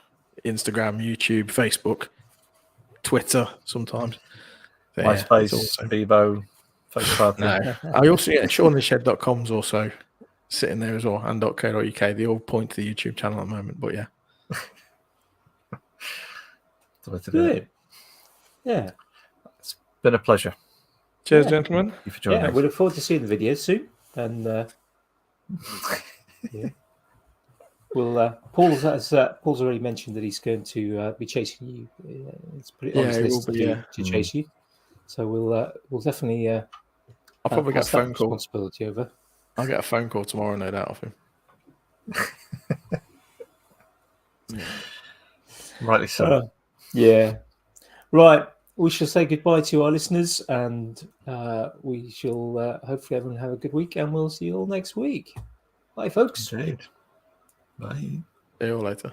Instagram, YouTube, Facebook, Twitter sometimes. So, MySpace, Bebo, Facebook. No. I also, ShaunInTheShed.com's also sitting there as well, and .co.uk. They all point to the YouTube channel at the moment, but yeah. Good. Yeah. It's been a pleasure. Cheers, gentlemen. Thank you for joining we look forward to seeing the videos soon. And well, Paul's already mentioned that he's going to be chasing you. It's pretty on his list to chase you. So we'll definitely. I'll probably get a phone call. Responsibility over. I'll get a phone call tomorrow, no doubt, of him. Rightly so. Yeah. Right. We shall say goodbye to our listeners, and we shall hopefully everyone have a good week, and we'll see you all next week. Bye, folks. Indeed. Bye. See you all later.